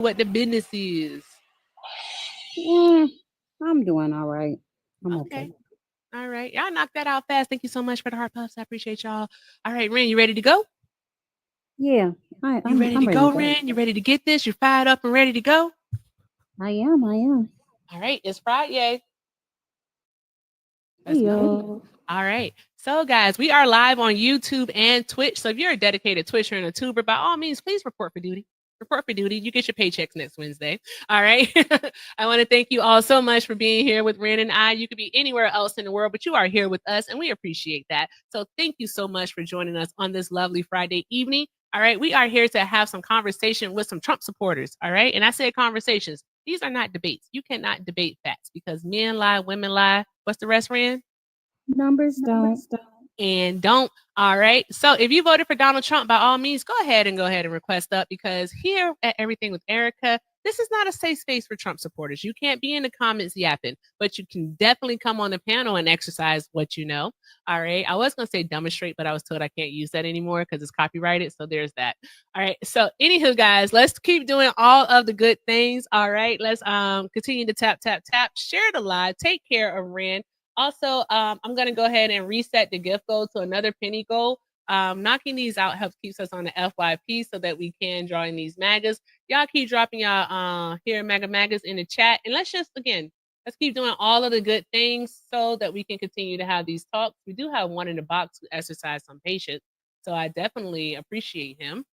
what the business is. Yeah, I'm doing all right. I'm okay. Okay. All right. Y'all knocked that out fast. Thank you so much for the heart puffs. I appreciate y'all. All right, Ren, you ready to go? Yeah, You ready I'm to ready to go, go. Ren? You ready to get this? You're fired up and ready to go? I am. I am. All right, it's Friday. Hey Let's go. yo. All right. So, guys, we are live on YouTube and Twitch. So, if you're a dedicated Twitcher and a tuber, by all means, please report for duty. Report for duty. You get your paychecks next Wednesday. All right. I want to thank you all so much for being here with Ren and I. You could be anywhere else in the world, but you are here with us, and we appreciate that. So, thank you so much for joining us on this lovely Friday evening. All right. We are here to have some conversation with some Trump supporters. All right. And I say conversations. These are not debates. You cannot debate facts because men lie, women lie. What's the rest, Ren? Numbers don't. And don't. All right. So if you voted for Donald Trump, by all means, go ahead and request up because here at Everything with Erica, this is not a safe space for Trump supporters. You can't be in the comments yapping, but you can definitely come on the panel and exercise what you know. All right. I was going to say demonstrate, but I was told I can't use that anymore because it's copyrighted. So there's that. All right. So anywho, guys, let's keep doing all of the good things. All right. Let's continue to tap, tap, tap, share the live, take care of Rand. Also, I'm going to go ahead and reset the gift goal to another penny goal. Knocking these out helps keeps us on the FYP so that we can draw in these magas. Y'all keep dropping y'all here magas in the chat. And let's keep doing all of the good things so that we can continue to have these talks. We do have one in the box who exercise some patience. So I definitely appreciate him.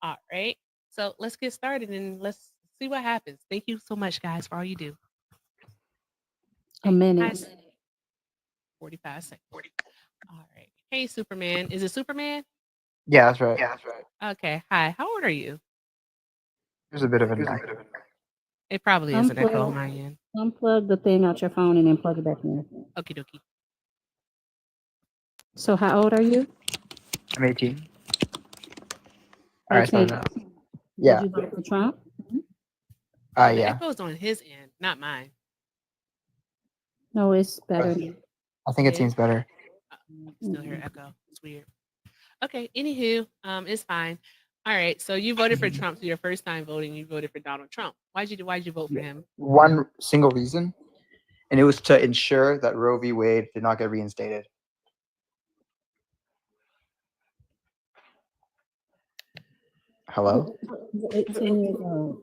All right. So let's get started and let's see what happens. Thank you so much, guys, for all you do. A minute. 45 seconds. All right. Hey, Superman. Is it Superman? Yeah, that's right. Okay. Hi. How old are you? There's a bit of a night. It probably is an echo on my end. Unplug the thing out your phone and then plug it back in. Okie dokie. So how old are you? I'm 18. All right, 18. so Did you vote for Trump? The yeah. echo's on his end, not mine. No, it's better. I think it seems better. Still hear echo. It's weird. Okay. Anywho, it's fine. All right. So you voted for Trump. So your first time voting, you voted for Donald Trump. Why'd you vote for him? One single reason, and it was to ensure that Roe v. Wade did not get reinstated. Hello? 18 years old.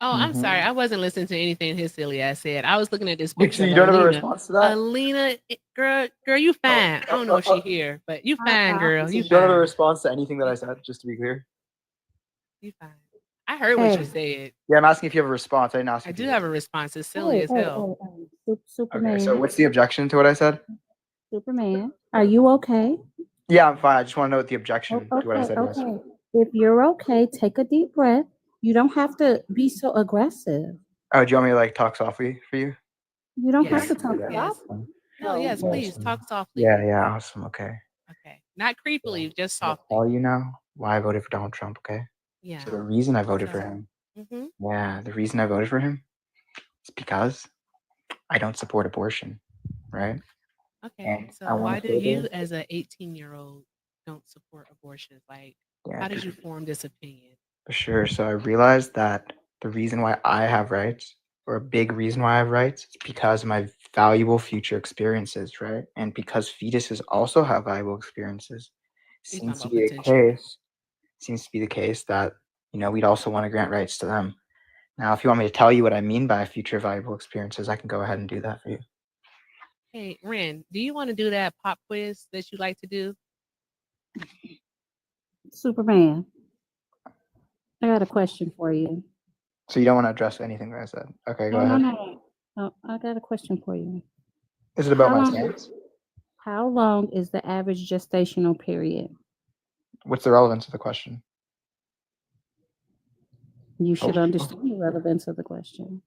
Oh, I'm sorry. I wasn't listening to anything his silly ass said. I was looking at this picture. So you of don't have a Alina. response to that? Alina, girl, you fine. I don't know if she here, but you fine, girl. You don't have a fine. response to anything that I said, just to be clear. You fine. I heard what you said. Yeah, I'm asking if you have a response. I didn't ask. I do have a response. It's silly as hell. Superman. Okay, so what's the objection to what I said? Superman, are you okay? Yeah, I'm fine. I just want to know what the objection to what I said was. If you're okay, take a deep breath. You don't have to be so aggressive. Oh, do you want me to like talk softly for you? You don't have to talk softly. No, yes, please talk softly. Yeah, awesome. Okay. Not creepily, just softly. I'll tell you now why I voted for Donald Trump, okay? Yeah. So the reason I voted for him, the reason I voted for him is because I don't support abortion, right? Okay, and so why do you, as an 18-year-old, don't support abortion? Like, how did you form this opinion? For sure. So I realized that the reason why I have rights, or a big reason why I have rights, is because of my valuable future experiences, right? And because fetuses also have valuable experiences. Seems to be the case that, we'd also want to grant rights to them. Now, if you want me to tell you what I mean by future valuable experiences, I can go ahead and do that for you. Hey, Ren, do you want to do that pop quiz that you like to do? Superman, I got a question for you. So you don't want to address anything that I said? Okay, go ahead. No, I got a question for you. Is it about my stance? How long is the average gestational period? What's the relevance of the question? You should understand the relevance of the question.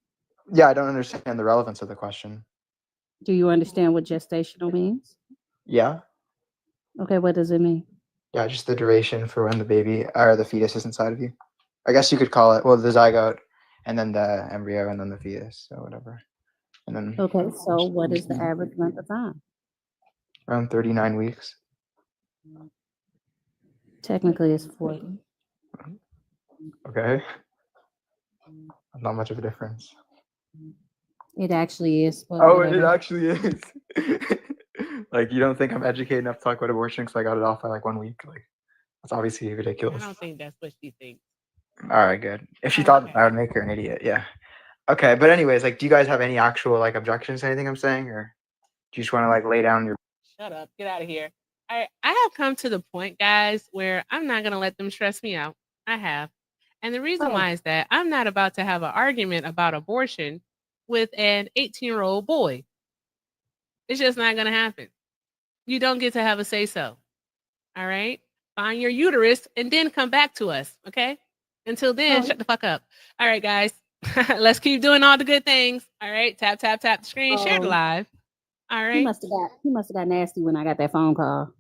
Yeah, I don't understand the relevance of the question. Do you understand what gestational means? Yeah. Okay, what does it mean? Yeah, just the duration for when the baby or the fetus is inside of you. I guess you could call it, well, the zygote, and then the embryo, and then the fetus, or whatever. And then. Okay, so what is the average length of time? Around 39 weeks. Technically, it's 40. Okay. Not much of a difference. It actually is, but Oh, it whatever. actually is. Like, you don't think I'm educated enough to talk about abortion because I got it off by like 1 week? Like, that's obviously I ridiculous. don't think that's what she thinks. All right, good. If she thought that would make her an idiot, yeah. Okay, but anyways, like, do you guys have any actual like objections to anything I'm saying, or do you just want to like lay down your? Shut up. Get out of here. I have come to the point, guys, where I'm not gonna let them stress me out. I have. And the reason why is that I'm not about to have an argument about abortion with an 18-year-old boy. It's just not gonna happen. You don't get to have a say so. All right? Find your uterus and then come back to us. Okay? Until then, shut the fuck up. All right, guys. Let's keep doing all the good things. All right. Tap, tap, tap the screen, share the live. All He right. must have got nasty when I got that phone call.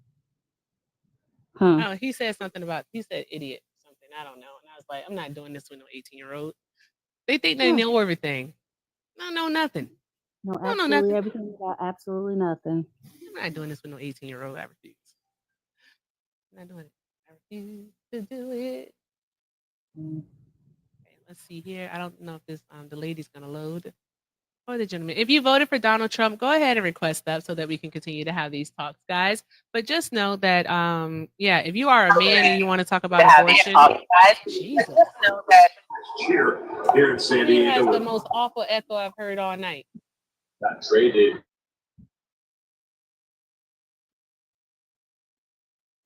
Huh. Oh, he said something about he said idiot something. I don't know. And I was like, I'm not doing this with no 18-year-old. They think they know everything. No, no, nothing. No, No, absolutely nothing. everything about absolutely nothing. I'm not doing this with no 18-year-old. I refuse. I'm not doing it. I refuse to do it. Okay, let's see here. I don't know if this the lady's gonna load. Or the gentleman. If you voted for Donald Trump, go ahead and request that so that we can continue to have these talks, guys. But just know that, yeah, if you are a man and you want to talk about abortion, Jesus, Here in San he has Diego, the most awful echo I've heard all night. got traded.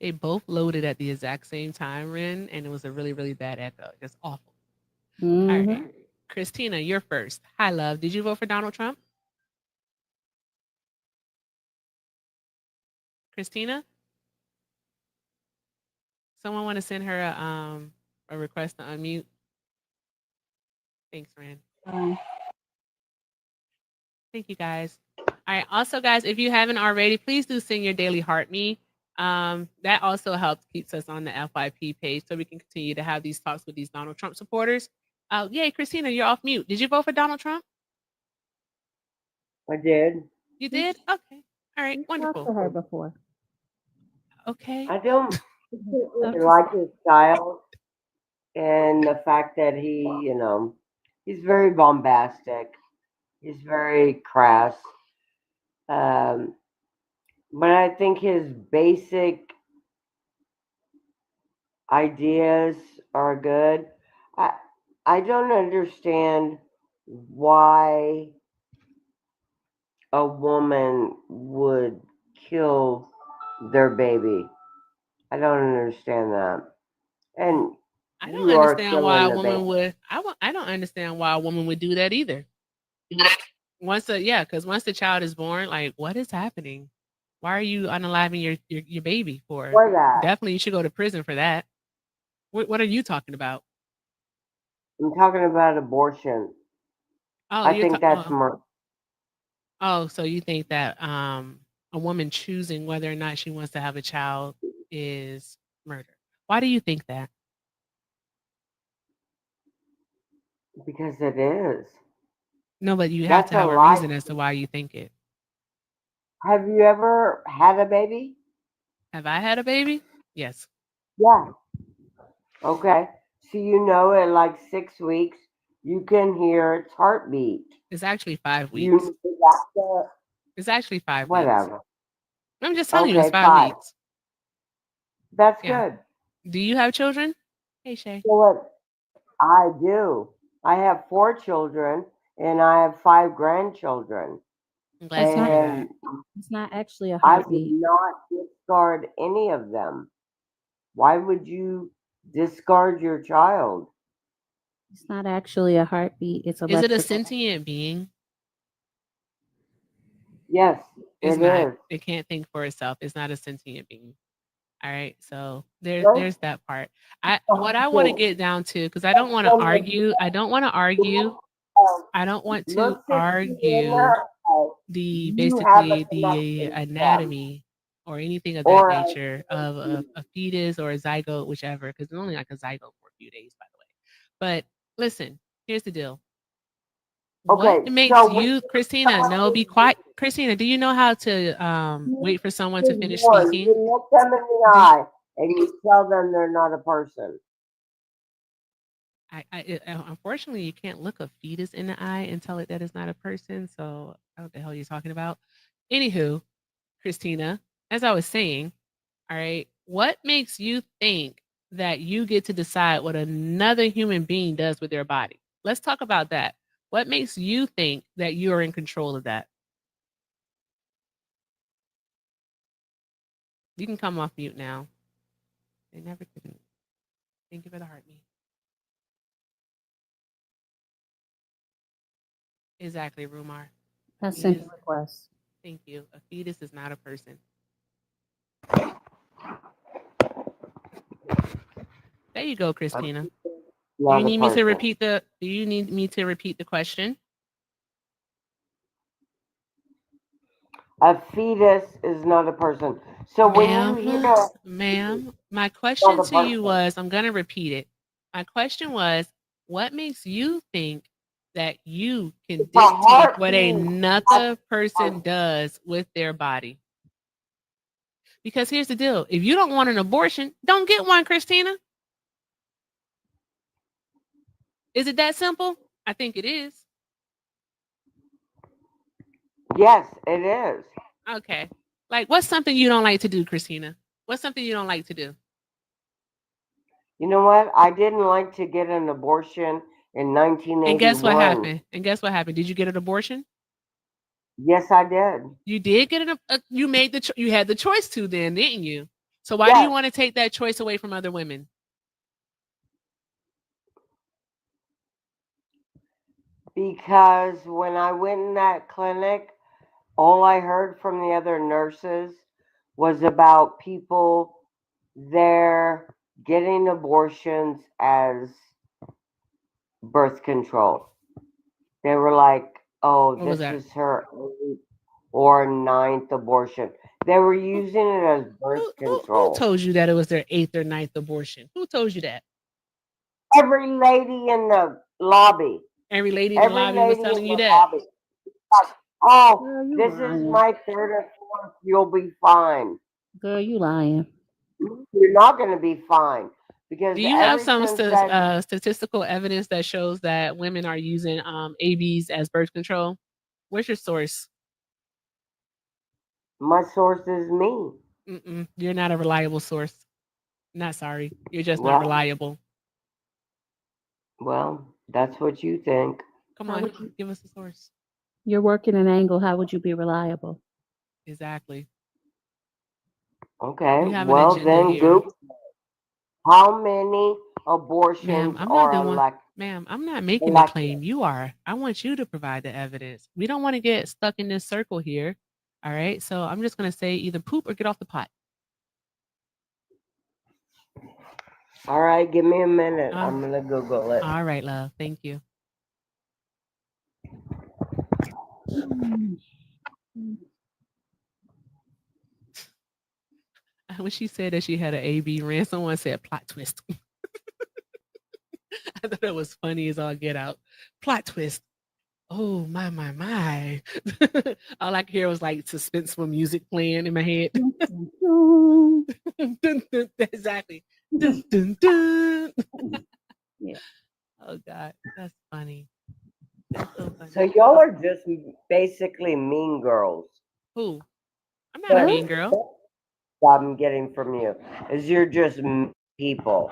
They both loaded at the exact same time, Ren, and it was a really, really bad echo. Just awful. Mm-hmm. All right, Christina, you're first. Hi, love. Did you vote for Donald Trump? Christina? Someone want to send her a request to unmute? Thanks, Ren. Thank you, guys. All right. Also, guys, if you haven't already, please do send your daily heart me. That also helps keeps us on the FYP page so we can continue to have these talks with these Donald Trump supporters. Yay, Christina, you're off mute. Did you vote for Donald Trump? I did. You did? Okay. All right. Wonderful. Talked to her before. Okay. I don't really like his style and the fact that he's very bombastic. He's very crass. But I think his basic ideas are good. I don't understand why a woman would kill their baby. I don't understand that. And I don't you are understand why a killing the woman baby. would. I don't understand why a woman would do that either. Because once the child is born, like, what is happening? Why are you unaliving your baby for? For that, Definitely, you should go to prison for that. What are you talking about? I'm talking about abortion. Oh, I think that's more. Oh, so you think that a woman choosing whether or not she wants to have a child is murder? Why do you think that? Because it is. No, but you have That's to a have a life. reason as to why you think it. Have you ever had a baby? Have I had a baby? Yes. Yeah. Okay. So you know, at like 6 weeks, you can hear its heartbeat. It's actually 5 weeks. You have to, It's actually 5 weeks. whatever. I'm just telling you, it's Okay, 5 weeks. That's Yeah. good. Do you have children? Hey, Shay. So what I do, I have 4 children and I have 5 grandchildren. I'm glad to hear that. And It's not actually a I would heartbeat. not discard any of them. Why would you discard your child? It's not actually a heartbeat. It's Is it a electrical. sentient being? Yes, It's it not. is. It can't think for itself. It's not a sentient being. All right. So Right? there's that part. What I want to get down to, because I don't want to argue. I don't want to argue. I don't want to Look at argue the you have a basically the connection to them. anatomy or anything of that Or nature of a fetus or a zygote, whichever, because it's only like a zygote for a few days, by the way. But listen, here's the deal. What okay, makes so you, Christina? No, be quiet. Christina, do you know how to wait for someone to finish speaking? you look them in the eye and you tell them they're not a person. Unfortunately, you can't look a fetus in the eye and tell it that it's not a person. So, what the hell are you talking about? Anywho, Christina, as I was saying, all right, what makes you think that you get to decide what another human being does with their body? Let's talk about that. What makes you think that you are in control of that? You can come off mute now. They never couldn't. Thank you for the heartbeat. Exactly, Rumar. I sent the request. Thank you. A fetus is not a person. There you go, Christina. Do you need me to repeat the? Do you need me to repeat the question? A fetus is not a person. So when you hear, ma'am, my question to you was, I'm going to repeat it. My question was, what makes you think that you can dictate what another person does with their body? Because here's the deal. If you don't want an abortion, don't get one, Christina. Is it that simple? I think it is. Yes, it is. Okay. Like, what's something you don't like to do, Christina? What's something you don't like to do? You know what? I didn't like to get an abortion in 1981. And guess what happened? Did you get an abortion? Yes, I did. You did get you made you had the choice to then, didn't you? So why do you want to take that choice away from other women? Because when I went in that clinic, all I heard from the other nurses was about people there getting abortions as birth control. They were like, oh, this is her 8th or 9th abortion. They were using it as birth control. Who told you that it was their 8th or 9th abortion? Who told you that? Every lady in the lobby. Every lady in the lobby was telling you that? Lobby. Oh, this is my 3rd or 4th. You'll be fine. Girl, you lying. You're not going to be fine. Because do you have some statistical evidence that shows that women are using ABs as birth control? Where's your source? My source is me. You're not a reliable source. Not sorry. You're just not reliable. Well, that's what you think. Come on, give us a source. You're working an angle. How would you be reliable? Exactly. Okay. Well, then Google how many abortions are elected. Ma'am, I'm not making the claim. You are. I want you to provide the evidence. We don't want to get stuck in this circle here. All right. So I'm just going to say either poop or get off the pot. All right. Give me a minute. I'm going to Google it. All right, love. Thank you. When she said that she had an AB ran, someone said plot twist. I thought it was funny as all get out. Plot twist. Oh, my. All I could hear was like suspenseful music playing in my head. Exactly. Dun, dun, dun. Yeah. Oh, God. That's funny. That's so funny. So y'all are just basically mean girls. Who? I'm not a mean girl. I'm getting from you is you're just people.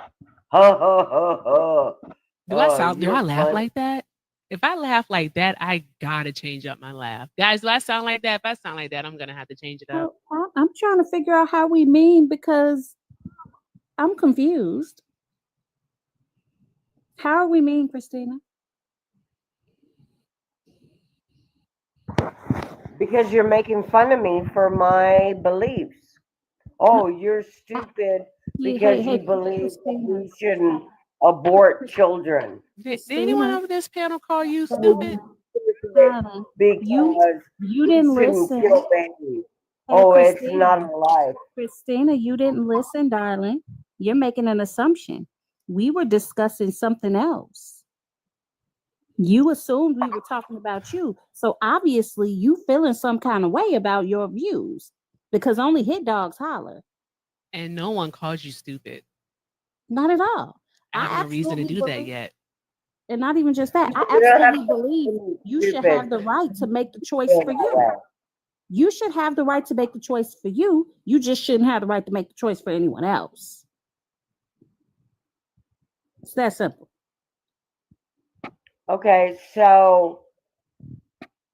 Do I laugh like that? If I laugh like that, I gotta change up my laugh. Guys, do I sound like that? If I sound like that, I'm gonna have to change it up. Well, I'm trying to figure out how we mean because I'm confused. How are we mean, Christina? Because you're making fun of me for my beliefs. Oh, you're stupid because you believe we shouldn't abort children. Did anyone over this panel call you stupid? Because you didn't listen. Kill babies. Oh, it's not a life. Christina, you didn't listen, darling. You're making an assumption. We were discussing something else. You assumed we were talking about you. So obviously you feeling some kind of way about your views because only hit dogs holler. And no one calls you stupid. Not at all. I have no reason to do that yet. And not even just that, I You don't have absolutely to believe be you should stupid have the right to make the choice in for that you. way. You should have the right to make the choice for you. You just shouldn't have the right to make the choice for anyone else. It's that simple. Okay, so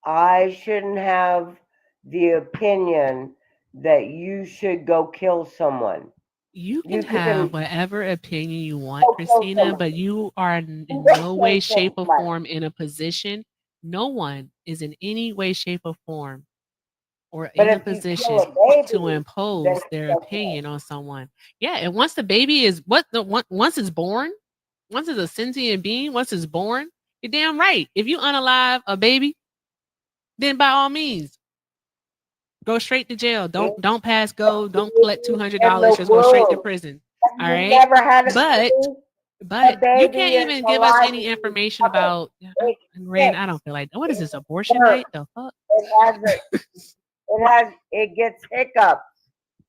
I shouldn't have the opinion that you should go kill someone. You can You have can whatever opinion you want, go kill Christina, someone. but you are in You no can way, kill shape, or somebody. form in a position. No one is in any way, shape, or form or But in a if you kill position a baby, to then impose it's their okay. opinion on someone. Yeah, and once the baby is once it's born, once it's a sentient being, once it's born, you're damn right. If you unalive a baby, then by all means, go straight to jail. Don't pass go. Don't collect In $200. the Just go straight to womb. prison. Have All you right. never had a But baby? but The you baby can't is even give us alive any and it's information coming. about It's Rand. sick. I don't feel like what is this It's abortion hurt. night? The fuck? It gets hiccups.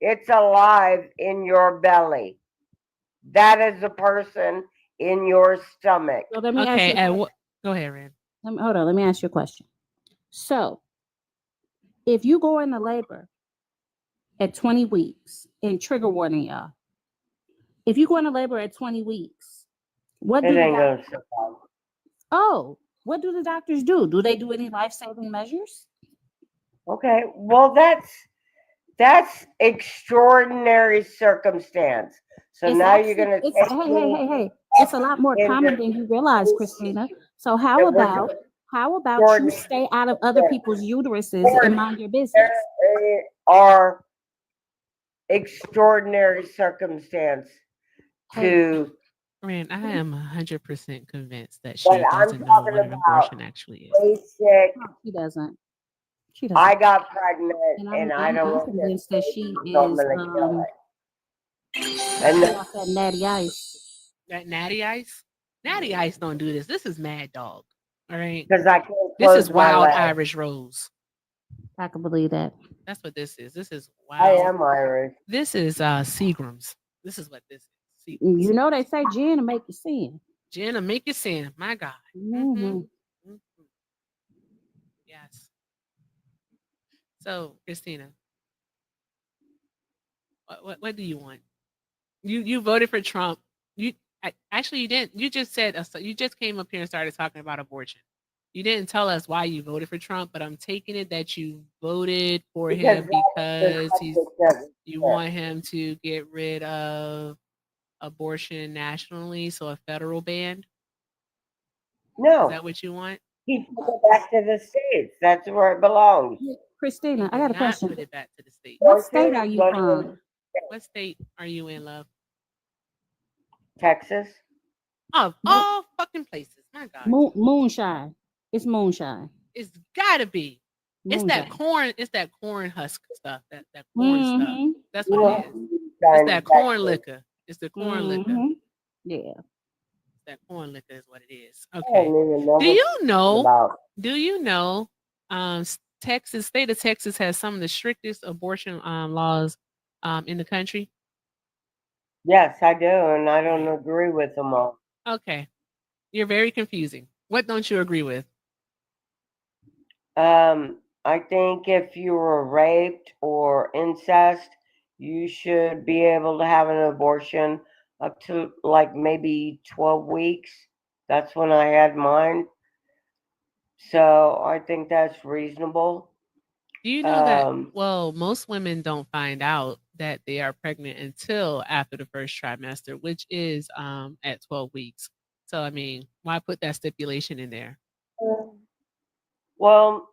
It's alive in your belly. That is a person in your stomach. So let me ask Okay. you. And what? Go ahead, Rand. Hold on. Let me ask you a question. So, if you go into labor at 20 weeks, and trigger warning, y'all. If you go into labor at 20 weeks, what It do the ain't gonna doctors? survive. Oh, what do the doctors do? Do they do any life-saving measures? Okay, well that's extraordinary circumstance. So It's now you're actually gonna it's take hey, hey, me hey, hey. It's a lot more common into than you realize, Christina. So how that we're about doing you extraordinary. stay out of other people's uteruses and mind your business? There are extraordinary circumstance Hey, to, Rand, I am 100% convinced that but she I'm doesn't know talking what an about abortion actually is. basic. no, she doesn't. She I doesn't. got pregnant And and I I'm don't want this convinced that baby, she so I'm is gonna kill it. And get off that natty ice. That natty ice? Natty ice don't do this. This is Mad Dog. All right. because I can't This close is my Wild legs. Irish Rose. I can believe that. That's what this is. This is I wild. am Irish. This is Seagram's. This is what this is. Seagram's. You know they say gin to make you sin. Jenna, make you sin. My God. Mm-hmm. Yes. So, Christina, what do you want? You voted for Trump. Actually you didn't. You just said you just came up here and started talking about abortion. You didn't tell us why you voted for Trump, but I'm taking it that you voted for him because you want him to get rid of abortion nationally, so a federal ban. Is No, that what you want? he took it back to the States. That's where it belongs. Christina, I He got did a not question. put it back to the state. What state are you Go to from? What state are you in, love? Texas. Of all fucking places. My God. Moonshine. It's moonshine. It's gotta be. It's that Moonshine. corn. It's that corn husk stuff. That corn stuff. Mm-hmm. That's what it is. It's that corn liquor. It's the corn liquor. Mm-hmm. Yeah. That corn liquor is what it is. I Okay. don't even know Do what you know? about. Do you know? Texas, state of Texas has some of the strictest abortion laws in the country. Yes, I do, and I don't agree with them all. Okay, you're very confusing. What don't you agree with? I think if you were raped or incest, you should be able to have an abortion up to like maybe 12 weeks. That's when I had mine. So I think that's reasonable. Do you know that? Well, most women don't find out that they are pregnant until after the first trimester, which is at 12 weeks. So I mean, why put that stipulation in there? Well,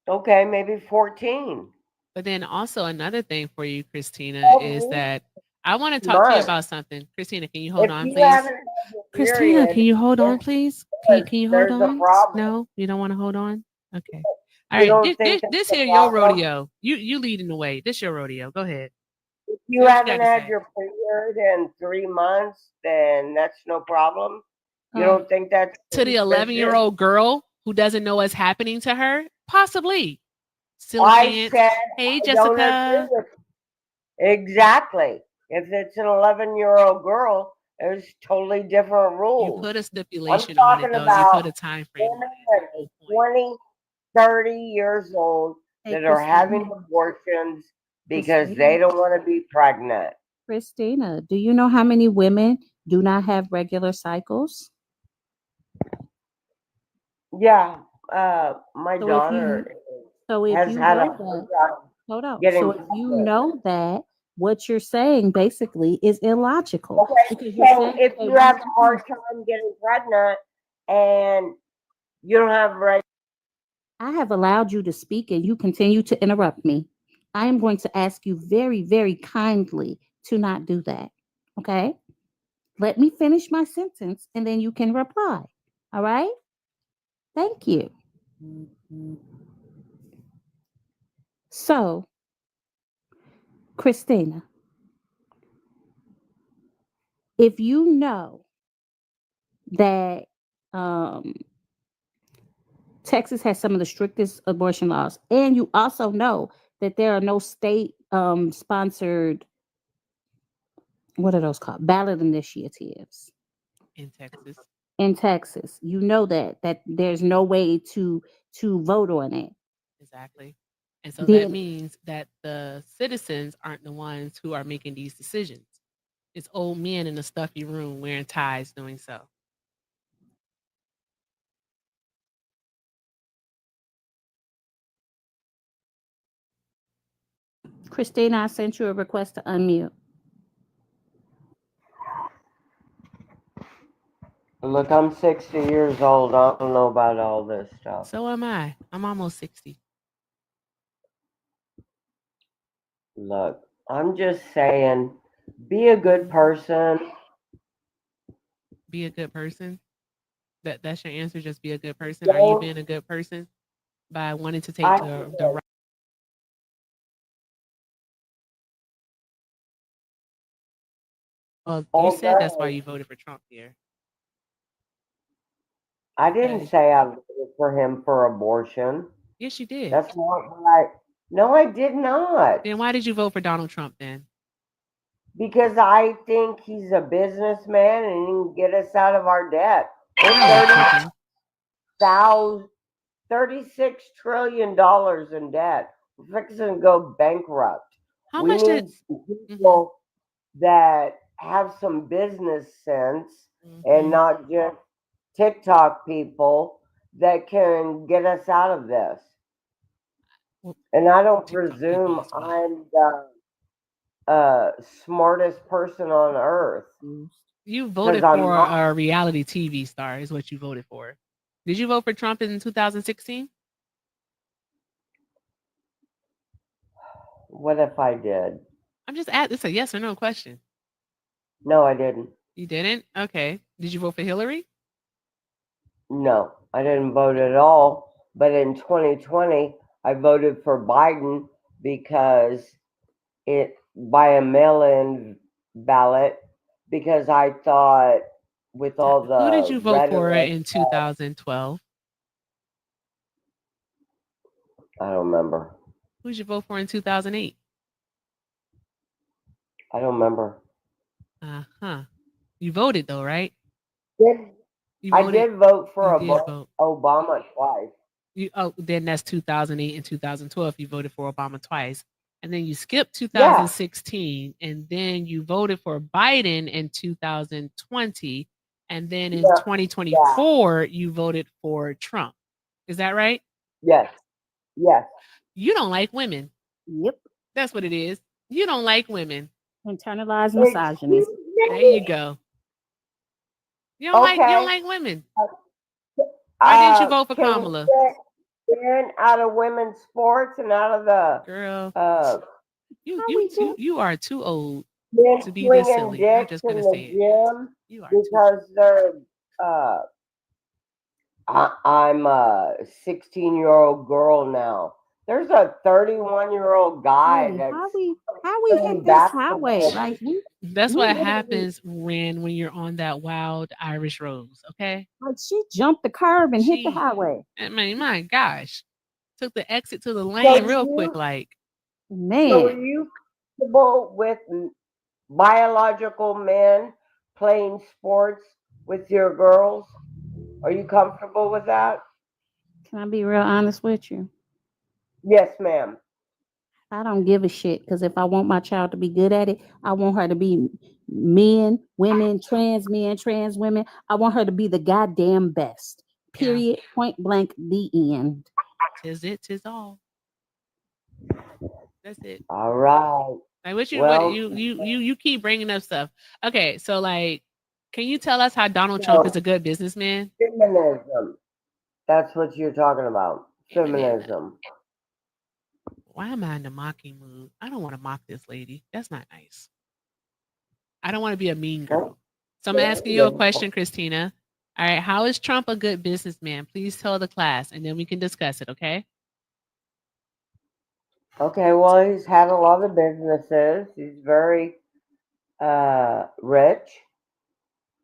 okay, maybe 14. But then also another thing for you, Christina, Twelve is weeks, that I want to talk to you months. about something. Christina, can you hold If on, you please? haven't had your Christina, period, can you hold on, please? Can you hold there's a on? problem. No, you don't want to hold on? Okay. All You right. don't This, think this, that's this a here, your problem? rodeo. You leading the way. This your rodeo. Go ahead. If Say you what you haven't got to had say. your period in 3 months, then that's no problem. You Oh. don't think that's To the 11-year-old girl who doesn't know what's happening to her? Possibly. Silly I pants. said Hey, I don't agree Jessica. with exactly. If it's an 11-year-old girl There's totally different You rules. put a I'm stipulation on it, talking though. You about put a time frame on women it. that That's the are whole point. 20, 30 years old Hey, that are having Christina. abortions because Christina. they don't want to be pregnant. Christina, do you know how many women do not have regular cycles? Yeah, my So if you daughter so if has you had a know hard that, time hold on. getting So if you pregnant. know that, what you're saying basically is illogical Okay, because you're so saying, if okay, you one have a second. hard time getting pregnant and you don't have right, I have allowed you to speak and you continue to interrupt me. I am going to ask you very, very kindly to not do that. Okay? Let me finish my sentence and then you can reply. All right? Thank you. So, Christina, if you know that Texas has some of the strictest abortion laws, and you also know that there are no state sponsored, what are those called? Ballot initiatives In Texas. in Texas. You know that there's no way to vote on it. Exactly. And so that Then means that the citizens aren't the ones who are making these decisions. It's old men in a stuffy room wearing ties doing so. Christina, I sent you a request to unmute. look, I'm 60 years old. I don't know about all this stuff. So am I. I'm almost 60. Look, I'm just saying, be a good person. Be a good person. That's your answer. Just be a good person. Are you Don't, being a good person by wanting to take I the right? Well, you all said that's why day. you voted for Trump here. I didn't Because say I voted for him for abortion. yes, you did. That's not what I. No, I did not. Then why did you vote for Donald Trump then? Because I think he's a businessman and he can get us out of our debt. We're You're a chicken. $36 trillion in debt. We're fixing to go bankrupt. How We much did? need some Mhm, people that have some business sense and mhm. not just TikTok people that can get us out of this. Well, And I don't TikTok people presume is what? I'm the smartest person on earth You because voted I'm for not. a reality TV star, is what you voted for. Did you vote for Trump in 2016? What if I did? I'm just at It's a yes or no question. No, I didn't. You didn't? Okay. Did you vote for Hillary? No, I didn't vote at all. But in 2020, I voted for Biden because it by a mail-in ballot because I thought with all Who did the you vote for rhetoric, in 2012? I don't remember. Who did you vote for in 2008? I don't remember. Uh-huh. You voted though, right? Did You I voted. did vote You for did vote. Obama twice. Then that's 2008 and 2012. You voted for Obama twice. And then you skipped Yeah, 2016. And then you voted for Biden in 2020. And then in yeah, yeah, 2024, you voted for Trump. Is that right? yes, yes. You don't like women. Yep. That's what it is. You don't like women. Internalized Excuse misogynist. There you me. go. You don't Okay. like women. Why didn't you vote for Can we Kamala? get in out of women's sports and out of Girl, the How we do? you are too old men to be this swinging silly. I'm dicks just in gonna the say it. gym You are too old. because they're uh I'm a 16-year-old girl now. There's a 31-year-old guy Hey, that's how we hit playing this highway? basketball. Like That's we what literally, happens when you're on that wild Irish rose, okay? like she jumped the curb and hit the She highway. I mean, my gosh. Took the exit to the So lane do real quick you like. so are Man, you comfortable with biological men playing sports with your girls? Are you comfortable with that? Can I be real honest with you? Yes, ma'am. I don't give a shit because if I want my child to be good at it, I want her to be men, women, trans men, trans women. I want her to be the goddamn best. Yeah. Period. Point blank. The end. Tis it, tis all. That's it. All right. Like what Well, you keep bringing up stuff. Okay, so like, can you tell us how Donald Trump is so a good businessman? feminism. That's what you're talking about. Feminism. Why am I in the mocking mood? I don't want to mock this lady. That's not nice. I don't want to be a mean girl. So I'm asking you a question, Christina. All right, how is Trump a good businessman? Please tell the class, and then we can discuss it. Okay. Okay, well, he's had a lot of businesses. He's very rich.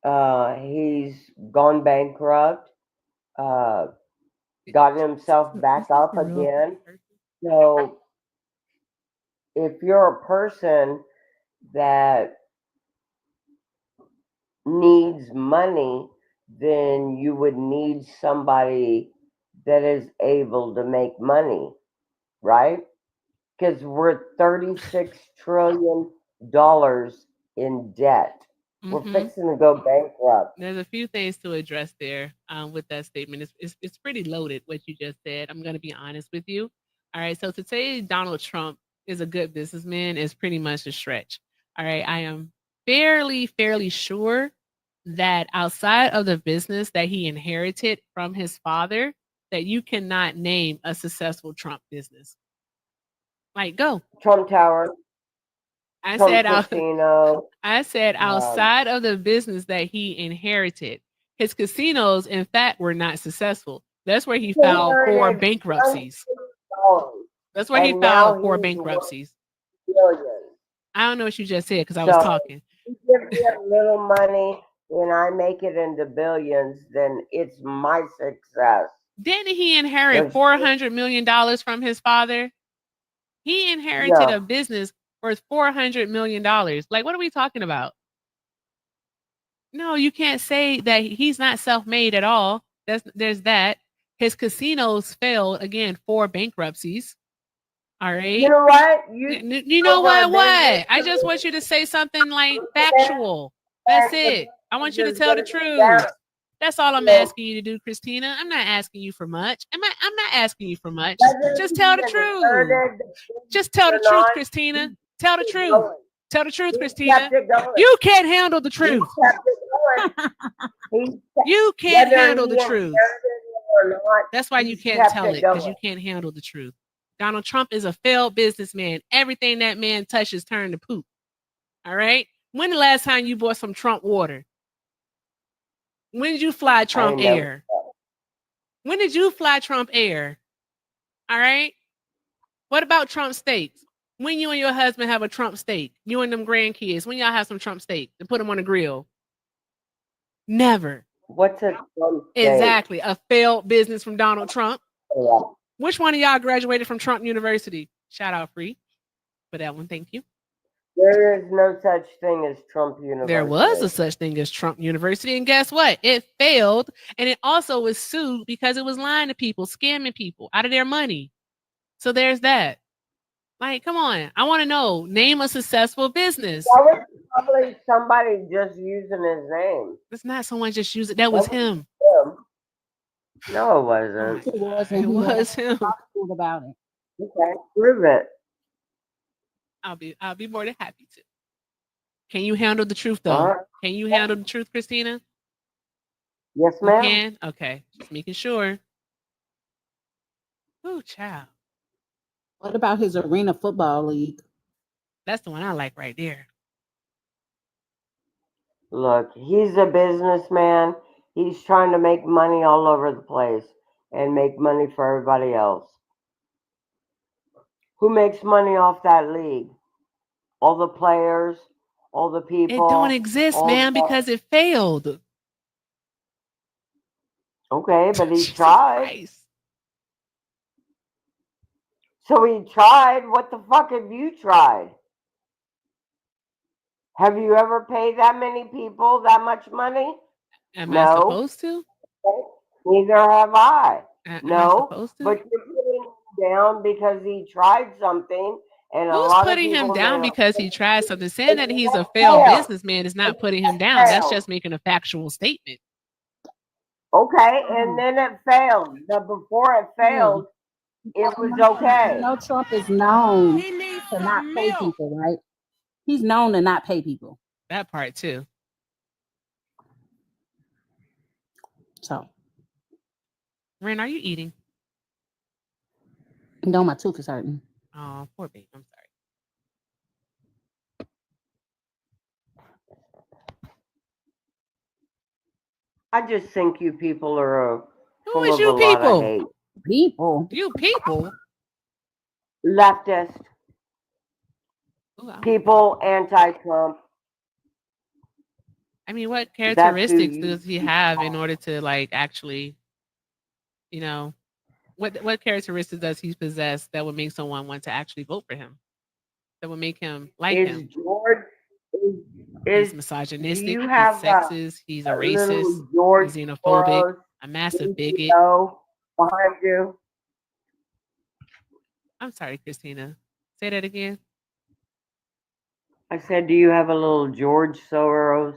He's gone bankrupt. Uh, gotten himself back up again. So if you're a person that needs money, then you would need somebody that is able to make money, right? Because we're $36 trillion in debt. We're fixing to go bankrupt. There's a few things to address there with that statement. It's pretty loaded what you just said. I'm going to be honest with you. All right. So to say Donald Trump is a good businessman is pretty much a stretch. All right. I am fairly sure that outside of the business that he inherited from his father, that you cannot name a successful Trump business. Like, go. Trump Tower, I Trump said Casino. I said outside of the business that he inherited, his casinos, in fact, were not successful. That's where he filed for inherited bankruptcies. $1 That's where he and filed now for he's worth bankruptcies. billions. I don't know what you just said because I was So talking. if you give me a little money and I make it into billions, then it's my success. Didn't he inherit There's $400 million from his father? He inherited no. a business worth $400 million. Like, what are we talking about? No, you can't say that he's not self-made at all. There's that. His casinos failed again 4 bankruptcies. All right. You know what? You You know for a what? business I to just be want you to say something like there, factual. That's and the it. I want you to business is tell the gonna be down. truth. That's all I'm So asking you to do, Christina. I'm not asking you for much. I'm not asking you for much. whether Just he tell the truth. inherited the Just business tell or the truth, not, Christina. he Tell the kept it truth. going. Tell the truth, He Christina. kept it going. You can't handle the He truth. kept it going. He You can't whether handle he the truth. inherited it or not, That's why you he's can't kept tell it it because going. you can't handle the truth. Donald Trump is a failed businessman. Everything that man touches turns to poop. All right. When the last time you bought some Trump water? When did you fly I Trump ain't never. Air? When did you fly Trump Air? All right. What about Trump steaks? When you and your husband have a Trump steak, you and them grandkids, when y'all have some Trump steak and put them on the grill? Never. What's a Trump steak? Exactly. A failed business from Donald Trump. Yeah. Which one of y'all graduated from Trump University? Shout out free for that one. Thank you. There is no such thing as Trump University. There was a such thing as Trump University, and guess what? It failed, and it also was sued because it was lying to people, scamming people out of their money. So there's that. Like, come on. I want to know. Name a successful business. That was probably somebody just using his name. It's not someone just use it. That was him. Him. No, it wasn't. It was, and It he was him. talked about it. Okay, prove it. I'll be more than happy to. Can you handle the truth though? All right. Can you handle the truth, Christina? Yes, You ma'am. can? Okay. Just making sure. Ooh, child. What about his arena football league? That's the one I like right there. Look, he's a businessman. He's trying to make money all over the place and make money for everybody else. Who makes money off that league? All the players, all the people. It don't exist, man, because it failed. Okay, but he Jesus tried. Christ. So he tried. What the fuck have you tried? Have you ever paid that many people that much money? Am I No. supposed to? Neither have I. Am I No, supposed to? but you're putting him down because he tried something, and a Who's lot of putting him people down now. because he tried something? Saying that he's a failed businessman is not putting him down. That's just making a factual statement. Okay, and then it failed. But before it failed, it was okay. You know, Trump is known He needs to not some pay milk. people, right? He's known to not pay people. That part too. So, Ren, are you eating? no, my tooth is hurting. Oh, poor baby. I'm sorry. I just think you people are Who full is of you a lot of people? hate. People. You people? Leftist Ooh, I- people, anti-Trump. I mean, what That's who characteristics you. does he have in order to like actually, you know, what characteristics does he possess that would make someone want to actually vote for him? That would make him like Is him? George? He's Do misogynistic. you He's have sexist. He's a racist. little George He's xenophobic. Soros A massive bigot. NGO behind you? I'm sorry, Christina. Say that again. I said, do you have a little George Soros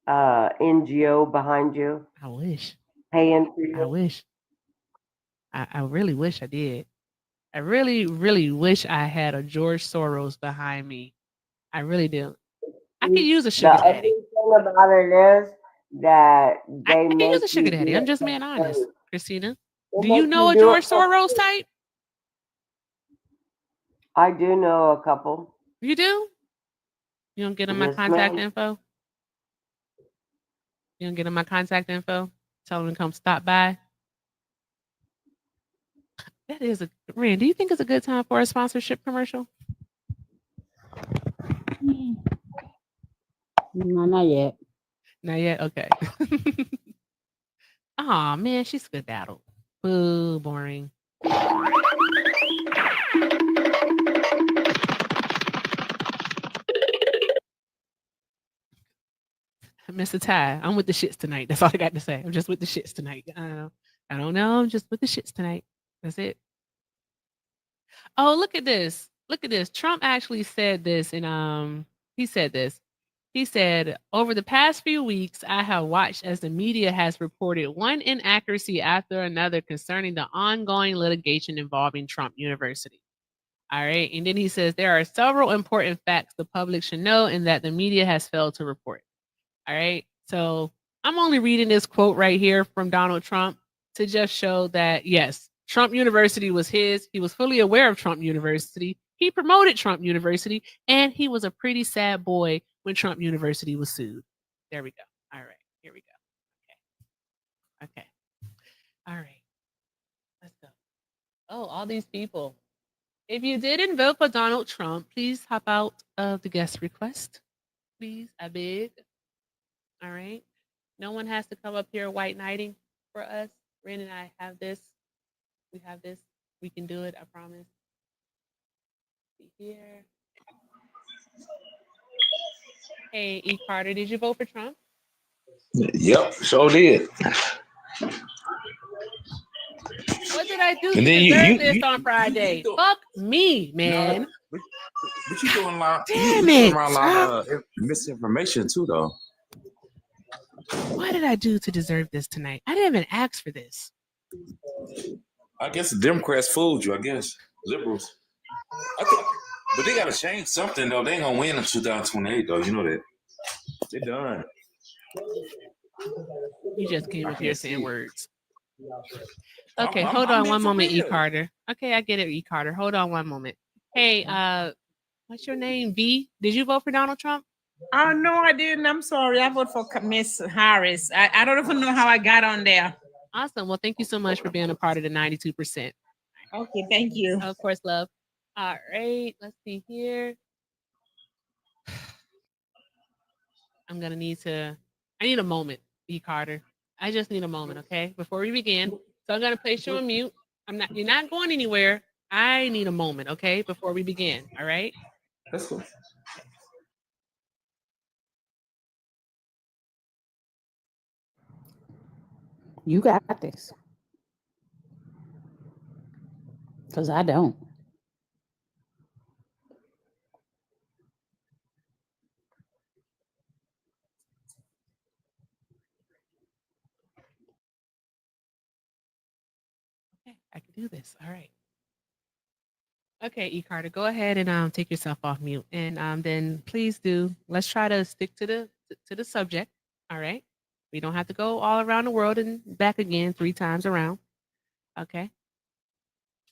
NGO behind you, I wish. paying for I you? wish. I really wish I did. I really, really wish I had a George Soros behind me. I really do. I could use a The sugar other daddy. thing about it is that I they could use make a sugar you daddy. do I'm it just for being honest, free. Christina. They Do you make know you a do George it for Soros free. type? I do know a couple. You do? You don't get him my Yes, contact ma'am. info? You don't get him my contact info? Tell him to come stop by. That is a Rand. Do you think it's a good time for a sponsorship commercial? No, not yet. Not yet. Okay. Oh man, she's skedaddled. Boo, boring. Mr. Ty, I'm with the shits tonight. That's all I got to say. I'm just with the shits tonight. I don't know. I'm just with the shits tonight. That's it. Oh, look at this. Look at this. Trump actually said this and he said this. He said, over the past few weeks, I have watched as the media has reported one inaccuracy after another concerning the ongoing litigation involving Trump University. All right. And then he says there are several important facts the public should know and that the media has failed to report. All right. So I'm only reading this quote right here from Donald Trump to just show that, yes, Trump University was his. He was fully aware of Trump University. He promoted Trump University, and he was a pretty sad boy when Trump University was sued. There we go. All right. Here we go. Okay. All right. Let's go. Oh, all these people. If you didn't vote for Donald Trump, please hop out of the guest request. Please, I beg. All right. No one has to come up here white knighting for us. Ren and I have this. We have this. We can do it. I promise. See here. Hey, E. Carter, did you vote for Trump? Yep, sure did. What did I do to And then deserve this on Friday? you Fuck me, man. but you doing a lot. Damn you it. doing around a lot of misinformation too, though. What did I do to deserve this tonight? I didn't even ask for this. I guess the Democrats fooled you. I guess liberals. But they got to change something though. They ain't gonna win in 2028 though. You know that. They done. You just came up here saying words. Okay, I'm hold on being one for moment, E. real. Carter. Okay, I get it, E. Carter. Hold on one moment. Hey, what's your name? V? Did you vote for Donald Trump? Oh no, I didn't. I'm sorry. I voted for Miss Harris. I don't even know how I got on there. Awesome. Well, thank you so much for being a part of the 92%. Okay, thank you. Of course, love. All right, let's see here. I need a moment, E. Carter. I just need a moment, okay? Before we begin. So I'm gonna place you on mute. You're not going anywhere. I need a moment, okay, before we begin. All right. That's cool. You got this. Because I don't. Okay, I can do this. All right. Okay, E. Carter, go ahead and take yourself off mute, and then please do. Let's try to stick to the subject. All right. We don't have to go all around the world and back again 3 times around. Okay.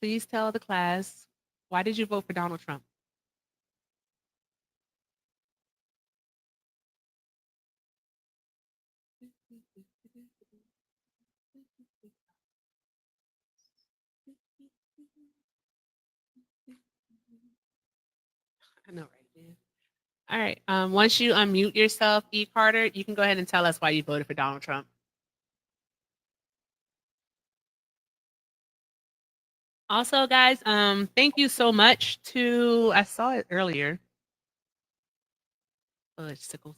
Please tell the class, why did you vote for Donald Trump? I know, right, man. All right. Once you unmute yourself, E. Carter, you can go ahead and tell us why you voted for Donald Trump. Also, guys, thank you so much to, I saw it earlier. Oh, it sickles.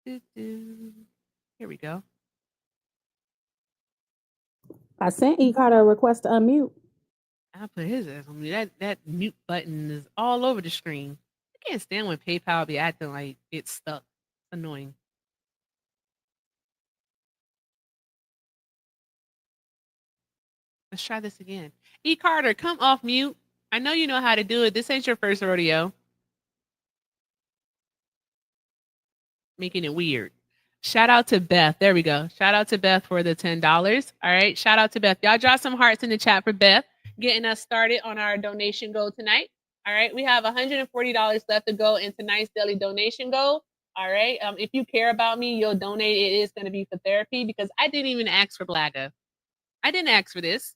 Here we go. I sent E. Carter a request to unmute. I put his ass on me. That mute button is all over the screen. I can't stand when PayPal be acting like it's stuck. It's annoying. Let's try this again. E. Carter, come off mute. I know you know how to do it. This ain't your first rodeo. Making it weird. Shout out to Beth. There we go. Shout out to Beth for the $10. All right. Shout out to Beth. Y'all drop some hearts in the chat for Beth, getting us started on our donation goal tonight. All right. We have $140 left to go in tonight's daily donation goal. All right. If you care about me, you'll donate. It is going to be for therapy because I didn't even ask for Blaga. I didn't ask for this.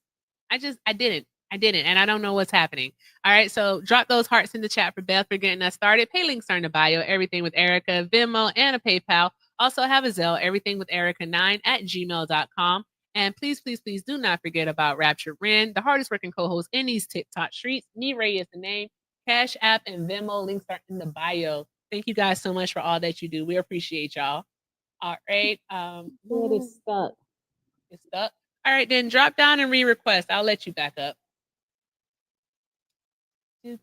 I didn't. And I don't know what's happening. All right. So drop those hearts in the chat for Beth for getting us started. Pay links are in the bio. Everything with Erica, Venmo, and a PayPal. Also have a Zelle, everything with Erica9@gmail.com. And please, please, please do not forget about Rapture Ren, the hardest working co-host in these TikTok streets. Me Ray is the name. Cash App and Venmo links are in the bio. Thank you guys so much for all that you do. We appreciate y'all. All right. It is stuck. It's stuck. All right, then drop down and re-request. I'll let you back up. Yeah,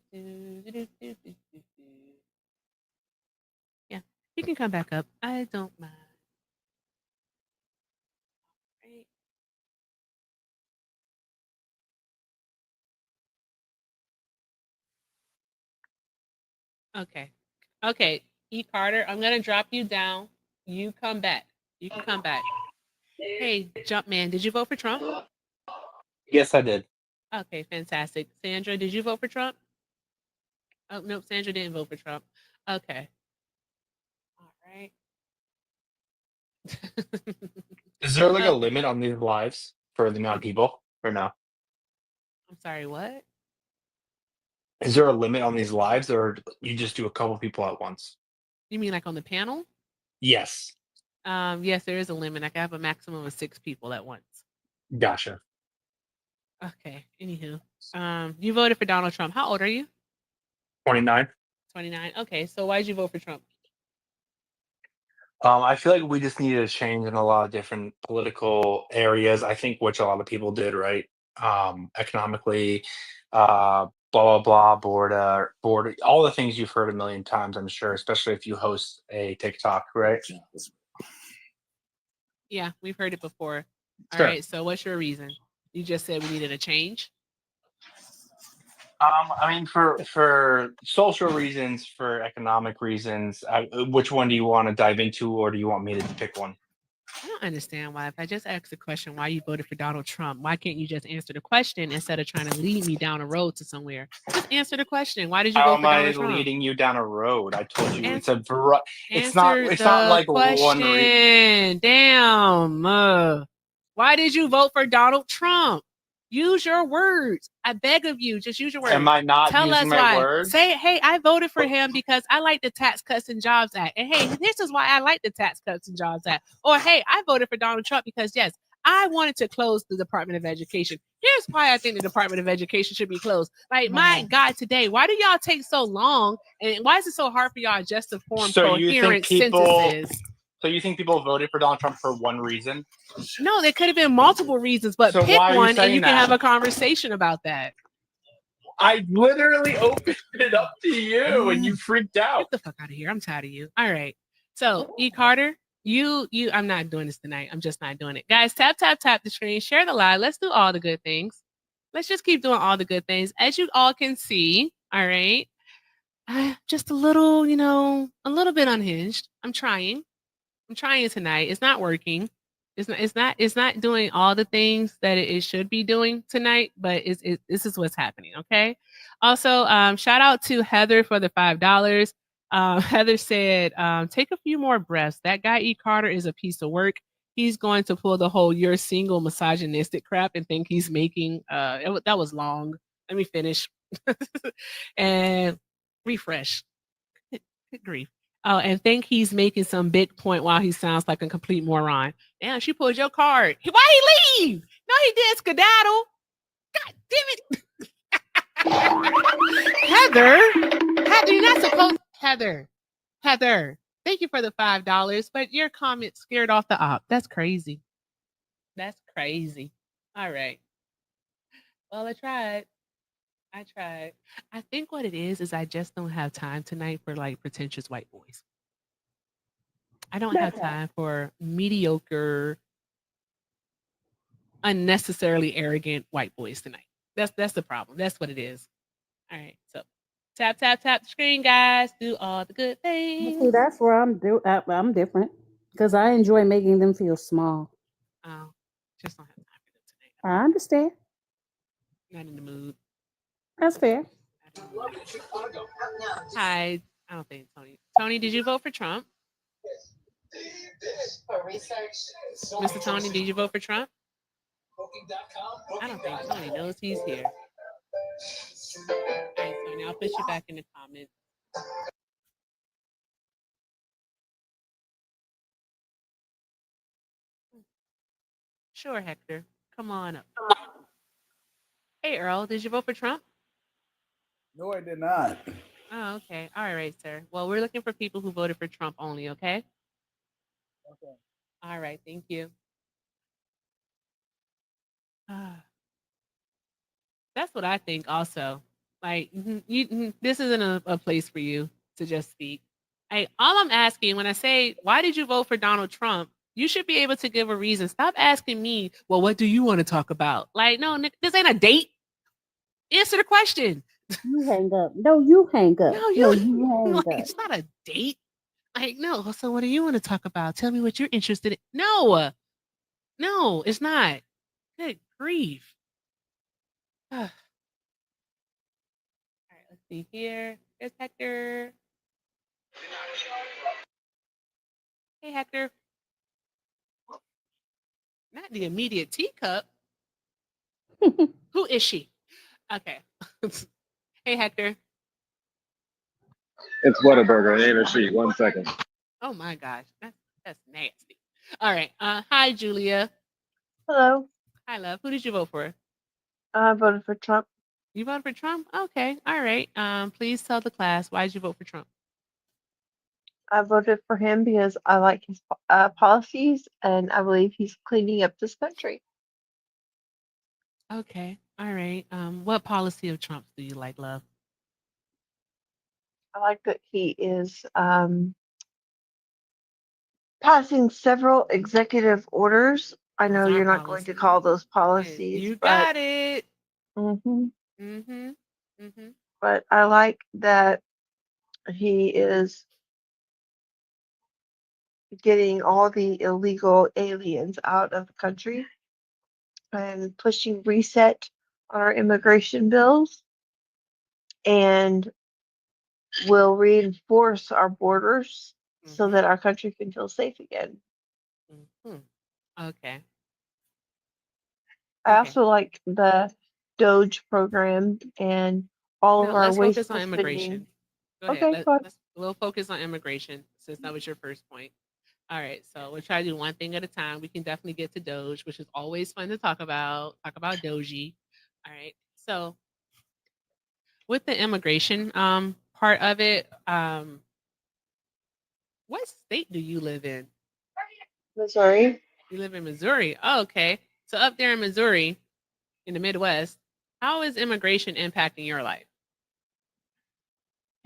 you can come back up. I don't mind. Right. Okay. Okay. E. Carter, I'm gonna drop you down. You come back. You can come back. Hey, Jumpman, did you vote for Trump? Yes, I did. Okay, fantastic. Sandra, did you vote for Trump? Oh, nope, Sandra didn't vote for Trump. Okay. All right. Is there like a limit on these lives for the amount of people or no? I'm sorry, what? Is there a limit on these lives or you just do a couple people at once? You mean like on the panel? Yes. Yes, there is a limit. I can have a maximum of 6 people at once. Gotcha. Okay. Anywho, you voted for Donald Trump. How old are you? 29. 29. Okay. So why did you vote for Trump? I feel like we just needed a change in a lot of different political areas. I think which a lot of people did, right? Economically, blah blah blah, board, all the things you've heard a million times, I'm sure, especially if you host a TikTok, right? Yeah, we've heard it before. All Sure. right. So what's your reason? You just said we needed a change. I mean, for social reasons, for economic reasons, which one do you want to dive into, or do you want me to pick one? I don't understand why. If I just asked the question, why you voted for Donald Trump, why can't you just answer the question instead of trying to lead me down a road to somewhere? Just answer the question. Why did you vote for Donald Trump? How am I leading you down a road? I told you it's It's not like question. one reason. Damn. Why did you vote for Donald Trump? Use your words. I beg of you, just use your words. Am I not Tell using us my why. words? Say, hey, I voted for him because I like the Tax Cuts and Jobs Act. And hey, this is why I like the Tax Cuts and Jobs Act. Or hey, I voted for Donald Trump because yes, I wanted to close the Department of Education. Here's why I think the Department of Education should be closed. Like, my God, today, why do y'all take so long? And why is it so hard for y'all just to form coherent sentences? So you think people voted for Donald Trump for one reason? No, there could have been multiple reasons, but So pick why are you one and saying you can that? have a conversation about that. I literally opened it up to you and you freaked out. Get the fuck out of here. I'm tired of you. All right. So, E. Carter, I'm not doing this tonight. I'm just not doing it. Guys, tap the screen, share the live. Let's do all the good things. Let's just keep doing all the good things. As you all can see, all right, just a little bit unhinged. I'm trying tonight. It's not working. It's not doing all the things that it should be doing tonight, but this is what's happening. Okay. Also, shout out to Heather for the $5. Heather said, take a few more breaths. That guy E. Carter is a piece of work. He's going to pull the whole "you're single" misogynistic crap and think he's making that was long. Let me finish. And refresh. Good grief. Oh, and think he's making some big point while he sounds like a complete moron. Damn, she pulled your card. Why he leave? No, he did skedaddle. God damn it. Heather, you're not supposed. Heather, thank you for the $5, but your comment scared off the op. That's crazy. That's crazy. All right. Well, I tried. I think what it is I just don't have time tonight for like pretentious white boys. I don't have time for mediocre, unnecessarily arrogant white boys tonight. That's the problem. That's what it is. All right. So tap the screen, guys. Do all the good things. See, that's where I'm different because I enjoy making them feel small. Oh, just don't have time for them tonight. I understand. Not in the mood. That's fair. Hi. I don't think Tony. Tony, did you vote for Trump? Mr. Tony, did you vote for Trump? I don't think Tony knows he's here. All right, Tony, I'll put you back in the comments. Sure, Hector. Come on up. Hey, Earl, did you vote for Trump? No, I did not. Oh, okay. All right, sir. Well, we're looking for people who voted for Trump only, okay? Okay. All right, thank you. That's what I think also. Like, this isn't a place for you to just speak. All I'm asking when I say, why did you vote for Donald Trump? You should be able to give a reason. Stop asking me, well, what do you want to talk about? Like, no, this ain't a date. Answer the question. You hang up. No, you hang up. No, you hang like, up. it's not a date. Like, no. So what do you want to talk about? Tell me what you're interested in. No, it's not. Good grief. All right, let's see here. There's Hector. Hey, Hector. Not the immediate teacup. Who is she? Okay. Hey, Hector. It's Whataburger. It ain't a sheet. 1 second. Oh my gosh, that's nasty. All right. Hi, Julia. Hello. Hi, love. Who did you vote for? I voted for Trump. You voted for Trump? Okay. All right. Please tell the class, why did you vote for Trump? I voted for him because I like his policies and I believe he's cleaning up this country. Okay. All right. What policy of Trump's do you like, love? I like that he is passing several executive orders. I know Those you're aren't not going to call those policies, You but got it. Mm-hmm. But I like that he is getting all the illegal aliens out of the country and pushing reset on our immigration bills and will reinforce our borders so that our country can feel safe again. Okay. I also like the Doge program and all of our Let's focus wasteful on immigration. spending. Go ahead. Okay, We'll focus on immigration since that was your first point. All right, so we'll try to do one thing at a time. We can definitely get to Doge, which is always fun to talk about. Talk about Doji. All right. So with the immigration part of it, what state do you live in? Missouri. You live in Missouri. Oh, okay. So up there in Missouri, in the Midwest, how is immigration impacting your life?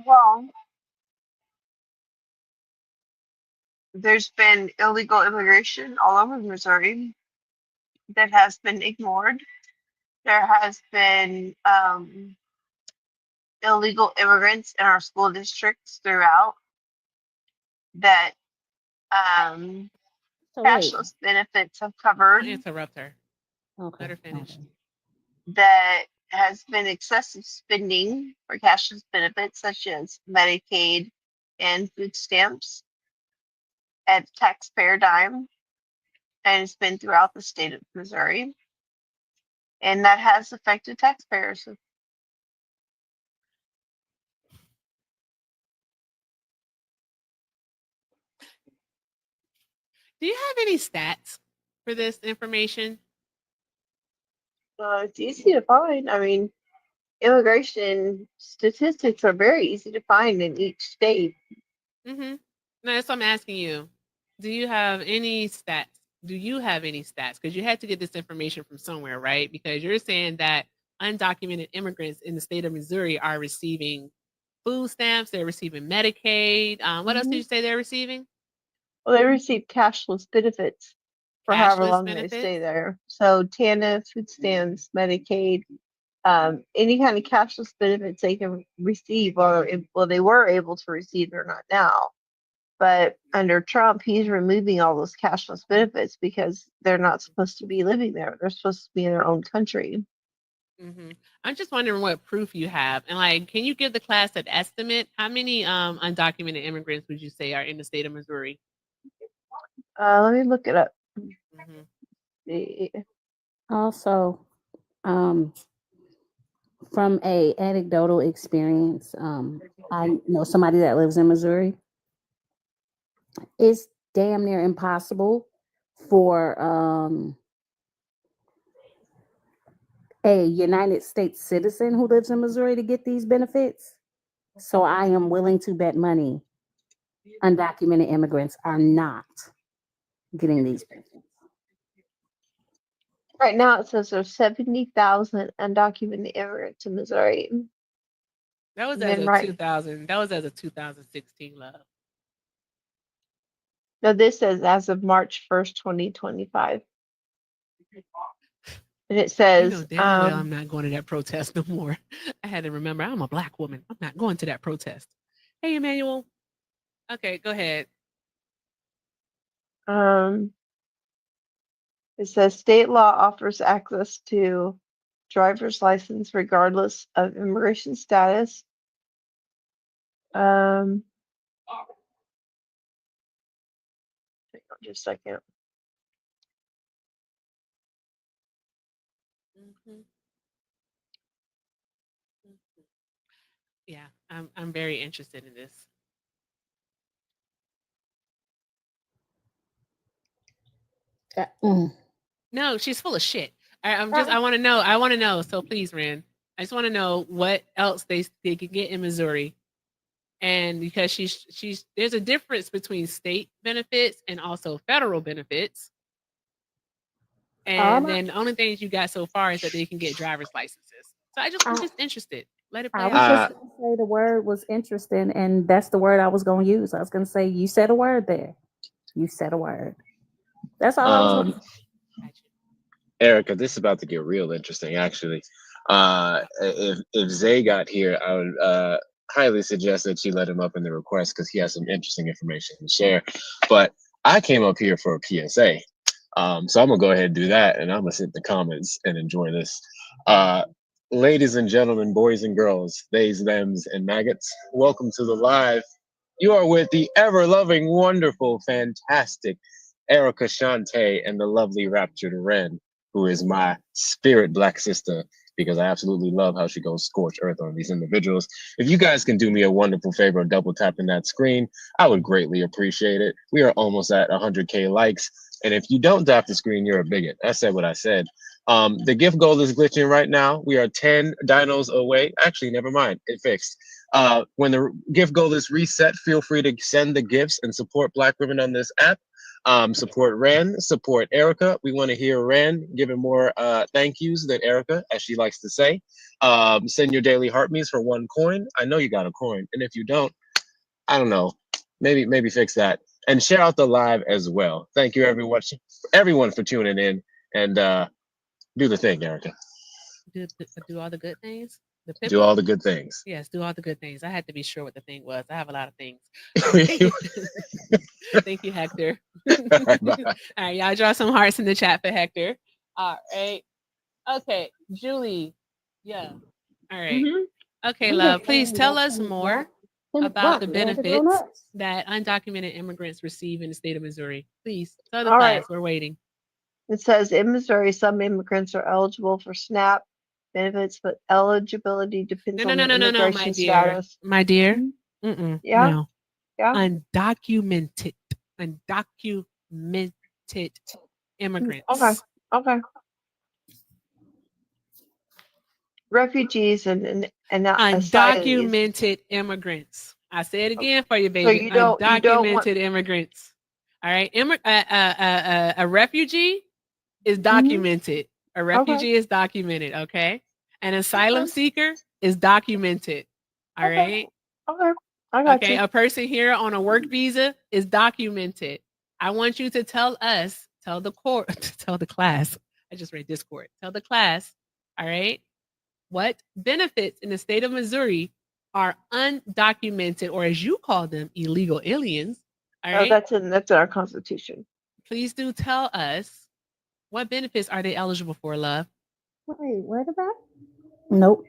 Well, there's been illegal immigration all over Missouri that has been ignored. There has been illegal immigrants in our school districts throughout that So wait. cashless benefits have Don't covered. interrupt her. Okay. Let her finish. okay. That has been excessive spending for cashless benefits such as Medicaid and food stamps at taxpayer dime, and it's been throughout the state of Missouri, and that has affected taxpayers. Do you have any stats for this information? It's easy to find. I mean, immigration statistics are very easy to find in each state. Mm-hmm. No, that's what I'm asking you. Do you have any stats? Do you have any stats? Because you had to get this information from somewhere, right? Because you're saying that undocumented immigrants in the state of Missouri are receiving food stamps, they're receiving Medicaid. What else did you say they're receiving? Well, they receive cashless benefits for however Cashless long they benefits? stay there. So TANF, food stamps, Medicaid, any kind of cashless benefits they can receive, or well, they were able to receive, they're not now. But under Trump, he's removing all those cashless benefits because they're not supposed to be living there. They're supposed to be in their own country. Mm-hmm. I'm just wondering what proof you have. And like, can you give the class an estimate? How many undocumented immigrants would you say are in the state of Missouri? Let me look it up. Mm-hmm. See. Also, from a anecdotal experience, I know somebody that lives in Missouri. It's damn near impossible for a United States citizen who lives in Missouri to get these benefits. So I am willing to bet money undocumented immigrants are not getting these benefits. Right now, it says there's 70,000 undocumented immigrants in Missouri. That was And as then of right, 2000. That was as of 2016, love. no, this says as of March 1st, 2025. And it You says, know damn well I'm not going to that protest no more. I had to remember I'm a black woman. I'm not going to that protest. Hey, Emmanuel. Okay, go ahead. it says state law offers access to driver's license regardless of immigration status. Hang on just a second. Mhm. Yeah, I'm very interested in this. No, she's full of shit. I want to know. I want to know. So please, Ren, I just want to know what else they can get in Missouri. And because she's there's a difference between state benefits and also federal benefits. And then the only things you got so far is that they can get driver's licenses. So I'm just interested. Let it I play was out. just going to say the word was interesting, and that's the word I was going to use. I was going to say, you said a word there. You said a word. That's all I was going to say. Erica, this is about to get real interesting, actually. If Zay got here, I would highly suggest that you let him up in the request because he has some interesting information to share. But I came up here for a PSA. So I'm gonna go ahead and do that, and I'm gonna sit in the comments and enjoy this. Ladies and gentlemen, boys and girls, theys, thems, and maggots, welcome to the live. You are with the ever-loving, wonderful, fantastic Erica Shante and the lovely Raptured Ren, who is my spirit black sister, because I absolutely love how she goes scorched earth on these individuals. If you guys can do me a wonderful favor of double tapping that screen, I would greatly appreciate it. We are almost at 100K likes. And if you don't tap the screen, you're a bigot. I said what I said. The gift goal is glitching right now. We are 10 dinos away. Actually, never mind. It fixed. When the gift goal is reset, feel free to send the gifts and support Black women on this app. Support Ren, support Erica. We want to hear Ren giving more thank yous than Erica, as she likes to say. Send your daily heartbeats for 1 coin. I know you got a coin, and if you don't, I don't know. Maybe fix that and share out the live as well. Thank you, everyone for tuning in, and do the thing, Erica. Do all the good things. Do all the good things. Yes, do all the good things. I had to be sure what the thing was. I have a lot of things. Thank you, Hector. All right, bye. All right, y'all draw some hearts in the chat for Hector. All right. Okay, Julie. Yeah. All right. Okay, love. Please tell us more about the benefits that undocumented immigrants receive in the state of Missouri. Please tell the All class. right. We're waiting. It says in Missouri, some immigrants are eligible for SNAP benefits, but eligibility depends on their immigration my dear. status. My dear. Yeah. No. Yeah. Undocumented immigrants. Okay. Refugees and undocumented immigrants. I say it again for you, baby. So you don't undocumented immigrants. All right. A refugee is documented. A refugee is documented. Okay. An asylum seeker is documented. All right. Okay. I got you. A person here on a work visa is documented. I want you to tell us, tell the class. I just read Discord. Tell the class. All right. What benefits in the state of Missouri are undocumented, or as you call them, illegal aliens? All right. That's in our Constitution. Please do tell us what benefits are they eligible for, love? Wait, what about? Nope.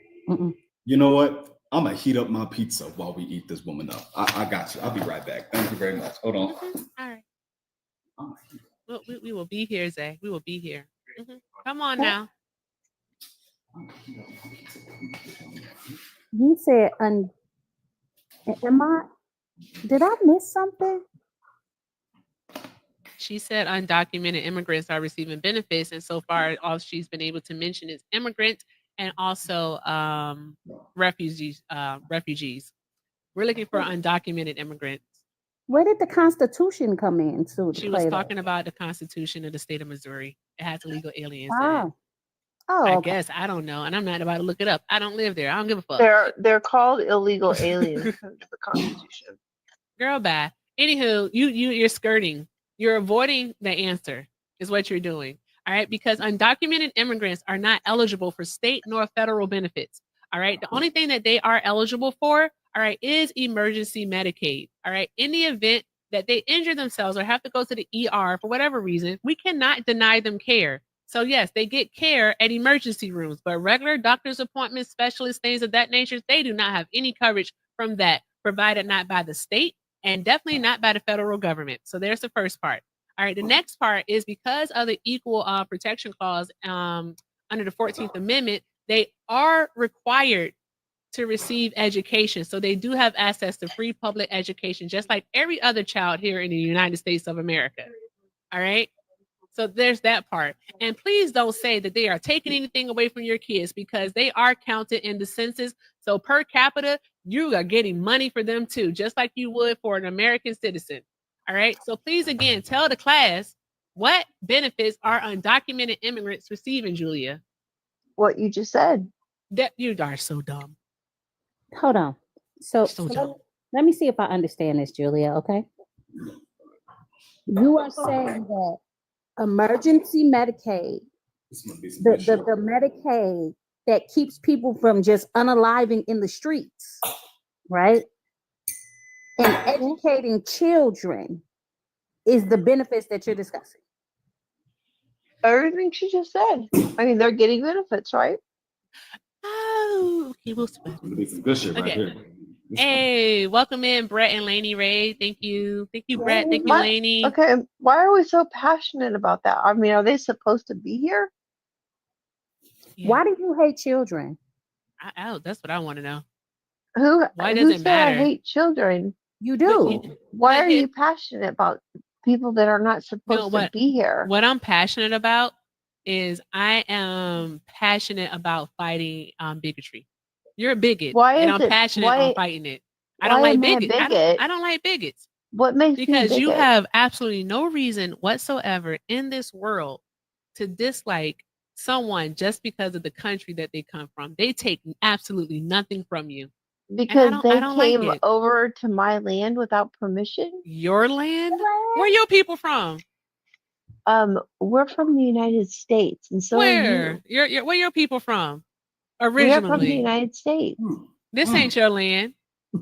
You know what? I'm gonna heat up my pizza while we eat this woman up. I got you. I'll be right back. Thank you very much. Hold on. All right. We will be here, Zay. We will be here. Come on now. You said, did I miss something? She said undocumented immigrants are receiving benefits, and so far, all she's been able to mention is immigrants and also refugees. We're looking for undocumented immigrants. Where did the Constitution come in? She was talking about the Constitution of the state of Missouri. It has illegal aliens. I guess I don't know, and I'm not about to look it up. I don't live there. I don't give a fuck. They're called illegal aliens under the Constitution. Girl, bye. Anywho, you're skirting. You're avoiding the answer. Is what you're doing. All right, because undocumented immigrants are not eligible for state nor federal benefits. All right, the only thing that they are eligible for, all right, is emergency Medicaid. All right, in the event that they injure themselves or have to go to the ER for whatever reason, we cannot deny them care. So yes, they get care at emergency rooms, but regular doctor's appointments, specialists, things of that nature, they do not have any coverage from that, provided not by the state and definitely not by the federal government. So there's the first part. All right, the next part is because of the Equal Protection Clause under the 14th Amendment, they are required to receive education. So they do have access to free public education, just like every other child here in the United States of America. All right. So there's that part. And please don't say that they are taking anything away from your kids, because they are counted in the census. So per capita, you are getting money for them too, just like you would for an American citizen. All right. So please, again, tell the class what benefits are undocumented immigrants receiving, Julia. What you just said. That you are so dumb. Hold on. So let me see if I understand this, Julia. Okay. You are saying that emergency Medicaid, the Medicaid that keeps people from just unaliving in the streets, right? And educating children is the benefits that you're discussing. Everything she just said. I mean, they're getting benefits, right? Oh, okay, we'll split. Good shit right here. Hey, welcome in, Brett and Lainey Ray. Thank you, Brett. Thank you, Lainey. Okay, why are we so passionate about that? I mean, are they supposed to be here? Yeah. Why do you hate children? That's what I want to know. Why does it matter? I hate children. You do. Why are you passionate about people that are not supposed to be here? What I'm passionate about is I am passionate about fighting bigotry. You're a bigot. I'm passionate on fighting it. I don't like bigots. I don't like bigots. What makes me Because you bigot? have absolutely no reason whatsoever in this world to dislike someone just because of the country that they come from. They take absolutely nothing from you. And Because I they don't like came it. over to my land without permission. Your land? Where your people from? We're from the United States, and so are Where? you. Where your people from? We are from the Originally. United States. This ain't your land.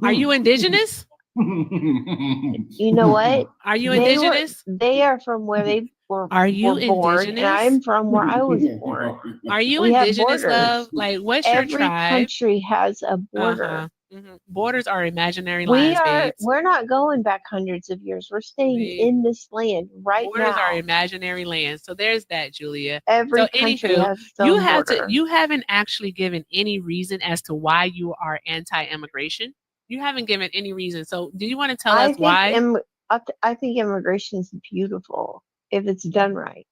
Are you indigenous? You know what? Are you indigenous? They are from where they were Are you born, and indigenous? I'm from where I was born. Are you We have indigenous, borders. love? Like, what's your Every tribe? country has a border. Uh-huh. Borders are imaginary lines, babes. We're not going back hundreds of years. We're staying in this land right Borders now. are imaginary lands. So there's that, Julia. Every So country anywho, has its own border. you haven't actually given any reason as to why you are anti-immigration. You haven't given any reason. So do you want to tell us why? I think immigration is beautiful if it's done right.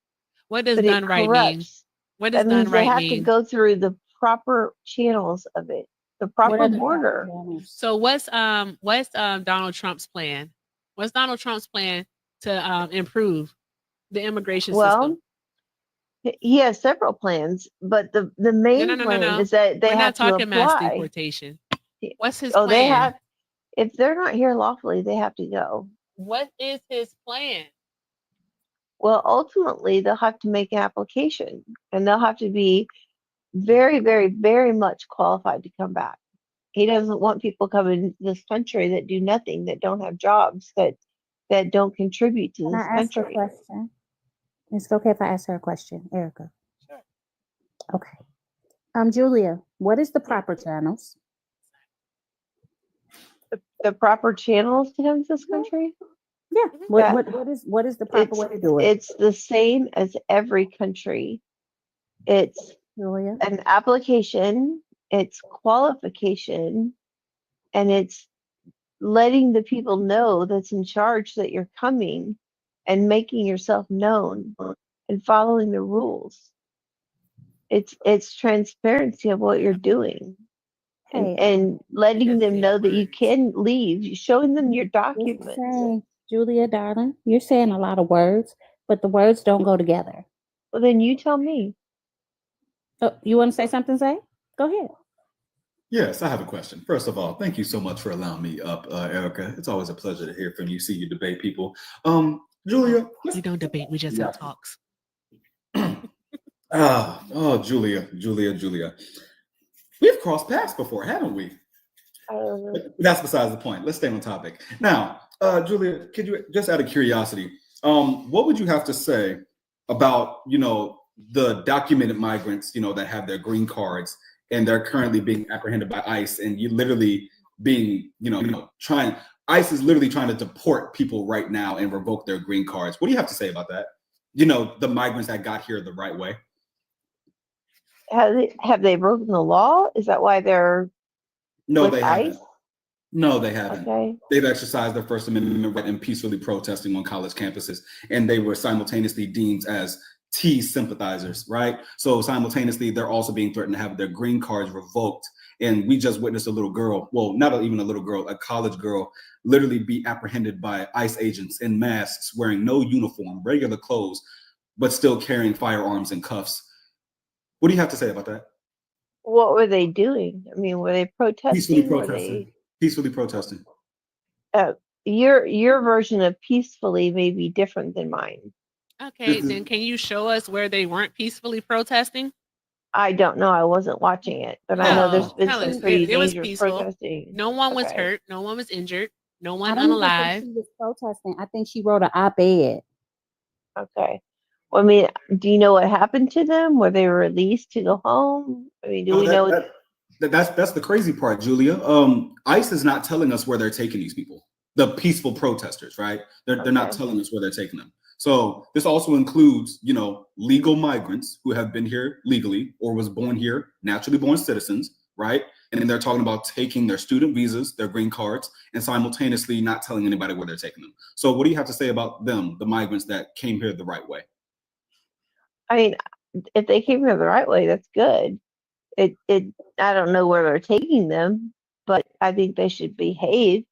What does But done it right mean? corrupts. What does That done means they right have to mean? go through the proper channels of it, the proper border. So what's Donald Trump's plan? What's Donald Trump's plan to improve the immigration system? He has several plans, but the main No. plan is that they We're have not talking to mass apply. deportation. What's his Oh, plan? they have. If they're not here lawfully, they have to go. What is his plan? Well, ultimately, they'll have to make an application, and they'll have to be very, very, very much qualified to come back. He doesn't want people coming to this country that do nothing, that don't have jobs, that don't contribute to Can this I ask her a country. question? Is it okay if I ask her a question, Erica? Sure. Okay. Julia, what is the proper channels? The proper channels to come to this country? Yeah. Yeah. What is the proper way to do it? It's the same as every country. It's Julia? an application, it's qualification, and it's letting the people know that's in charge that you're coming and making yourself known and following the rules. It's transparency of what you're doing. And letting them know that you can leave, showing them your documents. Julia, darling, you're saying a lot of words, but the words don't go together. Well, then you tell me. Oh, you want to say something, Zay? Go ahead. Yes, I have a question. First of all, thank you so much for allowing me up, Erica. It's always a pleasure to hear from you, see you debate people. Julia. We don't debate, we just have talks. Julia. We've crossed paths before, haven't we? That's besides the point. Let's stay on topic. Now, Julia, could you, just out of curiosity, what would you have to say about, the documented migrants, that have their green cards and they're currently being apprehended by ICE, and you literally being, ICE is literally trying to deport people right now and revoke their green cards. What do you have to say about that? The migrants that got here the right way. Have they broken the law? Is that why they're No, with they ICE? haven't. No, they haven't. Okay. They've exercised their First Amendment right and peacefully protesting on college campuses, and they were simultaneously deemed as T sympathizers, right? So simultaneously, they're also being threatened to have their green cards revoked. And we just witnessed a little girl, well, not even a little girl, a college girl, literally be apprehended by ICE agents in masks, wearing no uniform, regular clothes, but still carrying firearms and cuffs. What do you have to say about that? What were they doing? I mean, were they protesting? Peacefully protesting. Your version of peacefully may be different than mine. Okay, then can you show us where they weren't peacefully protesting? I don't know. I wasn't watching it, but I know there's been some pretty dangerous protesting. No one was hurt. No one was injured. No one I don't unalive. think she was protesting. I think she wrote an op-ed. Okay. Well, I mean, do you know what happened to them? Were they released to go home? I mean, do we know? That's the crazy part, Julia. ICE is not telling us where they're taking these people. The peaceful protesters, right? They're not telling us where they're taking them. So this also includes, legal migrants who have been here legally or was born here, naturally born citizens, right? And then they're talking about taking their student visas, their green cards, and simultaneously not telling anybody where they're taking them. So what do you have to say about them, the migrants that came here the right way? I mean, if they came here the right way, that's good. I don't know where they're taking them, but I think they should behave.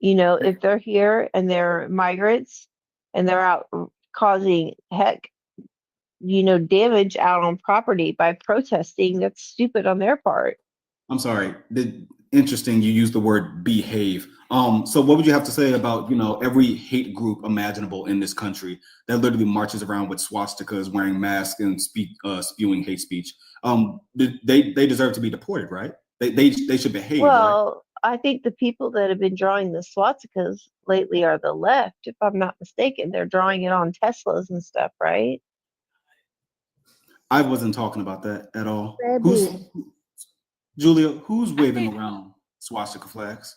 You know, if they're here and they're migrants and they're out causing damage out on property by protesting, that's stupid on their part. I'm sorry. Interesting. You used the word behave. So what would you have to say about, every hate group imaginable in this country that literally marches around with swastikas, wearing masks, and spewing hate speech? They deserve to be deported, right? They should behave. Well, right? I think the people that have been drawing the swastikas lately are the left, if I'm not mistaken. They're drawing it on Teslas and stuff, right? I wasn't talking about that at all. Julia, who's waving around swastika flags?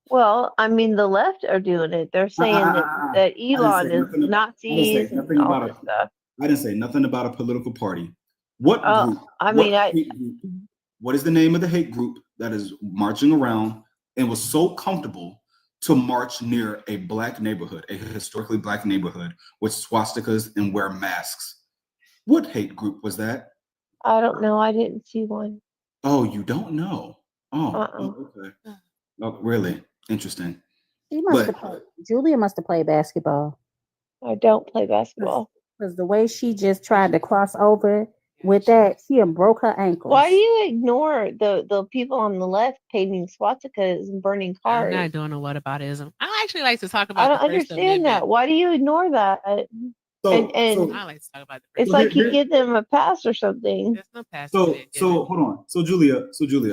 Well, I mean, the left are doing it. They're saying that Elon is Nazis and all this stuff. I didn't say nothing about a political party. What group? What is the name of the hate group that is marching around and was so comfortable to march near a black neighborhood, a historically black neighborhood, with swastikas and wear masks? What hate group was that? I don't know. I didn't see one. Oh, you don't know? Oh, okay. Oh, really? Interesting. Julia must have played basketball. I don't play basketball. Because the way she just tried to cross over with that, she broke her ankle. Why do you ignore the people on the left painting swastikas and burning cars? I'm not doing a whataboutism. I actually like to talk about. I don't understand that. Why do you ignore that? And I like to talk about it's like you give them a pass or something. There's no pass. So hold on. So Julia,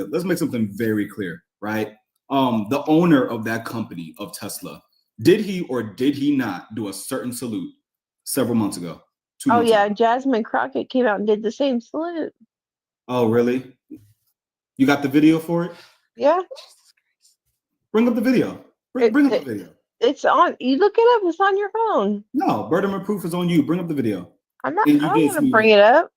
let's make something very clear, right? The owner of that company, of Tesla, did he or did he not do a certain salute several months ago? Oh yeah, Jasmine Crockett came out and did the same salute. Oh really? You got the video for it? Yeah. Bring up the video. Bring up the video. It's on. You look it up. It's on your phone. No, burden of proof is on you. Bring up the video. I'm not. I don't want to bring it up.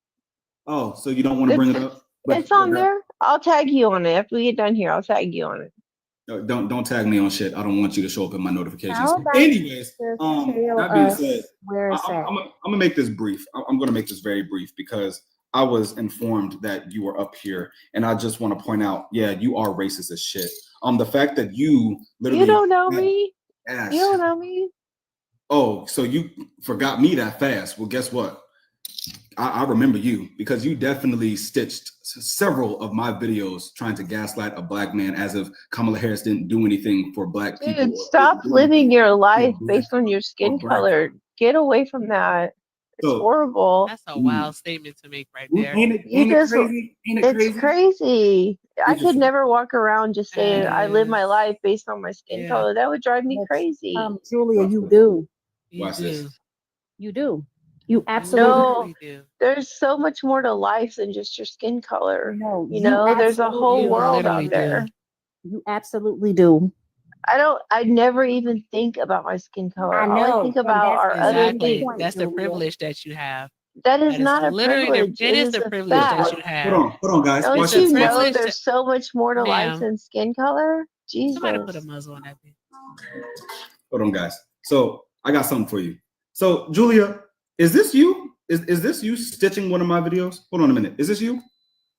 Oh, so you don't want to bring it up? It's on there. I'll tag you on it after we get done here. I'll tag you on it. No, don't tag me on shit. I don't want you to show up in my notifications. Anyways, that being said, I'm gonna make this brief. I'm gonna make this very brief because I was informed that you were up here, and I just want to point out, yeah, you are racist as shit. The fact that you literally don't know me. You don't know me. Oh, so you forgot me that fast? Well, guess what? I remember you because you definitely stitched several of my videos trying to gaslight a black man as if Kamala Harris didn't do anything for black people. Dude, stop living your life based on your skin color. Get away from that. It's horrible. That's a wild statement to make right there. Ain't it crazy? It's crazy. I could never walk around just saying I live my life based on my skin color. That would drive me crazy. Julia, you do. Watch this. You do. You absolutely do. There's so much more to life than just your skin color. No, there's a whole world out there. You absolutely do. I never even think about my skin color. I know. All I think about are other things. That's the privilege that you have. That is not a privilege. It is the privilege that you have. Hold on, guys. Don't you know there's so much more to life than skin color? Jesus. Somebody put a muzzle on that. Hold on, guys. So I got something for you. So Julia, is this you? Is this you stitching one of my videos? Hold on a minute. Is this you?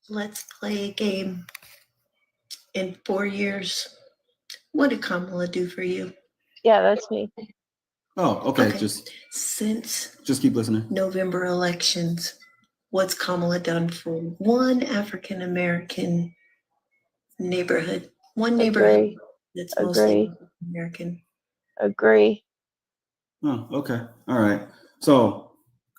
Let's play a game. In 4 years, what did Kamala do for you? Yeah, that's me. Oh, okay. Since just keep listening. November elections, what's Kamala done for one African American neighborhood? One neighborhood that's mostly American. Agree. Oh, okay. All right. So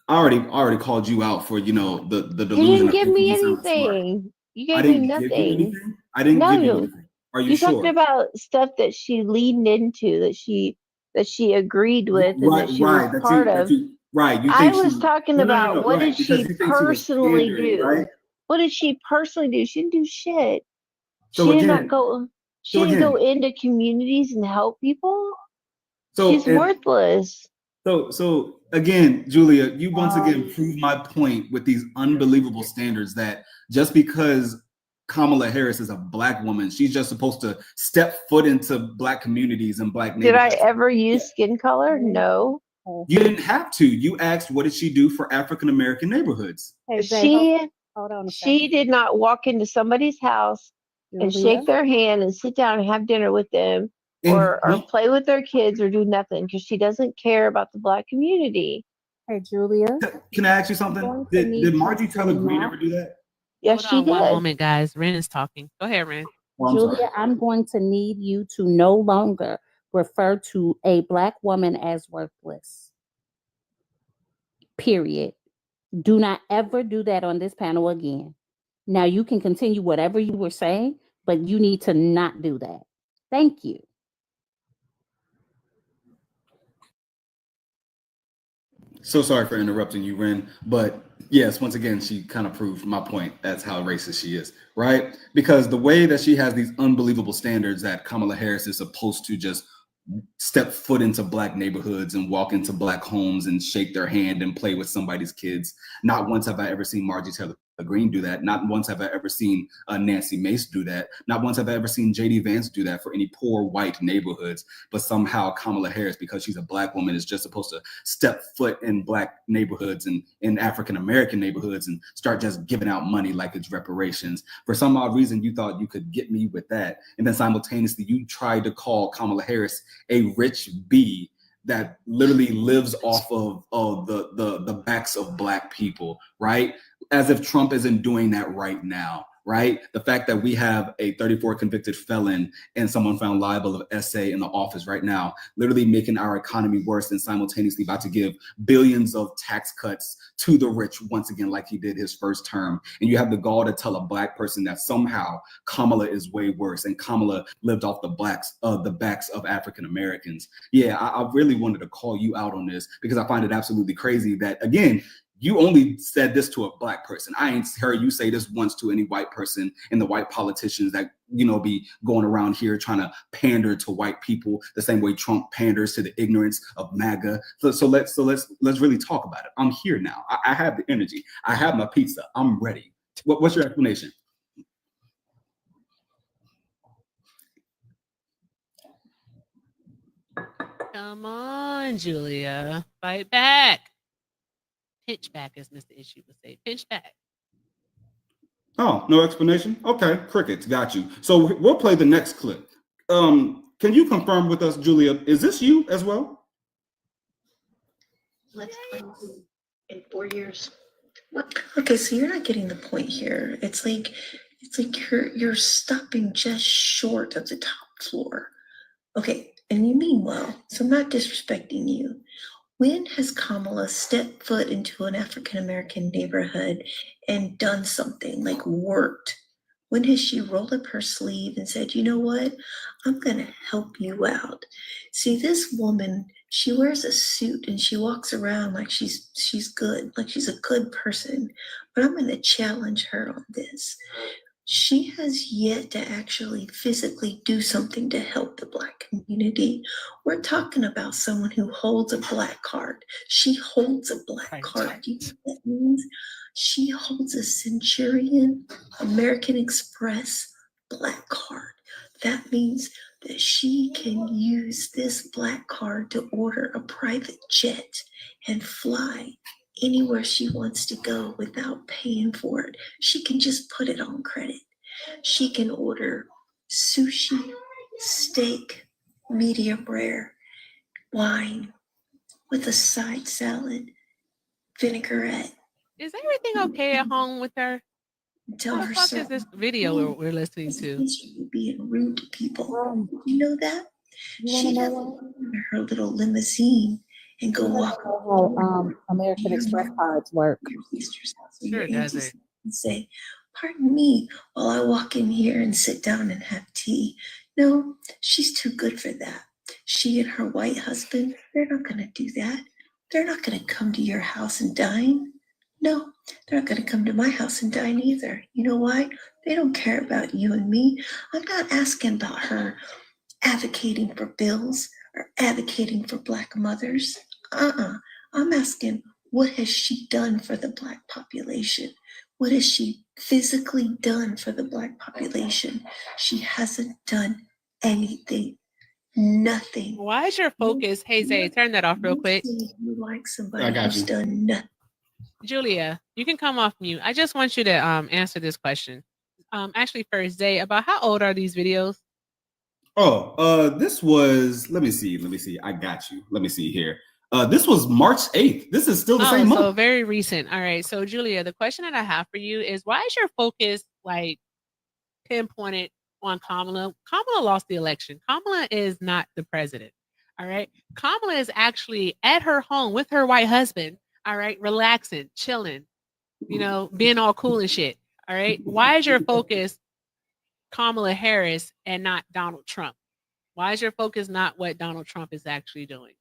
I already called you out for the delusion. You didn't give me anything. You gave me nothing. I didn't give you anything. Are you sure? You talked about stuff that she leaned into, that she agreed with, and that she was part of. I was talking about what did she personally do? Right? What did she personally do? She didn't do shit. So she didn't go into communities and help people. She's worthless. So again, Julia, you once again proved my point with these unbelievable standards that just because Kamala Harris is a black woman, she's just supposed to step foot into black communities and black neighborhoods. Did I ever use skin color? No. You didn't have to. You asked, what did she do for African American neighborhoods? She did not walk into somebody's house and shake their hand and sit down and have dinner with them or play with their kids or do nothing because she doesn't care about the Black community. Hey, Julia. Can I ask you something? Did Margie Taylor Greene ever do that? Yes, Hold she on one did. moment, guys. Ren is talking. Go ahead, Ren. Oh, I'm Julia, sorry. I'm going to need you to no longer refer to a Black woman as worthless. Period. Do not ever do that on this panel again. Now you can continue whatever you were saying, but you need to not do that. Thank you. So sorry for interrupting you, Ren. But yes, once again, she kind of proved my point as how racist she is, right? Because the way that she has these unbelievable standards that Kamala Harris is supposed to just step foot into Black neighborhoods and walk into Black homes and shake their hand and play with somebody's kids. Not once have I ever seen Margie Taylor Greene do that. Not once have I ever seen Nancy Mace do that. Not once have I ever seen J.D. Vance do that for any poor white neighborhoods. But somehow Kamala Harris, because she's a Black woman, is just supposed to step foot in Black neighborhoods and in African-American neighborhoods and start just giving out money like it's reparations. For some odd reason, you thought you could get me with that. And then simultaneously, you tried to call Kamala Harris a rich bee that literally lives off of the backs of Black people, right? As if Trump isn't doing that right now, right? The fact that we have a 34 convicted felon and someone found liable of SA in the office right now, literally making our economy worse and simultaneously about to give billions of tax cuts to the rich once again, like he did his first term. And you have the gall to tell a Black person that somehow Kamala is way worse and Kamala lived off the backs of African Americans. Yeah, I really wanted to call you out on this because I find it absolutely crazy that, again, you only said this to a Black person. I ain't heard you say this once to any white person and the white politicians that, be going around here trying to pander to white people the same way Trump panders to the ignorance of MAGA. So let's really talk about it. I'm here now. I have the energy. I have my pizza. I'm ready. What's your explanation? Come on, Julia. Fight back. Pinch back, as Mr. Issue would say. Pinch back. Oh, no explanation? Okay, crickets, got you. So we'll play the next clip. Can you confirm with us, Julia, is this you as well? Let's play in 4 years. What? Okay, so you're not getting the point here. It's like you're stopping just short of the top floor. Okay, and you mean well, so I'm not disrespecting you. When has Kamala stepped foot into an African-American neighborhood and done something, like worked? When has she rolled up her sleeve and said, you know what, I'm going to help you out? See, this woman, she wears a suit and she walks around like she's good, like she's a good person. But I'm going to challenge her on this. She has yet to actually physically do something to help the Black community. We're talking about someone who holds a Black card. She holds a Black card. Do you know what that means? She holds a Centurion, American Express Black card. That means that she can use this Black card to order a private jet and fly anywhere she wants to go without paying for it. She can just put it on credit. She can order sushi, steak, medium rare, wine with a side salad, vinaigrette. Is everything okay at home with her? Tell What the fuck is this video we're listening to? Being rude to people. You know that? She doesn't go in her little limousine and go walk how American Express cards work. Sure doesn't. And say, pardon me while I walk in here and sit down and have tea. No, she's too good for that. She and her white husband, they're not going to do that. They're not going to come to your house and dine. No, they're not going to come to my house and dine either. You know why? They don't care about you and me. I'm not asking about her advocating for bills or advocating for Black mothers. I'm asking, what has she done for the Black population? What has she physically done for the Black population? She hasn't done anything. Nothing. Why is your focus? Hey, Zay, turn that off real quick. You like somebody who's done nothing. Julia, you can come off mute. I just want you to answer this question. Actually, first, Zay, about how old are these videos? This was, let me see. I got you. Let me see here. This was March 8th. This is still the same So month. very recent. All right. So Julia, the question that I have for you is why is your focus like pinpointed on Kamala? Kamala lost the election. Kamala is not the president. All right. Kamala is actually at her home with her white husband. All right. Relaxing, chilling, being all cool and shit. All right. Why is your focus Kamala Harris and not Donald Trump? Why is your focus not what Donald Trump is actually doing?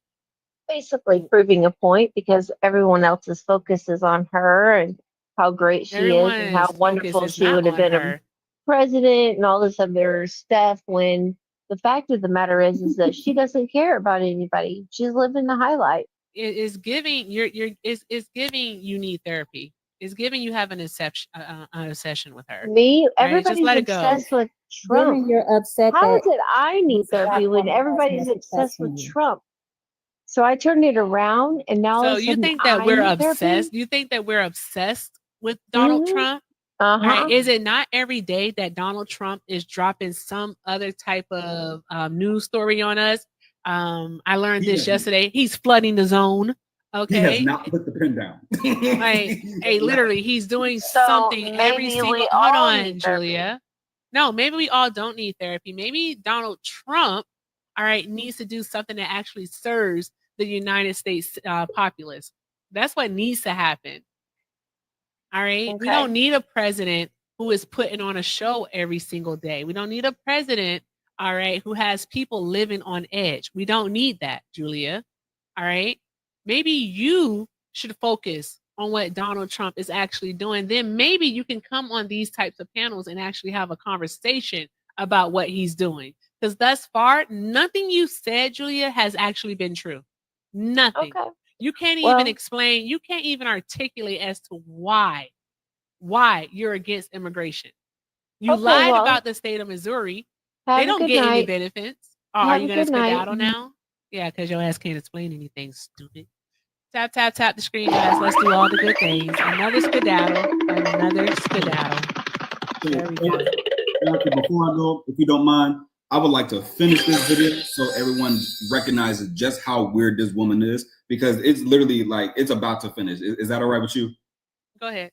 Basically proving a point because everyone else's focus is on her and how great she is and how wonderful she would have been a president and all this other stuff, when the fact of the matter is that she doesn't care about anybody. She's living the highlight. It is giving it's giving you need therapy. It's giving you have an obsession with her. Me, Right? everybody's Just let it go. obsessed with Trump. Then you're upset. How that is it I need that therapy when woman has everybody's no obsessed success in with you? Trump? So I turned it around, and now all So of a you sudden think that I we're need obsessed? therapy? You think that we're obsessed with Donald Trump? Right? Is it not every day that Donald Trump is dropping some other type of news story on us? I learned this yesterday. He's flooding the zone. Okay. He has not put the pen down. Like, hey, literally, he's doing So something every maybe single. we Hold all on, need therapy. Julia. No, maybe we all don't need therapy. Maybe Donald Trump, all right, needs to do something that actually serves the United States populace. That's what needs to happen. All right. We don't need a president who is putting on a show every single day. We don't need a president, all right, who has people living on edge. We don't need that, Julia. All right. Maybe you should focus on what Donald Trump is actually doing. Then maybe you can come on these types of panels and actually have a conversation about what he's doing. Because thus far, nothing you said, Julia, has actually been true. Nothing. Okay. You can't even explain, you can't even articulate as to why you're against immigration. You lied about the state of Missouri. They don't get any benefits. Oh, are you going to skedaddle now? Yeah, because your ass can't explain anything, stupid. Tap, tap, tap the screen, guys. Let's do all the good things. Another skedaddle. Another skedaddle. There we go. Before I go, if you don't mind, I would like to finish this video so everyone recognizes just how weird this woman is, because it's literally like it's about to finish. Is that all right with you? Go ahead.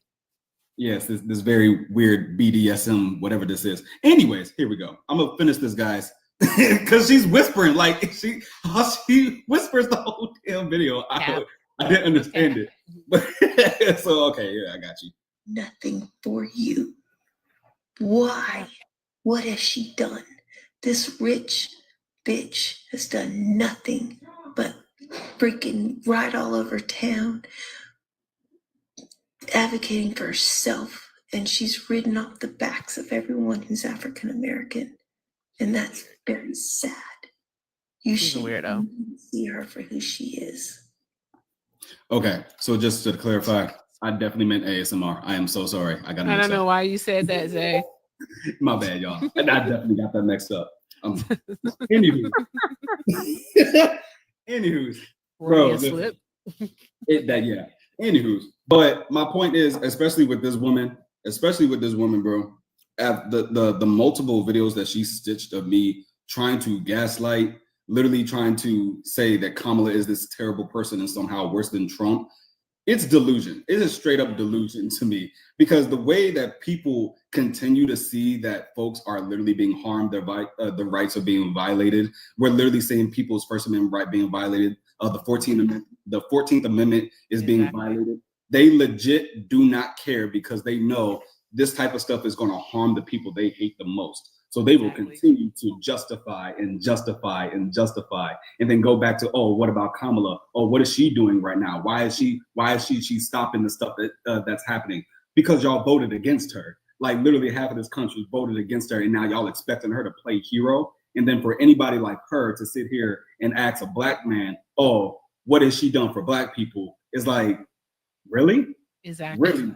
Yes, this very weird BDSM, whatever this is. Anyways, here we go. I'm gonna finish this, guys, because she's whispering like she whispers the whole damn video. I didn't understand it, but so okay, yeah, I got you. Nothing for you. Why? What has she done? This rich bitch has done nothing but freaking ride all over town, advocating for herself, and she's ridden off the backs of everyone who's African American, and that's very sad. You should see her for who she is. Okay, so just to clarify, I definitely meant ASMR. I am so sorry. I don't know why you said that, Zay. My bad, y'all. I definitely got that mixed up. Anywho, bro, Anywho, but my point is, especially with this woman, bro, at the multiple videos that she stitched of me trying to gaslight, literally trying to say that Kamala is this terrible person and somehow worse than Trump. It's delusion. It is straight up delusion to me, because the way that people continue to see that folks are literally being harmed, the rights are being violated. We're literally seeing people's First Amendment right being violated. The 14th Amendment is being violated. They legit do not care, because they know this type of stuff is going to harm the people they hate the most. So they will continue to justify and then go back to, oh, what about Kamala? Oh, what is she doing right now? Why is she stopping the stuff that's happening? Because y'all voted against her. Like literally half of this country voted against her, and now y'all expecting her to play hero. And then for anybody like her to sit here and ask a black man, oh, what has she done for black people? It's like, really? Exactly. Really?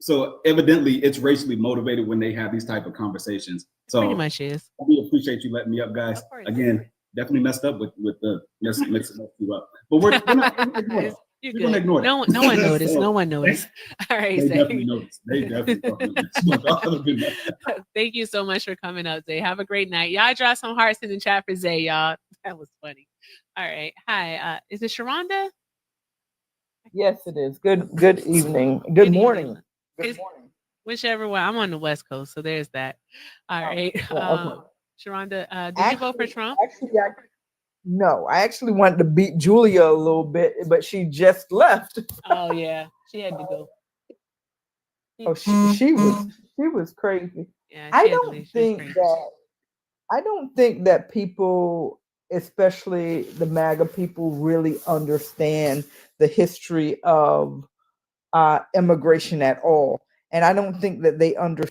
So evidently it's racially motivated when they have these type of conversations. So pretty much is. I really appreciate you letting me up, guys. Again, definitely messed up with the messing you up. But we're not You're We're gonna good. ignore No that. one, no one noticed. So, No one noticed. All right, they Zay. definitely noticed. They definitely fucking noticed. But y'all have a good night. Thank you so much for coming up, Zay. Have a great night. Y'all drop some hearts in the chat for Zay, y'all. That was funny. All right. Hi. Is it Sharonda? Yes, it is. Good evening. Good morning. Evening. Good It's morning. whichever one. I'm on the West Coast, so there's that. All right. Yeah, okay. Sharonda, did you vote for Trump? No, I actually wanted to beat Julia a little bit, but she just left. Oh yeah, she had to go. Oh, she was crazy. Yeah, I she had to don't leave. She was think crazy. that people, especially the MAGA people, really understand the history of immigration at all, and I don't think that they understand.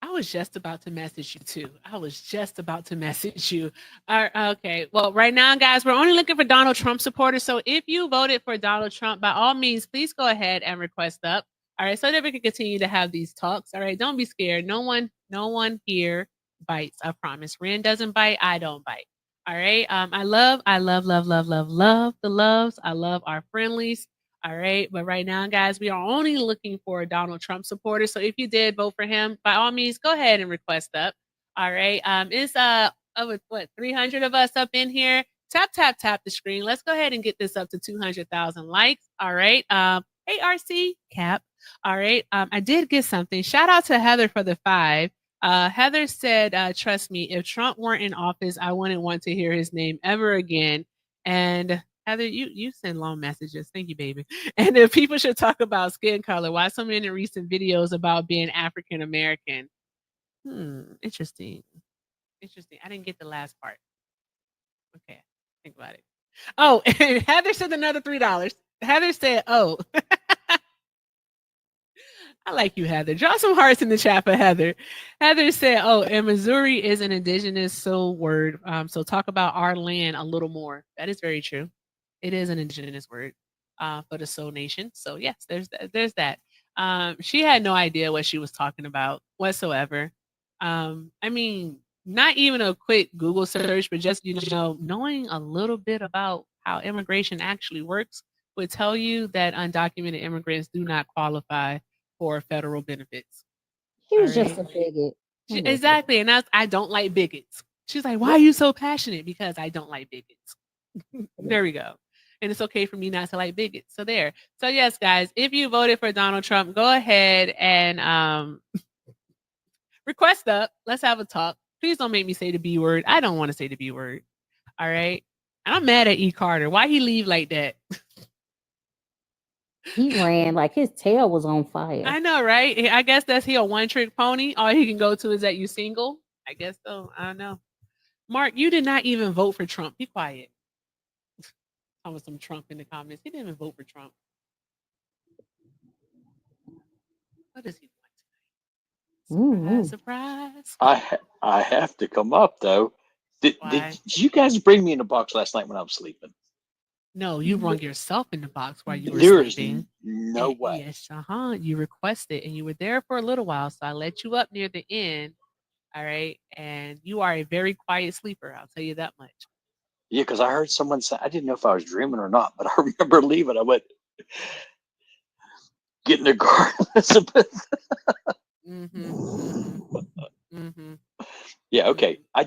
I was just about to message you too. I was just about to message you. Okay. Well, right now, guys, we're only looking for Donald Trump supporters. So if you voted for Donald Trump, by all means, please go ahead and request up. All right, so that we can continue to have these talks. All right, don't be scared. No one here bites. I promise. Ren doesn't bite. I don't bite. All right. I love the loves. I love our friendlies. All right. But right now, guys, we are only looking for Donald Trump supporters. So if you did vote for him, by all means, go ahead and request up. All right. It's over 300 of us up in here. Tap the screen. Let's go ahead and get this up to 200,000 likes. All right. Hey RC Cap. All right. I did get something. Shout out to Heather for the 5. Heather said, trust me, if Trump weren't in office, I wouldn't want to hear his name ever again. And Heather, you send long messages. Thank you, baby. And if people should talk about skin color, why so many recent videos about being African American? Interesting. Interesting. I didn't get the last part. Okay, think about it. Oh, and Heather said another $3. Heather said, "Oh." I like you, Heather. Drop some hearts in the chat for Heather. Heather said, "Oh, and Missouri is an indigenous soul word. So talk about our land a little more." That is very true. It is an indigenous word for the soul nation. So yes, there's that. She had no idea what she was talking about whatsoever. I mean, not even a quick Google search, but just knowing a little bit about how immigration actually works would tell you that undocumented immigrants do not qualify for federal benefits. He was just a bigot. Exactly. And I don't like bigots. She's like, why are you so passionate? Because I don't like bigots. There we go. And it's okay for me not to like bigots. So there. So yes, guys, if you voted for Donald Trump, go ahead and request up. Let's have a talk. Please don't make me say the B word. I don't want to say the B word. All right. And I'm mad at E. Carter. Why he leave like that? He ran like his tail was on fire. I know, right? I guess that's he a one-trick pony. All he can go to is that you single. I guess so. I don't know. Mark, you did not even vote for Trump. Be quiet. Talking some Trump in the comments. He didn't even vote for Trump. What does he want tonight? Surprise! I have to come up though. Did you guys bring me in a box last night when I was sleeping? No, you brung yourself in the box while you were sleeping. No way. Yes, you requested and you were there for a little while. So I let you up near the end. All right. And you are a very quiet sleeper. I'll tell you that much. Yeah, because I heard someone say, I didn't know if I was dreaming or not, but I remember leaving. I went, get in the car, Elizabeth. Yeah, okay. I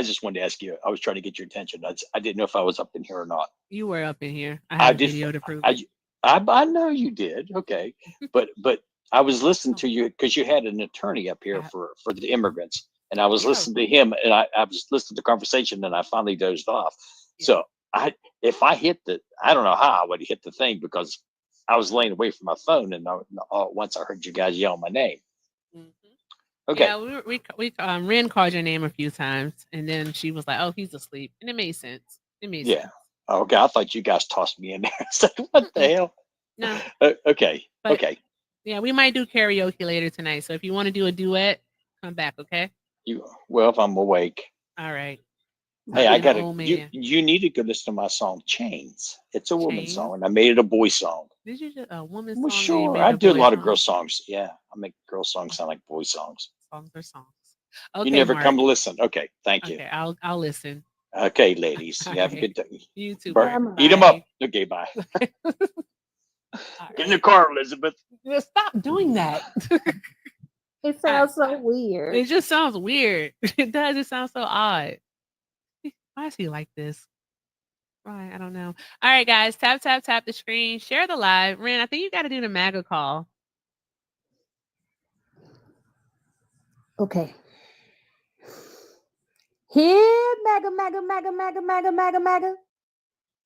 just wanted to ask you. I was trying to get your attention. I didn't know if I was up in here or not. You were up in here. I have a video to prove it. I know you did. Okay, but I was listening to you because you had an attorney up here for the immigrants, and I was listening to him, and I was listening to the conversation, and I finally dozed off. Yeah. So if I hit I don't know how I would hit the thing because I was laying away from my phone, and once I heard you guys yell my name. Okay. Yeah, we Ren called your name a few times, and then she was like, "Oh, he's asleep," and it made sense. It made sense. Okay, I thought you guys tossed me in there. I was like, what the hell? No. Okay. But, okay. Yeah, we might do karaoke later tonight. So if you want to do a duet, come back, okay? Well, if I'm awake. All right. Hey, I got to. You need to go listen to my song "Chains." It's a woman's song, and I made it a boy song. Did you just a woman's song? Sure, I do a lot of girl songs. Yeah, I make girl songs sound like boy songs. Songs are songs. Okay, you never Mark. come to listen. Okay, thank you. Okay, I'll listen. Okay, ladies, you All have a right. good day. You too. Eat them up. Bye. Okay, bye. All Get in the right. car, Elizabeth. Just stop doing that. It sounds so weird. It just sounds weird. It does. It sounds so odd. Why is he like this? Why? I don't know. All right, guys. Tap, tap, tap the screen. Share the live. Ren, I think you got to do the MAGA call. Okay. Here, MAGA, MAGA, MAGA, MAGA, MAGA, MAGA, MAGA.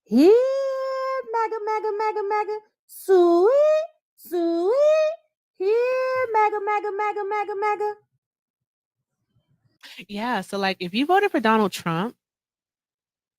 Here, MAGA, MAGA, MAGA, MAGA. Sweet, sweet. Here, MAGA, MAGA, MAGA, MAGA, MAGA. Yeah. So, like, if you voted for Donald Trump,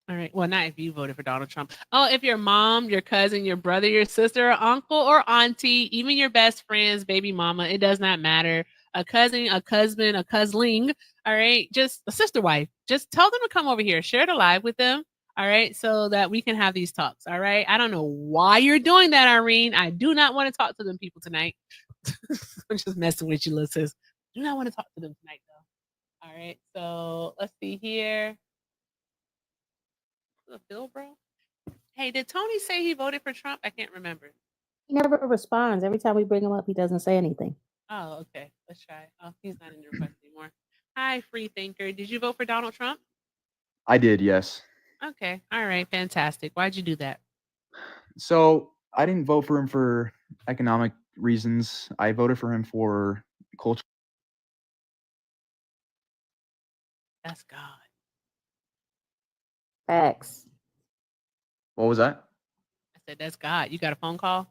all right. Well, not if you voted for Donald Trump. Oh, if your mom, your cousin, your brother, your sister, or uncle, or auntie, even your best friend's baby mama, it does not matter. A cousin, a cousin, a cousin, all right? Just a sister wife. Just tell them to come over here. Share the live with them, all right? So that we can have these talks, all right? I don't know why you're doing that, Irene. I do not want to talk to them people tonight. I'm just messing with you, little sis. Do not want to talk to them tonight, though. All right. So let's see here. Bill, bro. Hey, did Tony say he voted for Trump? I can't remember. He never responds. Every time we bring him up, he doesn't say anything. Oh, okay. Let's try. Oh, he's not in the request anymore. Hi, free thinker. Did you vote for Donald Trump? I did, yes. Okay. All right. Fantastic. Why'd you do that? So I didn't vote for him for economic reasons. I voted for him for culture. That's God. Facts. What was that? I said, that's God. You got a phone call?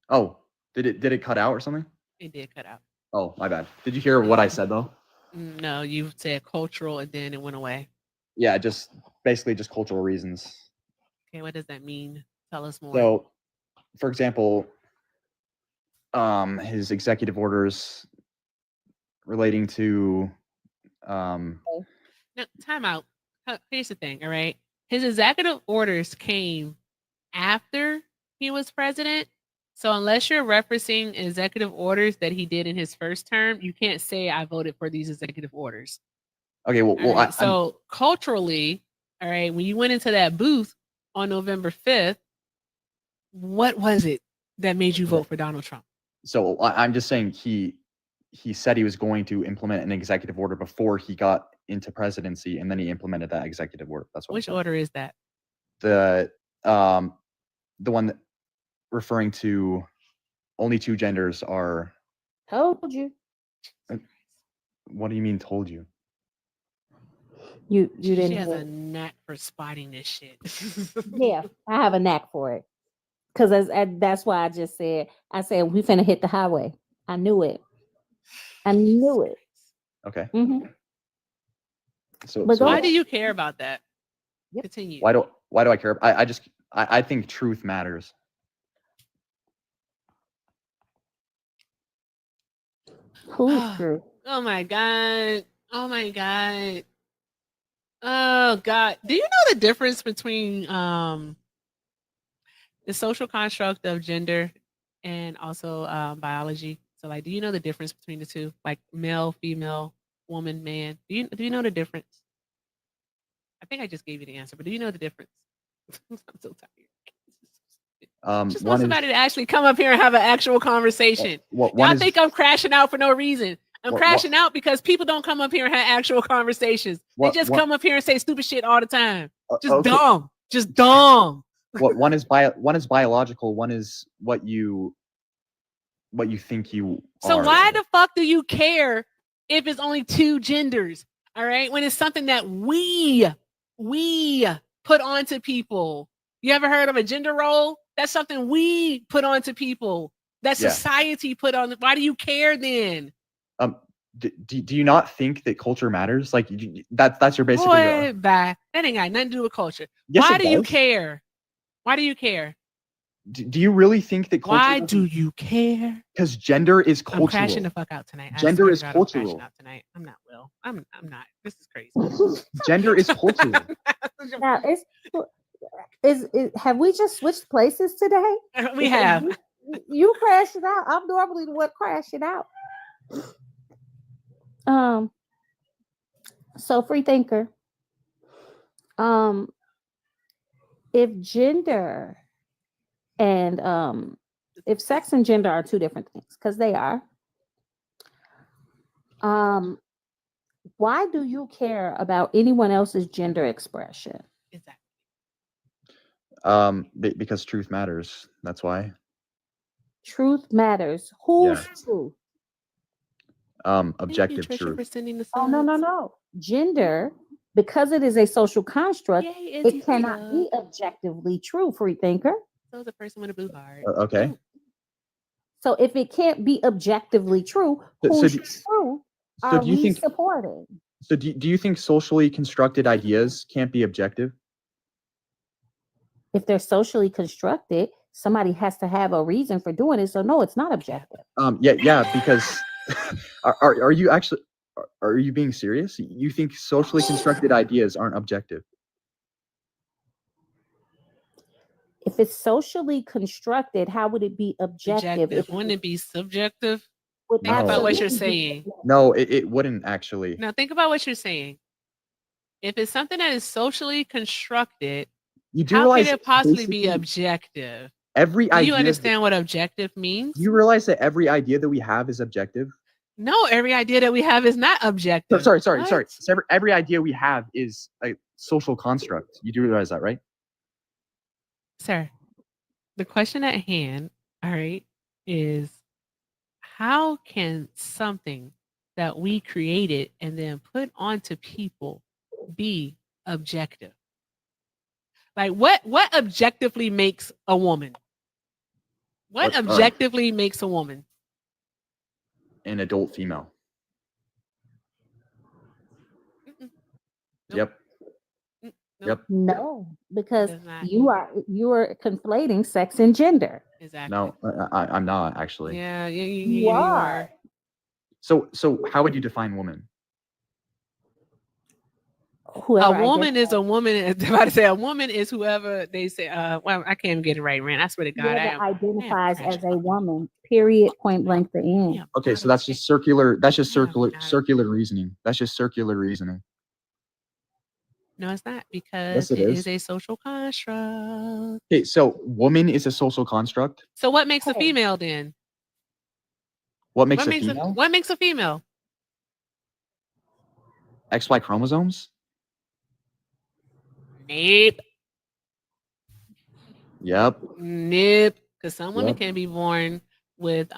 Oh, did it cut out or something? It did cut out. Oh, my bad. Did you hear what I said though? No, you said cultural and then it went away. Yeah, just basically just cultural reasons. Okay. What does that mean? Tell us more. So, for example, his executive orders relating to Now, time out. Here's the thing, all right? His executive orders came after he was president. So unless you're referencing executive orders that he did in his first term, you can't say I voted for these executive orders. Okay, well, All right, so culturally, all right, when you went into that booth on November 5th, what was it that made you vote for Donald Trump? So I'm just saying he said he was going to implement an executive order before he got into presidency, and then he implemented that executive order. That's what. Which order is that? The one that referring to only two genders are. Told you. What do you mean? Told you? You didn't. She has hear. a knack for spotting this shit. Yeah, I have a knack for it. Because that's why I just said, we finna hit the highway. I knew it. I knew it. Okay. Mm-hmm. So why do you care about that? Yep. Continue. Why do I care? I think truth matters. Who's true? Oh my God. Oh my God. Oh God. Do you know the difference between the social construct of gender and also biology? So like, do you know the difference between the two? Like male, female, woman, man. Do you know the difference? I think I just gave you the answer, but do you know the difference? I'm so tired. Just want somebody to actually come up here and have an actual conversation. Y'all think I'm crashing out for no reason. I'm crashing out because people don't come up here and have actual conversations. They just come up here and say stupid shit all the time. Just dumb. Just dumb. One is biological. One is what you think you are. So why the fuck do you care if it's only two genders? All right, when it's something that we put onto people. You ever heard of a gender role? That's something we put onto people. That society put on. Why do you care then? Do you not think that culture matters? Like that's your basically. Boy, that ain't got nothing to do with culture. Yes, why do you care? Why do you care? Do you really think that culture? Why do you care? Because gender is cultural. I'm crashing the fuck out tonight. Gender is cultural. I'm crashing out tonight. I'm not Will. I'm not. This is crazy. Gender is cultural. Now, have we just switched places today? We have. You crashing out. I'm normally the one crashing out. So free thinker. If gender and if sex and gender are two different things, because they are, why do you care about anyone else's gender expression? Exactly. Because truth matters. That's why. Truth matters. Yeah. Who's truth? Thank you, Objective Trisha, for truth. sending the Oh, no, suns. no. Gender, because it is a social construct, Yay, Izzy, it cannot love. be objectively true, free thinker. So is the person with a blue heart. Okay. So if it can't be objectively true, So who's do- true So are do you we think? supporting? So do you think socially constructed ideas can't be objective? If they're socially constructed, somebody has to have a reason for doing it. So no, it's not objective. Yeah, because are you actually are you being serious? You think socially constructed ideas aren't objective? If it's socially constructed, how would it be objective? If Wouldn't it be subjective? Would Think about what you're absolutely be saying. No, it wouldn't actually. Now think about what you're saying. If it's something that is socially constructed, You do how realize could it possibly be basically objective? every Do you idea. understand what objective means? You realize that every idea that we have is objective? No, every idea that we have is not objective. Sorry. What? So every idea we have is a social construct. You do realize that, right? Sir, the question at hand, all right, is how can something that we created and then put onto people be objective? Like what objectively makes a woman? What What, objectively makes a woman? An adult female. Nope. Yep. Nope. Yep. No, because Does not. you are conflating sex and gender. Exactly. No, I'm not actually. Yeah, You are. So how would you define woman? Whoever A woman is a woman. I'm about to say a woman is whoever they say. Well, I can't even get it right, Rand. I swear to God, whoever I identifies as a woman. Period. Point blank. The end. Okay, so that's just circular. That's just circular reasoning. That's just circular reasoning. No, it's not because Yes, it it is. is a social construct. Okay, so woman is a social construct. So what makes a female then? What makes a female? What makes a female? XY chromosomes. Nope. Yep. Nope. Because some women Yep. can be born with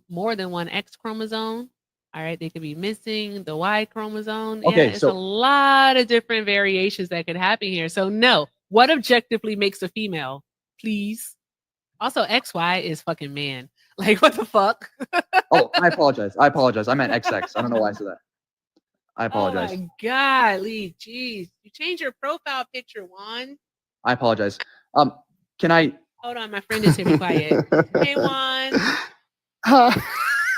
more than one X chromosome. All right, they could be missing the Y chromosome. Okay, Yeah, it's so- a lot of different variations that could happen here. So no, what objectively makes a female? Please. Also, XY is fucking man. Like what the fuck? Oh, I apologize. I meant XX. I don't know why I said that. I apologize. Oh my God, Lee. Jeez, you changed your profile picture, Juan. I apologize. Can I? Hold on, my friend is here. Be quiet. Hey, Juan.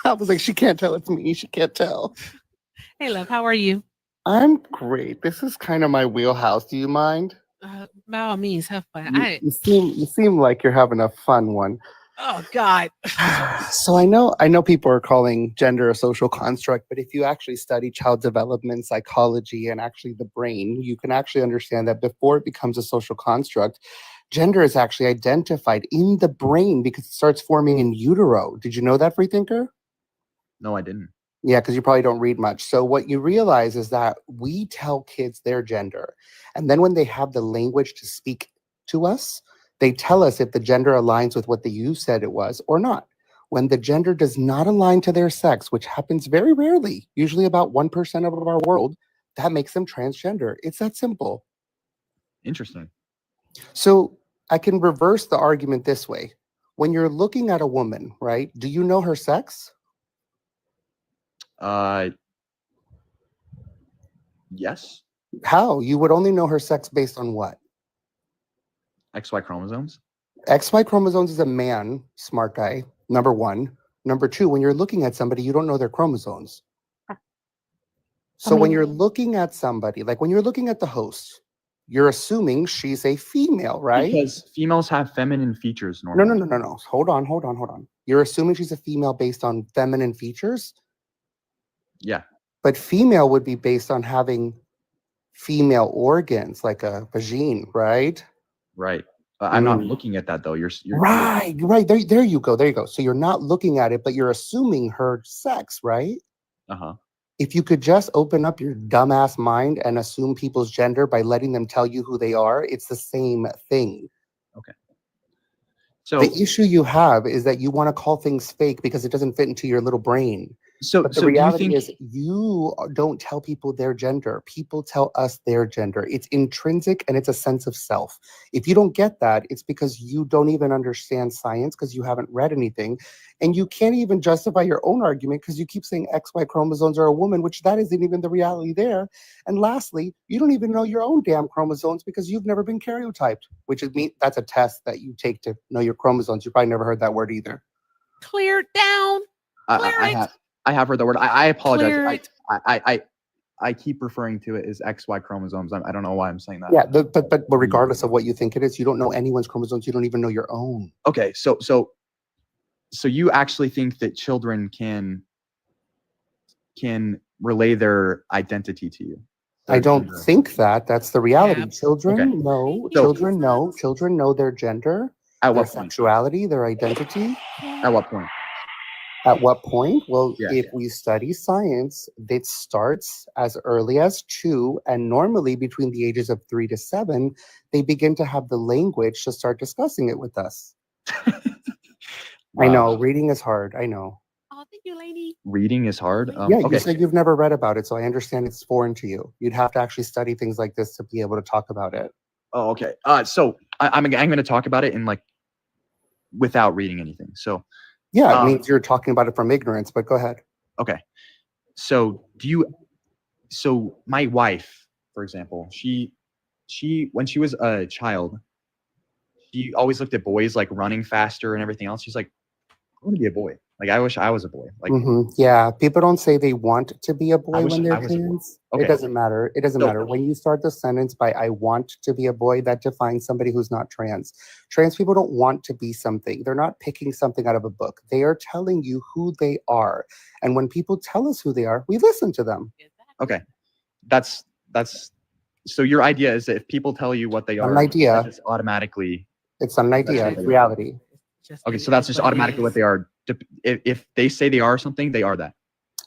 I was like, she can't tell it's me. She can't tell. Hey, love. How are you? I'm great. This is kind of my wheelhouse. Do you mind? By all means, have fun. You seem like you're having a fun one. Oh God. So I know people are calling gender a social construct, but if you actually study child development, psychology, and actually the brain, you can actually understand that before it becomes a social construct, gender is actually identified in the brain because it starts forming in utero. Did you know that, Freethinker? No, I didn't. Yeah, because you probably don't read much. So what you realize is that we tell kids their gender. And then when they have the language to speak to us, they tell us if the gender aligns with what the you said it was or not. When the gender does not align to their sex, which happens very rarely, usually about 1% of our world, that makes them transgender. It's that simple. Interesting. So I can reverse the argument this way. When you're looking at a woman, right, do you know her sex? Yes. How? You would only know her sex based on what? XY chromosomes. XY chromosomes is a man, smart guy, number one. Number two, when you're looking at somebody, you don't know their chromosomes. So when you're looking at somebody, like when you're looking at the host, you're assuming she's a female, right? Because females have feminine features normally. No. Hold on. You're assuming she's a female based on feminine features? Yeah. But female would be based on having female organs like a vagine, right? Right. I'm not Mm. looking at that though. You're Right. There you go. There you go. So you're not looking at it, but you're assuming her sex, right? Uh-huh. If you could just open up your dumbass mind and assume people's gender by letting them tell you who they are, it's the same thing. Okay. So the issue you have is that you want to call things fake because it doesn't fit into your little brain. But the do you reality think is you don't tell people their gender. People tell us their gender. It's intrinsic and it's a sense of self. If you don't get that, it's because you don't even understand science because you haven't read anything. And you can't even justify your own argument because you keep saying XY chromosomes are a woman, which that isn't even the reality there. And lastly, you don't even know your own damn chromosomes because you've never been karyotyped, which is that's a test that you take to know your chromosomes. You probably never heard that word either. Clear down. I have heard the word. I apologize. Clear it. I keep referring to it as XY chromosomes. I don't know why I'm saying that. Yeah, but regardless of what you think it is, you don't know anyone's chromosomes. You don't even know your own. Okay, so you actually think that children can relay their identity to you? I don't think that. That's the reality. Yeah. Children know. Children know. Children know their gender, At their what point? sexuality, their identity. At what point? At what point? Well, Yeah. if we study science, it starts as early as 2, and normally between the ages of 3 to 7, they begin to have the language to start discussing it with us. I know, reading is hard. I know. Oh, thank you, lady. Reading is hard. Yeah, okay. you said you've never read about it, so I understand it's foreign to you. You'd have to actually study things like this to be able to talk about it. Oh, okay. So I'm going to talk about it in without reading anything. So yeah, it means you're talking about it from ignorance, but go ahead. Okay. So my wife, for example, she when she was a child, she always looked at boys like running faster and everything else. She's like, I want to be a boy. Like, I wish I was a boy. Like, yeah, people don't say they want to be a boy wish when they're I was a boy. trans. Okay. It doesn't matter. It doesn't matter. When you start the sentence by "I want to be a boy," that defines somebody who's not trans. Trans people don't want to be something. They're not picking something out of a book. They are telling you who they are. And when people tell us who they are, we listen to them. Okay. That's so your idea is that if people tell you what they are, An idea. that just automatically. It's an idea. It's reality. Okay, so that's just automatically what they are. If they say they are something, they are that.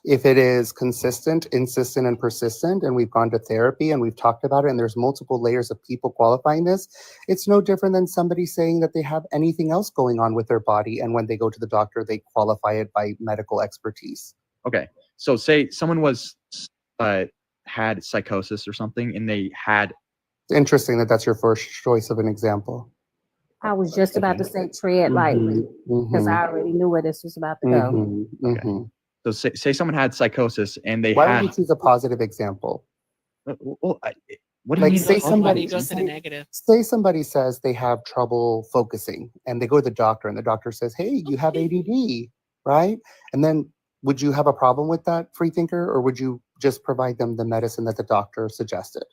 If it is consistent, insistent, and persistent, and we've gone to therapy and we've talked about it, and there's multiple layers of people qualifying this, it's no different than somebody saying that they have anything else going on with their body, and when they go to the doctor, they qualify it by medical expertise. Okay, so say someone was had psychosis or something, and they had. It's interesting that that's your first choice of an example. I was just about to say tread lightly because I already knew where this was about to go. Okay. So say someone had psychosis and they Why had. would you choose a positive example? Well, what do like you mean? Say somebody goes to the negative. Say somebody says they have trouble focusing, and they go to the doctor, and the doctor says, "Hey, you have ADD," right? And then would you have a problem with that, free thinker, or would you just provide them the medicine that the doctor suggested?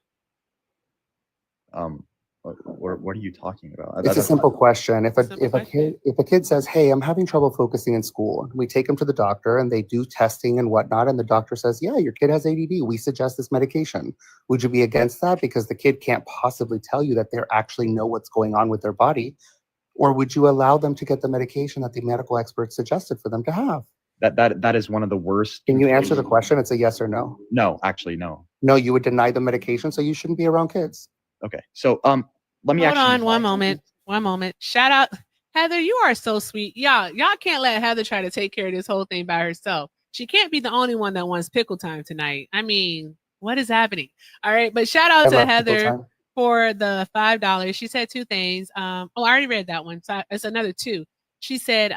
What are you talking about? It's a simple question. If a kid says, "Hey, I'm having trouble focusing in school," we take them to the doctor and they do testing and whatnot, and the doctor says, "Yeah, your kid has ADD. We suggest this medication." Would you be against that because the kid can't possibly tell you that they actually know what's going on with their body, or would you allow them to get the medication that the medical experts suggested for them to have? That is one of the worst. Can you answer the question? It's a yes or no. No, actually, no. No, you would deny the medication, so you shouldn't be around kids. Okay, so let me Hold on one moment. Shout out Heather, you are so sweet. Y'all can't let Heather try to take care of this whole thing by herself. She can't be the only one that wants pickle time tonight. I mean, what is happening? All right, but shout out to Heather for the $5. She said 2 things. I already read that one. So it's another 2. She said,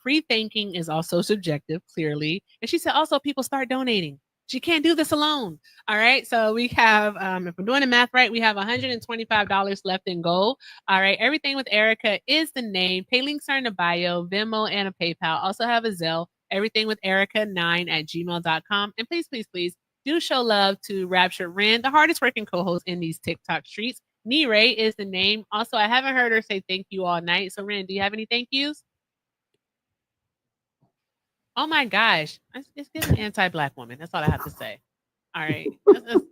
free thinking is also subjective, clearly. And she said also people start donating. She can't do this alone. All right. So we have, if we're doing the math right, we have $125 left in gold. All right. Everything with Erica is the name. Pay links are in the bio, Venmo, and a PayPal. Also have a Zelle. Everything with Erica9@gmail.com. And please, please, please do show love to Rapture Ren, the hardest working co-host in these TikTok streets. Ray is the name. Also, I haven't heard her say thank you all night. So Ren, do you have any thank yous? Oh my gosh. It's giving anti-Black woman. That's all I have to say. All right.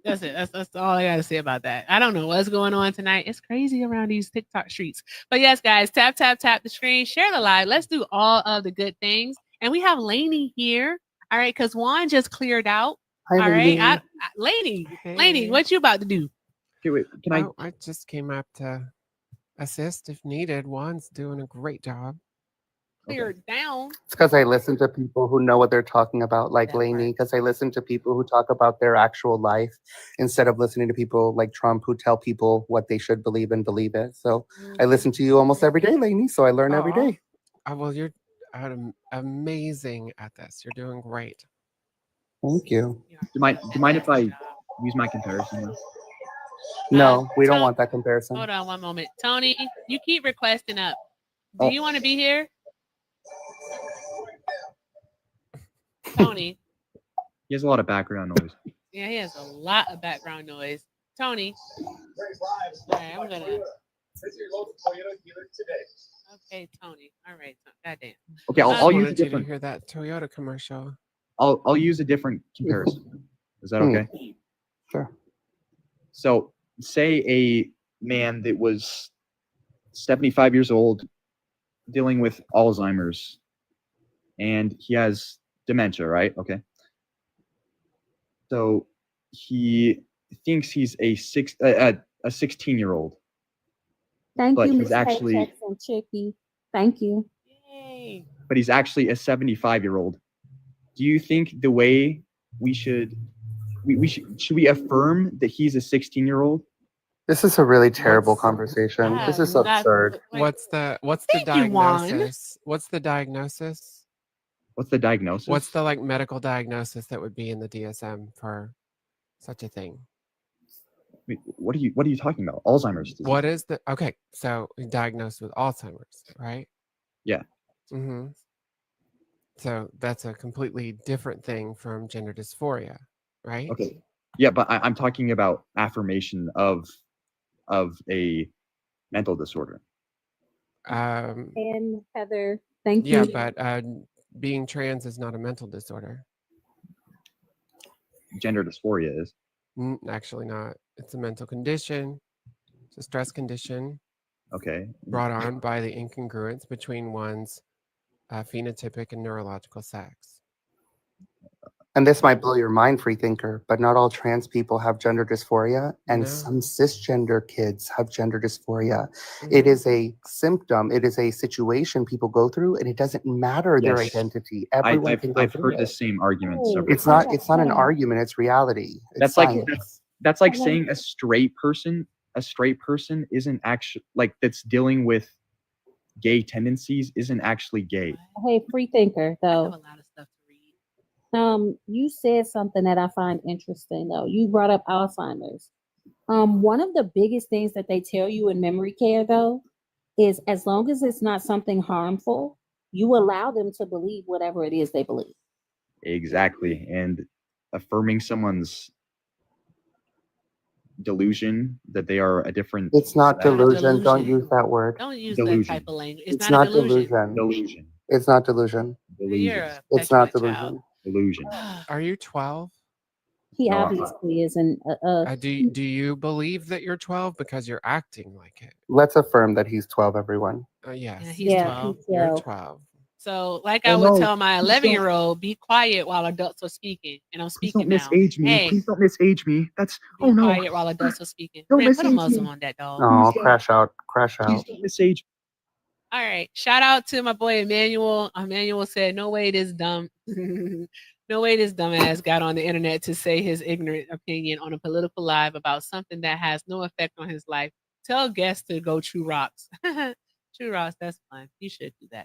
That's it. That's all I got to say about that. I don't know what's going on tonight. It's crazy around these TikTok streets. But yes, guys, tap the screen, share the live. Let's do all of the good things. And we have Lainey here. All right, because Juan just cleared out. Hi, All right. Lainey. Lainey, what you about to do? Okay, wait. Can I just came up to assist if needed. Juan's doing a great job. Cleared down. It's because I listen to people who know what they're talking about, like Lainey, because I listen to people who talk about their actual life instead of listening to people like Trump who tell people what they should believe and believe it. So I listen to you almost every day, Lainey, so I learn every day. Well, you're amazing at this. You're doing great. Thank you. Do you mind if I use my comparison now? No, we don't want that comparison. Hold on one moment. Tony, you keep requesting up. Do you want to be here? Tony. He has a lot of background noise. Yeah, he has a lot of background noise. Tony. All right, I'm gonna. Okay, Tony. All right, goddamn. Okay, I'll use a wanted you to different. hear that Toyota commercial. I'll use a different comparison. Is that okay? Sure. So, say a man that was 75 years old, dealing with Alzheimer's, and he has dementia, right? Okay. So he thinks he's a 16-year-old. Thank but you, he's Miss actually Paychecks and Chicky. Thank you. but he's actually a 75-year-old. Do you think the way we should we affirm that he's a 16-year-old? This is a really terrible conversation. This is absurd. What's the Thank you, Juan. diagnosis? What's the diagnosis? What's the diagnosis? What's the medical diagnosis that would be in the DSM for such a thing? Wait, what are you talking about? Alzheimer's disease. What is the so diagnosed with Alzheimer's, right? Yeah. Mm-hmm. So that's a completely different thing from gender dysphoria, right? Okay. Yeah, but I'm talking about affirmation of a mental disorder. And Heather, thank Yeah, you. but being trans is not a mental disorder. Gender dysphoria is. Actually not. It's a mental condition. It's a stress condition. Okay. Brought on by the incongruence between one's phenotypic and neurological sex. And this might blow your mind, free thinker, but not all trans people have gender dysphoria, and some cisgender kids have gender dysphoria. It is a symptom, it is a situation people go through, and it doesn't matter their Yes. identity. Everyone can go I've through heard it. the same argument several It's not times. an argument, it's reality. It's That's like science. that's like saying a straight person isn't actually that's dealing with gay tendencies isn't actually gay. Hey, free thinker, though. You said something that I find interesting, though. You brought up Alzheimer's. One of the biggest things that they tell you in memory care, though, is as long as it's not something harmful, you allow them to believe whatever it is they believe. Exactly. And affirming someone's delusion that they are a different It's not sex- delusion. Don't use that word. Don't use Delusion. that type of language. It's not not a delusion. delusion. Delusion. It's not delusion. You're a It's not petulant delusion. child. Delusion. Are you 12? He No, obviously isn't. Do you believe that you're 12 because you're acting like it? Let's affirm that he's 12, everyone. Yes. Yeah, he's 12. You're 12. So, like Oh, I would no, tell my please don't. 11-year-old, be quiet while adults are speaking. And I'm Please speaking don't now. misage me. Hey, Please don't misage me. That's be quiet while adults are speaking. Don't Man, put a misage muzzle me. on that dog. Oh, crash out. Crash Please out. don't misage. All right. Shout out to my boy Emmanuel. Emmanuel said, no way this dumb no way this dumbass got on the internet to say his ignorant opinion on a political live about something that has no effect on his life. Tell guests to go True Rocks. True Rocks, that's fun. You should do that.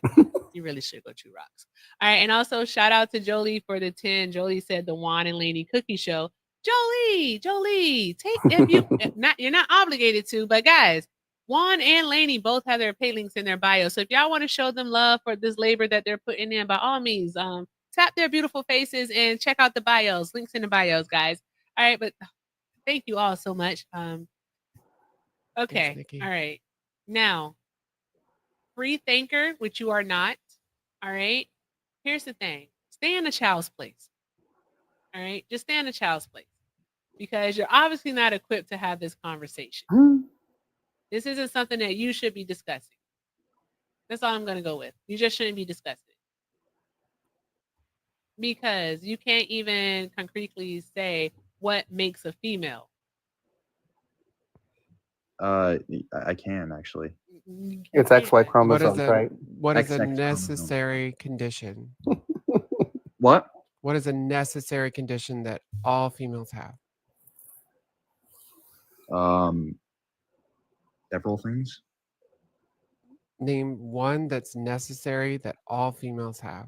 You really should go True Rocks. All right, and also shout out to Jolie for the 10. Jolie said the Juan and Lainey cookie show. Jolie, take if you you're not obligated to, but guys, Juan and Lainey both have their pay links in their bio. So if y'all want to show them love for this labor that they're putting in, by all means, tap their beautiful faces and check out the bios. Links in the bios, guys. All right, but thank you all so much. Okay. Nikki. All right. Now, free thinker, which you are not. All right. Here's the thing. Stay in a child's place. All right. Just stay in a child's place. because you're obviously not equipped to have this conversation. Hmm. This isn't something that you should be discussing. That's all I'm going to go with. You just shouldn't be discussing. Because you can't even concretely say what makes a female. I can actually. It's XY What is chromosomes, a right? what is a XX chromosome. necessary condition? What? What is a necessary condition that all females have? Several things. Name one that's necessary that all females have.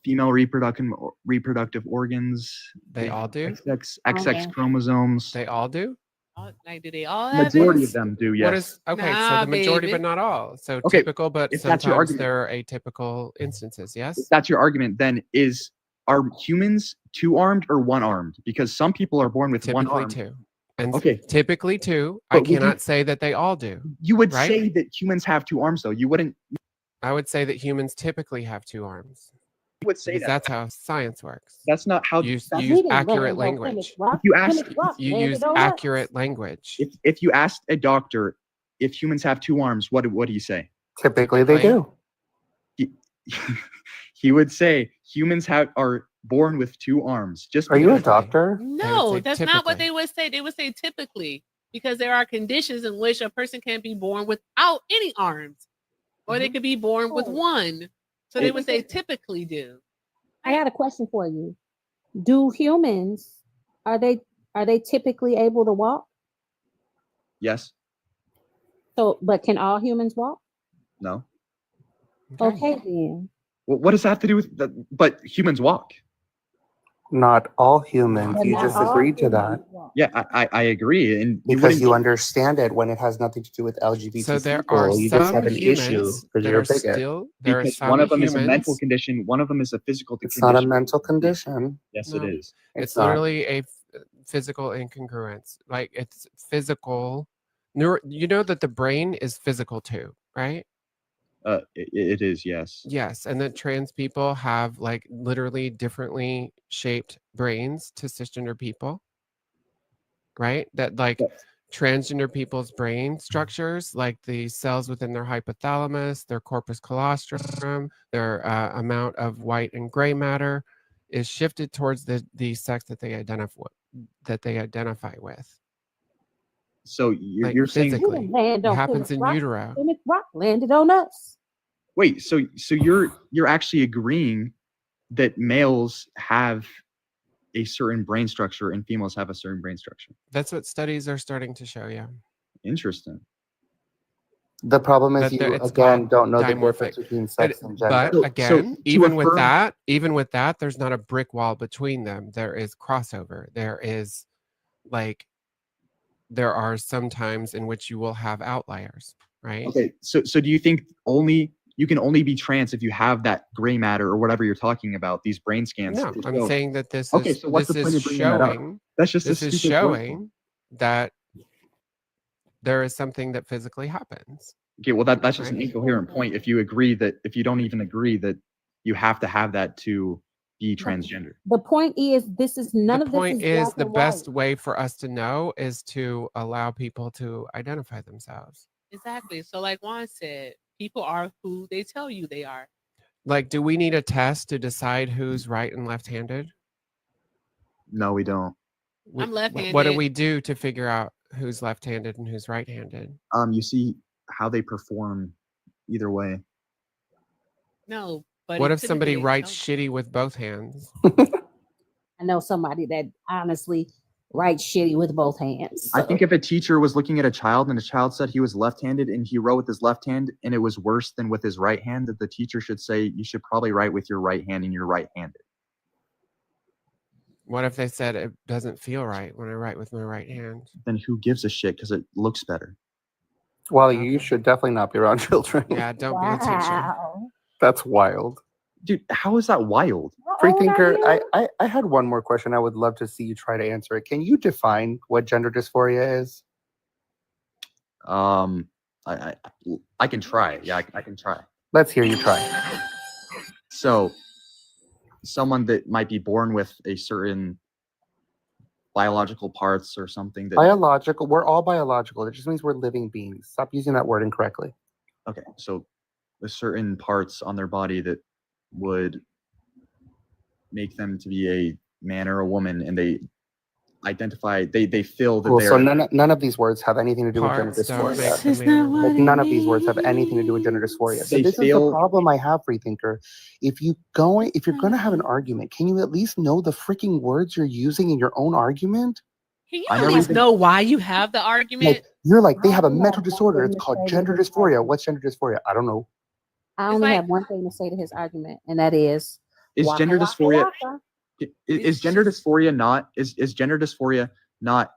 Female reproductive organs. They all do? XX chromosomes. They all do? Like, do they all have Majority this? of them do, What yes. is okay? So Nah, the majority, baby. but not all. So Okay, typical, but if that's your sometimes argument. there are atypical instances. Yes. If that's your argument, then are humans 2-armed or 1-armed? Because some people are born with one Typically arm. two. And Okay. typically two. I But would you- cannot say that they all do. You would right? say that humans have 2 arms, though. You wouldn't. I would say that humans typically have 2 arms. You would say Because that. that's how science works. That's not how. You that's- use accurate language. If you ask, You use accurate language. if you asked a doctor if humans have 2 arms, what do you say? Typically, they do. He would say humans are born with 2 arms. Just Are you a because- doctor? No, that's not what they would say. They would say typically, because there are conditions in which a person can be born without any arms, or they could be born with one. So they would say typically do. I got a question for you. Do humans are they typically able to walk? Yes. So, but can all humans walk? No. Okay, then. Well, what does that have to do with that? But humans walk. Not all humans. But You not just all agreed to humans that. walk. Yeah, I agree, and Because you understand it when it has nothing to do with LGBT So there people. are You just some have an issue humans because that you're are a bigot. still there are because some one of them is a mental humans. condition, one of them is a physical It's condition. not a mental condition. Yes, No. it is. It's not. literally a physical incongruence. Like it's physical. You know that the brain is physical too, right? It is, yes. Yes, and that trans people have like literally differently shaped brains to cisgender people, right? That like transgender people's brain structures, like the cells within their hypothalamus, their corpus callosum, their amount of white and gray matter is shifted towards the sex that they identify with. So you're, Like you're saying physically, Land it on happens Plymouth in Rock. utero. Plymouth Rock landed on us. wait, so you're actually agreeing that males have a certain brain structure and females have a certain brain structure. That's what studies are starting to show. Yeah. Interesting. The problem is That you it's again called don't know the dimorphic. difference between sex and gender. But So again, to even with affirm- that, there's not a brick wall between them. There is crossover. There is like there are some times in which you will have outliers, right? Okay, so do you think you can only be trans if you have that gray matter or whatever you're talking about, these brain scans? No, I'm So- saying that this Okay, is so what's this the point is of bringing that up? showing That's just this a is stupid point. showing that there is something that physically happens. Okay, well that's just an Right. incoherent point. If you don't even agree that you have to have that to be transgender. The point is, this is none The of point this is is black the and best white. way for us to know is to allow people to identify themselves. Exactly. So, like Juan said, people are who they tell you they are. Like, do we need a test to decide who's right and left-handed? No, we don't. I'm left-handed. What do we do to figure out who's left-handed and who's right-handed? You see how they perform either way. No, but What if somebody writes shitty with both hands? I know somebody that honestly writes shitty with both hands. I think if a teacher was looking at a child and a child said he was left-handed and he wrote with his left hand and it was worse than with his right hand, that the teacher should say, you should probably write with your right hand and you're right-handed. What if they said it doesn't feel right when I write with my right hand? Then who gives a shit because it looks better? Well, you should definitely not be around children. Yeah, don't be a teacher. Wow. That's wild. Dude, how is that wild? Free thinker, I had one more question. I would love to see you try to answer it. Can you define what gender dysphoria is? I can try. Yeah, I can try. Let's hear you try. So, someone that might be born with a certain biological parts or something that. Biological. We're all biological. It just means we're living beings. Stop using that word incorrectly. Okay, so there's certain parts on their body that would make them to be a man or a woman, and they identify, they feel that Cool. they're. So none of these words have anything to do with gender Parts don't make dysphoria. the This is not man. what Like, it none of these words have anything to do with gender dysphoria. So They this is the feel- problem I have, Freethinker. If you're gonna have an argument, can you at least know the freaking words you're using in your own argument? Can you I at never least even- know why you have the argument? Like, you're like, they I have a only mental have one disorder. thing It's to called say to gender his dysphoria. argument. What's gender dysphoria? I don't know. I It's only like- have one thing to say to his argument, and that is Is waka, gender waka, dysphoria waka. is gender dysphoria not is gender dysphoria not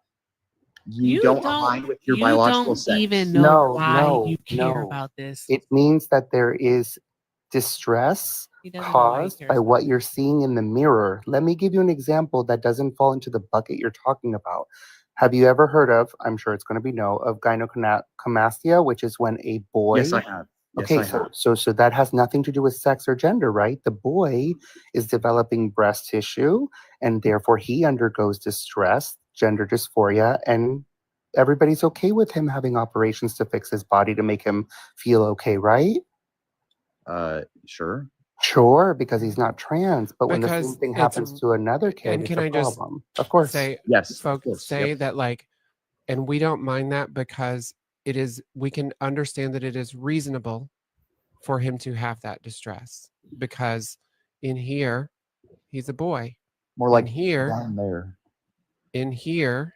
you don't align with your you biological don't sex? even know No, why no, you care no. about this. It means that there is distress He doesn't know why he caused cares by about what you're seeing in the mirror. Let me give you an example that doesn't fall into the bucket you're talking about. Have you ever heard of, I'm sure it's going to be no, of gynecomastia, which is when a boy... Yes, I have. Yes, Okay, I have. so that has nothing to do with sex or gender, right? The boy is developing breast tissue, and therefore he undergoes distress, gender dysphoria, and everybody's okay with him having operations to fix his body to make him feel okay, right? Sure. Sure, because he's not trans. But when the Because same thing it's- happens to another kid, And it's can a I just problem. Of course. say, Yes, of folks, course, say yep. that like, and we don't mind that because it is, we can understand that it is reasonable for him to have that distress because in here, he's a boy. More like in here, down there. in here,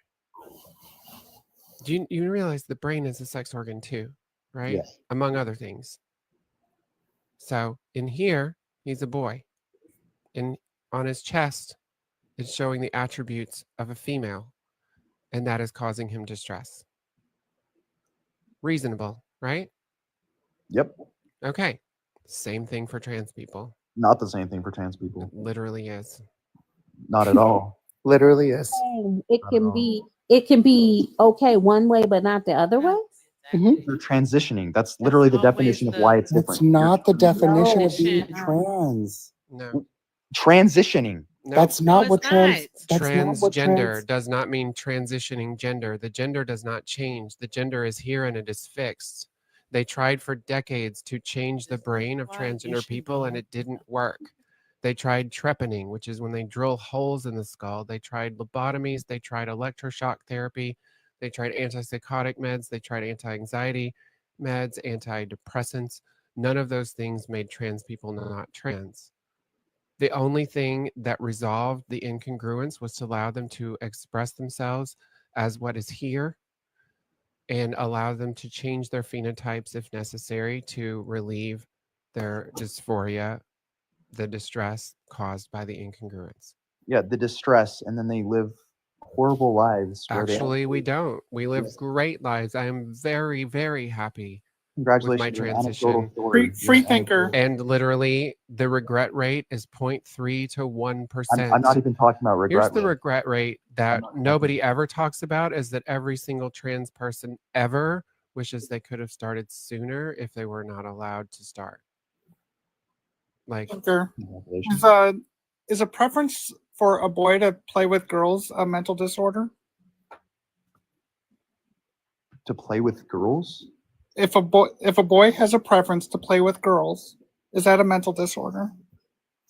do you realize the brain is a sex organ too, right? Yes. Among other things. So in here, he's a boy. And on his chest, it's showing the attributes of a female, and that is causing him distress. Reasonable, right? Yep. Okay. Same thing for trans people. Not the same thing for trans people. It literally is. Not at all. Literally is. It can be okay one way, but not the other way. They're transitioning. That's literally the definition of why it's different. That's not the definition of being Definition. trans. No. Transitioning. No. That's not what trans. That's not what Transgender trans. does not mean transitioning gender. The gender does not change. The gender is here and it is fixed. They tried for decades to change the brain of transgender people and it didn't work. They tried trepanning, which is when they drill holes in the skull. They tried lobotomies. They tried electroshock therapy. They tried antipsychotic meds. They tried anti-anxiety meds, antidepressants. None of those things made trans people not trans. The only thing that resolved the incongruence was to allow them to express themselves as what is here and allow them to change their phenotypes if necessary to relieve their dysphoria, the distress caused by the incongruence. Yeah, the distress, and then they live horrible lives. Where Actually, we don't. We live Yes. great lives. I am very, very happy Congratulations, with my you're an anecdotal transition. story. Free thinker. And literally, the regret rate is 0.3 to 1%. I'm not even talking about regret. Here's the rate. regret rate that nobody ever talks about is that every single trans person ever wishes they could have started sooner if they were not allowed to start. Like, Thinker. Congratulations. Is a preference for a boy to play with girls a mental disorder? To play with girls? If a boy has a preference to play with girls, is that a mental disorder?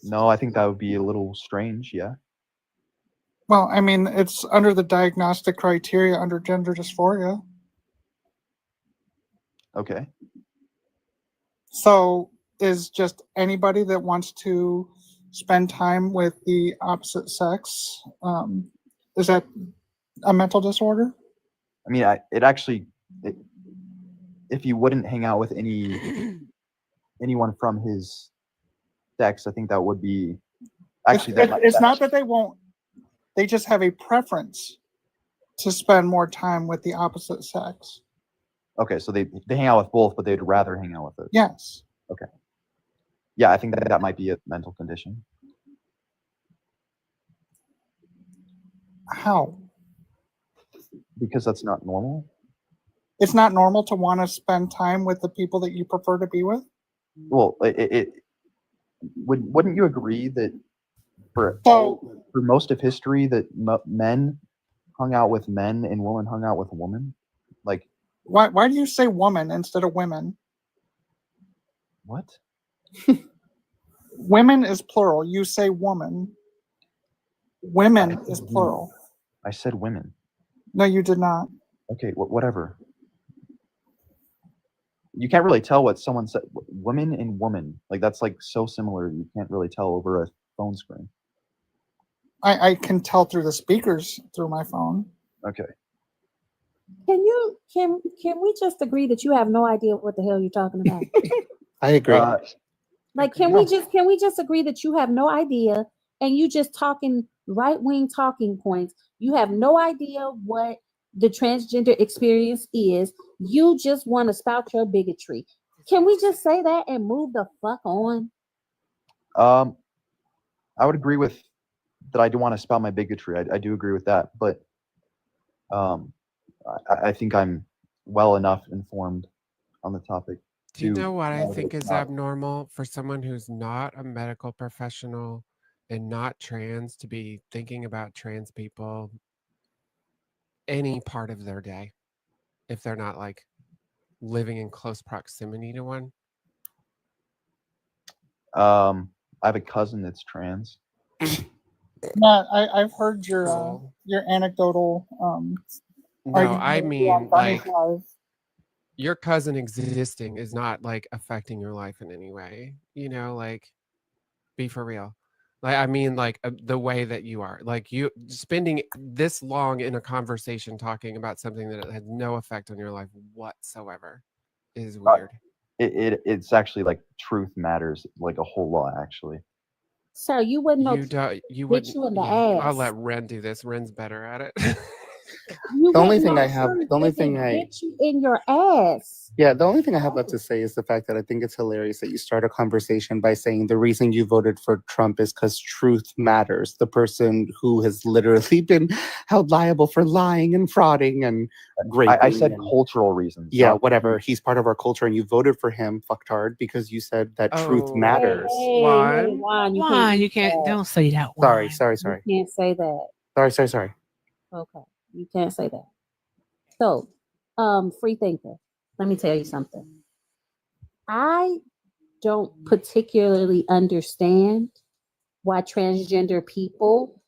No, I think that would be a little strange. Yeah. Well, I mean, it's under the diagnostic criteria under gender dysphoria. Okay. So is just anybody that wants to spend time with the opposite sex, is that a mental disorder? I mean, if you wouldn't hang out with anyone from his sex, I think that would be actually It's not that they won't. They just have a preference to spend more time with the opposite sex. Okay, so they hang out with both, but they'd rather hang out with it. Yes. Okay. Yeah, I think that might be a mental condition. How? Because that's not normal. It's not normal to want to spend time with the people that you prefer to be with? Well, wouldn't you agree that for most of history that men hung out with men and woman hung out with women? Like, Why do you say woman instead of women? what? Women is plural. You say woman. Women is plural. I said women. No, you did not. Okay, whatever. You can't really tell what someone said. Women and woman, like that's like so similar. You can't really tell over a phone screen. I can tell through the speakers through my phone. Okay. Can we just agree that you have no idea what the hell you're talking about? I agree. Like, can we just agree that you have no idea and you just talking right-wing talking points? You have no idea what the transgender experience is. You just want to spout your bigotry. Can we just say that and move the fuck on? I would agree with that. I do want to spout my bigotry. I do agree with that, but I think I'm well enough informed on the topic. Do you know what I think is abnormal for someone who's not a medical professional and not trans to be thinking about trans people any part of their day if they're not like living in close proximity to one? I have a cousin that's trans. Matt, I've heard your anecdotal. No, argument I with mean, you on Bunny's like, Live. your cousin existing is not like affecting your life in any way. You know, like, be for real. Like, I mean, like the way that you are, like you spending this long in a conversation talking about something that has no effect on your life whatsoever is weird. It's actually like truth matters like a whole lot actually. Sir, you wouldn't know. You don't. You Hit wouldn't. you in the Yeah, I'll ass. let Ren do this. Ren's better at it. You The only wouldn't thing know I have, truth the only if it thing I, hit you in your ass. yeah, the only thing I have left to say is the fact that I think it's hilarious that you start a conversation by saying the reason you voted for Trump is because truth matters. The person who has literally been held liable for lying and frauding and raping. I said and, cultural reasons. yeah, not- whatever. He's part of our culture, and you voted for him, fucktard, because you said that truth Oh, matters. Hey, Juan, You can't. Don't say that. Sorry, Juan. sorry. You can't say that. Sorry. Okay, you can't say that. So, free thinker, let me tell you something. I don't particularly understand why transgender people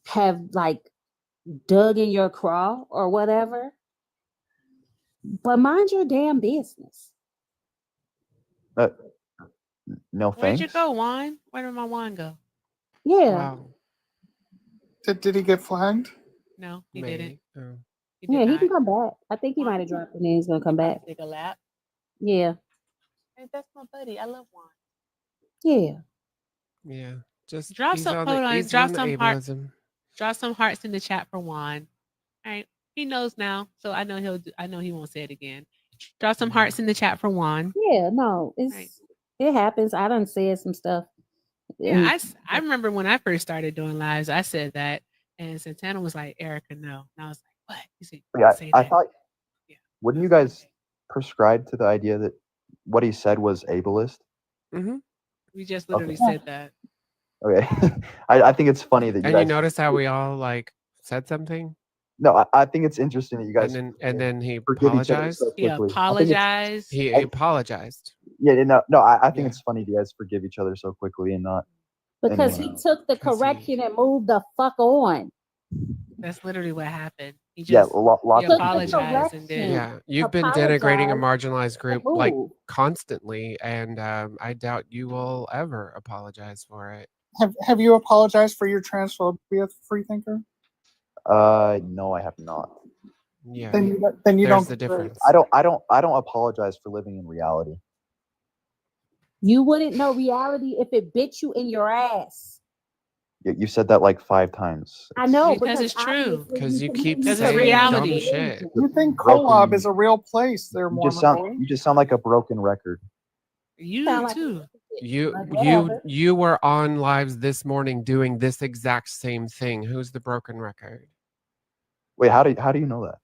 have like dug in your craw or whatever. But mind your damn business. No Where'd thanks. you go, Juan? Where did my Juan go? Yeah. Wow. Did he get flagged? No, he didn't. Oh. He did Yeah, he not. can come back. I think he might have dropped it and he's gonna come back. Take a lap. Yeah. Hey, that's my buddy. I love Juan. Yeah. Yeah. Just Drop he's some. on Hold the, on. he's Drop on the some heart. ableism. Drop some hearts in the chat for Juan. All right. He knows now, so I know he'll. I know he won't say it again. Drop some hearts in the chat for Juan. Yeah, no, it happens. I done said some stuff. Yeah, I remember when I first started doing lives, I said that, and Santana was like, "Erica, no," and I was like, "What?" He said, Yeah, "Say I that." thought. Wouldn't you guys prescribe to the idea that what he said was ableist? Mm-hmm. We just literally Okay. said that. Okay. I think it's funny that you And guys. you notice how we all like said something, No, I think it's interesting that you guys. and then he forgive each other apologized. so He quickly. apologized. He apologized. Yeah, no. I think Yeah. it's funny that you guys forgive each other so quickly and not. Because he took the correction and moved the fuck on. That's literally what happened. He Yeah, just lots he of people do. apologized and then Yeah, you've been denigrating a Apologize marginalized group like move. constantly, and I doubt you will ever apologize for it. Have you apologized for your transphobia, free thinker? No, I have not. Yeah. Then you There's don't. the difference. I don't apologize for living in reality. You wouldn't know reality if it bit you in your ass. You said that like 5 times. I know because it's true. Because you keep Because it's saying reality. dumb shit. You think Broken- Kolob is a real place there, You Mormon? just sound like a broken record. You Sound like too. You were on lives this morning doing this exact same thing. Who's the broken record? Wait, how do you know that?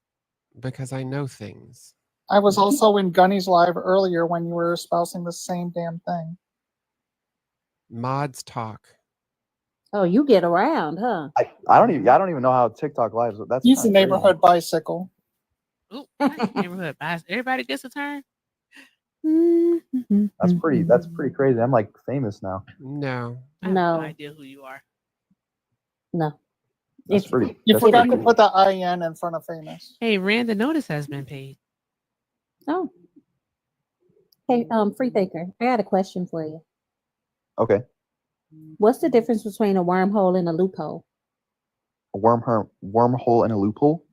Because I know things. I was also in Gunny's live earlier when you were espousing the same damn thing. Mods talk. Oh, you get around, huh? I don't even know how TikTok lives. That's He's the kinda crazy. neighborhood bicycle. Ooh, neighborhood bias. Everybody gets a turn. That's pretty crazy. I'm like famous now. No. I have no No, idea who you are. no. That's If pretty. You That's forgot pretty to cool. put the IN in front of famous. Hey, Rand, the notice has been paid. oh, hey, free thinker, I got a question for you. Okay. What's the difference between a wormhole and a loophole? A wormhole and a loophole.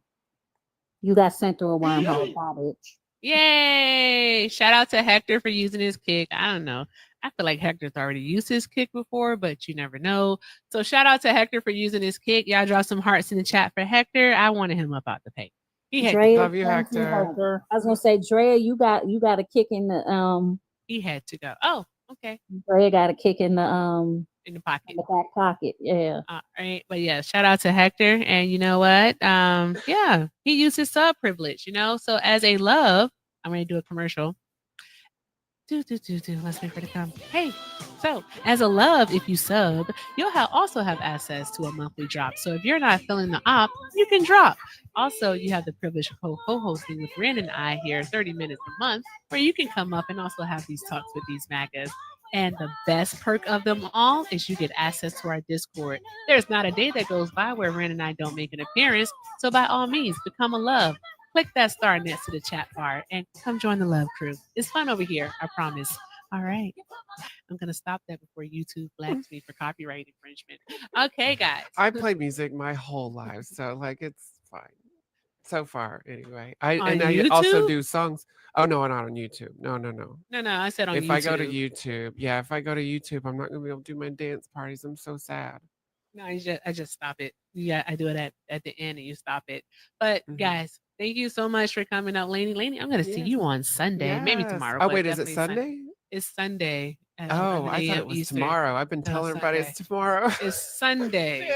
You got sent through a wormhole, bitch. Yay! Shout out to Hector for using his kick. I don't know. I feel like Hector's already used his kick before, but you never know. So shout out to Hector for using his kick. Y'all drop some hearts in the chat for Hector. I wanted him up out the pay. He had Drea, Love you, thank you, Hector. Hector. I was gonna say, Drea, you got a kick in the he had to go. Oh, okay. Drea got a kick in the pocket. in the back pocket. Yeah. All right. But yeah, shout out to Hector. And you know what? Yeah, he used his sub privilege, you know. So as a love, I'm gonna do a commercial. Let's wait for it to come. Hey, so as a love, if you sub, you'll also have access to a monthly drop. So if you're not feeling the op, you can drop. Also, you have the privilege of co-hosting with Rand and I here 30 minutes a month, where you can come up and also have these talks with these magas. And the best perk of them all is you get access to our Discord. There's not a day that goes by where Rand and I don't make an appearance. So by all means, become a love. Click that star next to the chat bar and come join the love crew. It's fun over here, I promise. All right. I'm going to stop that before YouTube flags me for copyright infringement. Okay, guys. I play music my whole life, so like it's fine. So far, anyway. I On also YouTube? do songs. Oh no, not on YouTube. No. No, I said on If YouTube. I go to YouTube, if I go to YouTube, I'm not gonna be able to do my dance parties. I'm so sad. No, I just stop it. Yeah, I do it at the end and you stop it. But guys, thank you so much for coming out, Laney. I'm gonna see you on Sunday, maybe Yes. tomorrow. Oh but wait, is it definitely Sunday? It's Sunday. At Oh, 11 I thought a.m. it was Eastern. tomorrow. I've been No, telling everybody Sunday. it's tomorrow. It's Sunday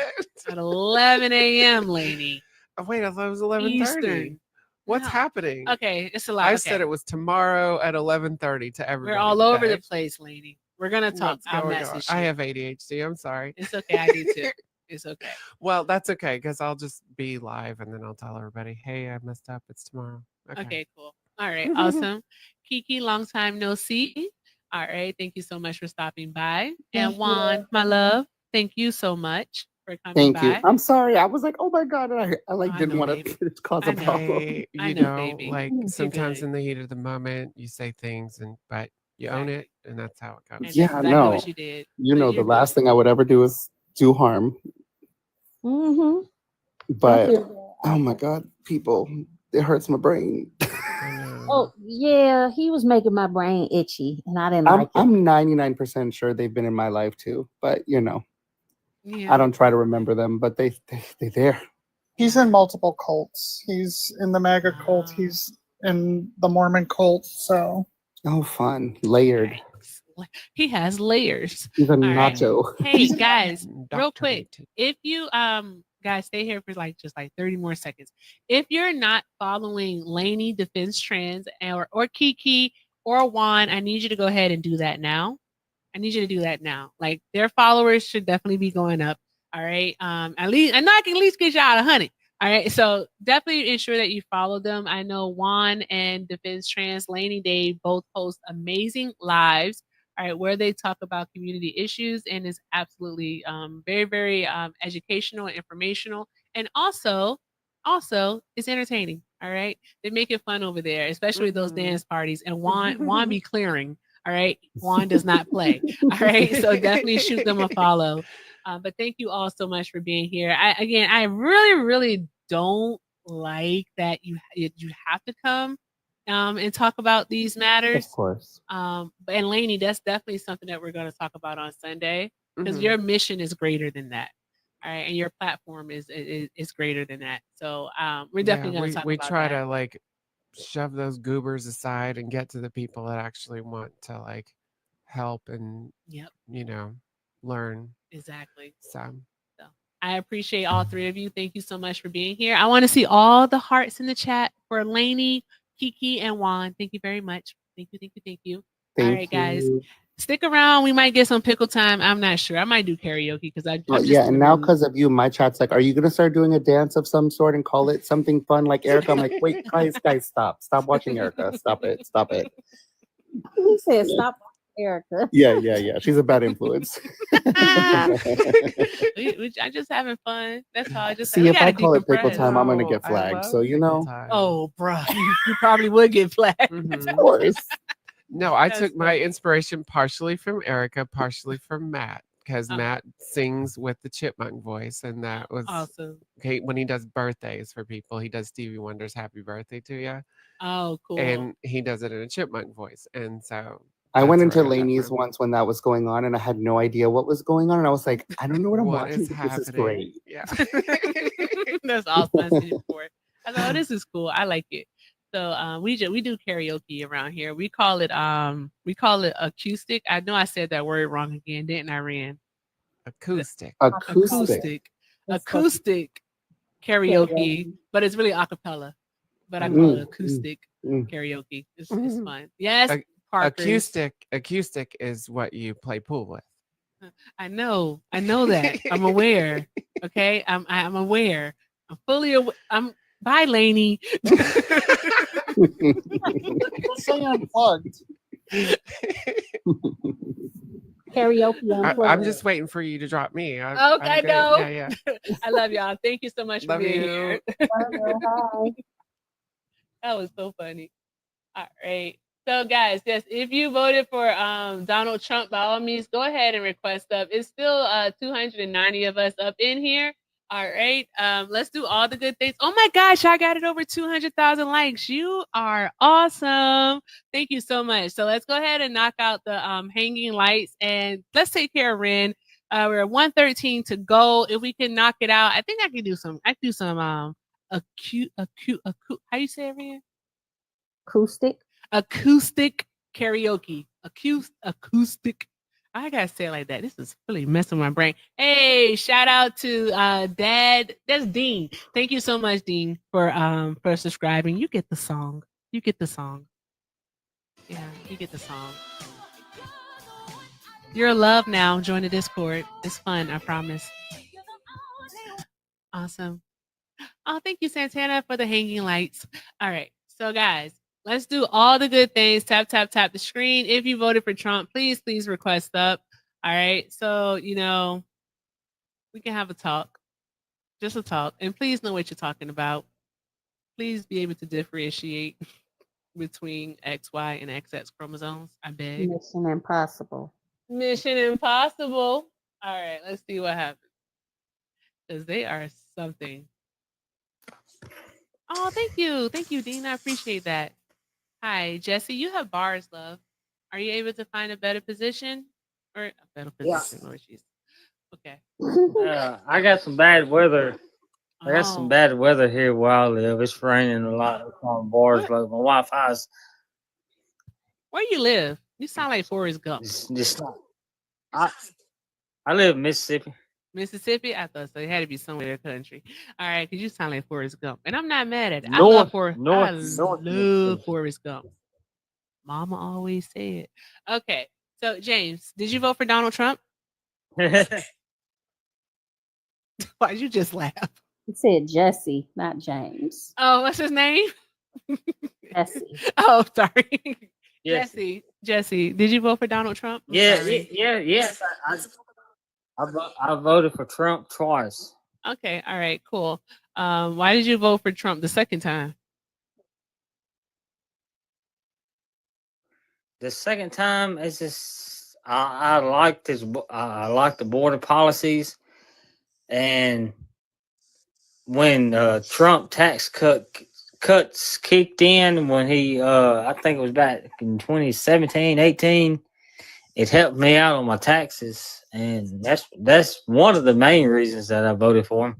at 11 a.m. Laney. Oh, wait, I thought it was 11:30. Eastern. What's No. happening? Okay, it's a lot. I Okay. said it was tomorrow at 11:30 to everybody. We're all over the today. place, Laney. We're gonna talk. What's I'll going message on? you. I have ADHD. I'm sorry. It's okay. I do too. It's okay. Well, that's okay because I'll just be live and then I'll tell everybody, hey, I messed up. It's tomorrow. Okay, cool. All right, awesome. Kiki, long time no see. All right, thank you so much for stopping by. And Thank Juan, you. my love, thank you so much for coming Thank by. you. I'm sorry. I was like, oh my God. I like I didn't know, want baby. to cause a I know. problem. Hey, I you know, know, baby. like You're sometimes good. in the heat of the moment, you say things but you own it and that's how it goes. And that's Yeah, exactly no. what you did. You But know, you're the last good. thing I would ever do is do harm. Mm-hmm. But oh my God, people, it hurts my brain. Oh yeah, he was making my brain itchy, and I didn't like it. I'm 99% sure they've been in my life too, but you know, Yeah. I don't try to remember them, but they're there. He's in multiple cults. He's in the MAGA cult. He's in the Mormon cult. So Oh, fun, layered. He has layers. He's a All right. nacho. Hey guys, real quick, if you guys stay here for just 30 more seconds. If you're not following Laney Defense Trends or Kiki or Juan, I need you to go ahead and do that now. I need you to do that now. Like their followers should definitely be going up. All right. At least I know I can at least get y'all 100. All right. So definitely ensure that you follow them. I know Juan and Defense Trans Laney, they both post amazing lives. All right, where they talk about community issues and is absolutely very, very educational and informational, and also it's entertaining. All right, they make it fun over there, especially those dance parties. And Juan be clearing. All right, Juan does not play. All right, so definitely shoot them a follow. But thank you all so much for being here. I really don't like that you have to come and talk about these matters. Of course. And Laney, that's definitely something that we're going to talk about on Sunday because Mhm. your mission is greater than that. All right, and your platform is greater than that. So we're definitely going to talk we about try that. to like shove those goobers aside and get to the people that actually want to like help and Yep. you know learn. Exactly. So I appreciate all three of you. Thank you so much for being here. I want to see all the hearts in the chat for Laney, Kiki, and Juan. Thank you very much. Thank you. All Thank right, guys. you. stick around. We might get some pickle time. I'm not sure. I might do karaoke because I Well, I'm yeah, just and now because of you, my chat's like, are you gonna start doing a dance of some sort and call it something fun like Erica? I'm like, wait, guys, stop watching Erica. Stop it. He said, "Stop, Erica." Yeah. She's a bad influence. I'm just having fun. That's all. Just See, we if I gotta call it pickle decompress. time, I'm gonna No, get I flagged. So love you pickle know, time. Oh, bro, you probably would get flagged. of course. No, I That's took my funny. inspiration partially from Erica, partially from Matt, because Oh. Matt sings with the chipmunk voice, and that was Awesome. okay. When he does birthdays for people, he does Stevie Wonder's "Happy Birthday to You," Oh, cool. and he does it in a chipmunk voice, and so I went that's where into I got that Laney's from. once when that was going on, and I had no idea what was going on, and I was like, I don't know what I'm What watching, is but this is happening? great. Yeah. That's awesome. I've seen it before. I thought, oh, this is cool. I like it. So we do karaoke around here. We call it acoustic. I know I said that word wrong again, didn't I, Ran? Acoustic. Acoustic. Acoustic karaoke, but it's really acapella. But I call it acoustic karaoke. It's fun. Yes, Ac- Parkers. Acoustic is what you play pool with. I know that. I'm aware. Okay, I'm aware. I'm fully aware. Bye, Lainey. Say unplugged. Karaoke I'm unplugged. just waiting for you to drop me. I'm Okay, good. no. Yeah. I love y'all. Thank you so much for Love being you. here. Hi. That was so funny. All right. So guys, yes, if you voted for Donald Trump, by all means, go ahead and request up. It's still 290 of us up in here. All right. Let's do all the good things. Oh my gosh, I got it over 200,000 likes. You are awesome. Thank you so much. So let's go ahead and knock out the hanging lights and let's take care of Ren. We're at 113 to go. If we can knock it out, I think I can do some acute how you say it, Ren? Acoustic karaoke. Acoustic. I gotta say it like that. This is really messing with my brain. Hey, shout out to Dad. That's Dean. Thank you so much, Dean, for subscribing. You get the song. You get the song. Yeah, you get the song. You're loved now. Join the Discord. It's fun, I promise. Awesome. Oh, thank you, Santana, for the hanging lights. All right. So, guys, let's do all the good things. Tap, tap, tap the screen. If you voted for Trump, please request up. All right. So, we can have a talk, just a talk. And please know what you're talking about. Please be able to differentiate between XY and XX chromosomes. I beg. Mission Impossible. Mission Impossible. All right. Let's see what happens. Because they are something. Oh, thank you. Thank you, Dean. I appreciate that. Hi, Jesse. You have bars, love. Are you able to find a better position? Or a better Yeah. position? Or she's okay. I got some bad weather. I got Oh. some bad weather here where I live. It's raining a lot. It's on bars. Like my Wi-Fi's Where you live? You sound like Forrest Gump. just. I live in Mississippi. Mississippi? I thought so. It had to be somewhere in the country. All right, because you sound like Forrest Gump. And I'm not mad at it. I love North Forrest Gump. Mama always said. Okay. So, James, did you vote for Donald Trump? Why'd you just laugh? He said Jesse, not James. Oh, what's his name? Jesse. Oh, sorry. Jesse, did you vote for Donald Trump? Yes. I voted for Trump twice. Okay, all right, cool. Why did you vote for Trump the second time? The second time is just I liked I like the border policies, and when Trump tax cuts kicked in when he I think it was back in 2017, 18, it helped me out on my taxes, and that's one of the main reasons that I voted for him.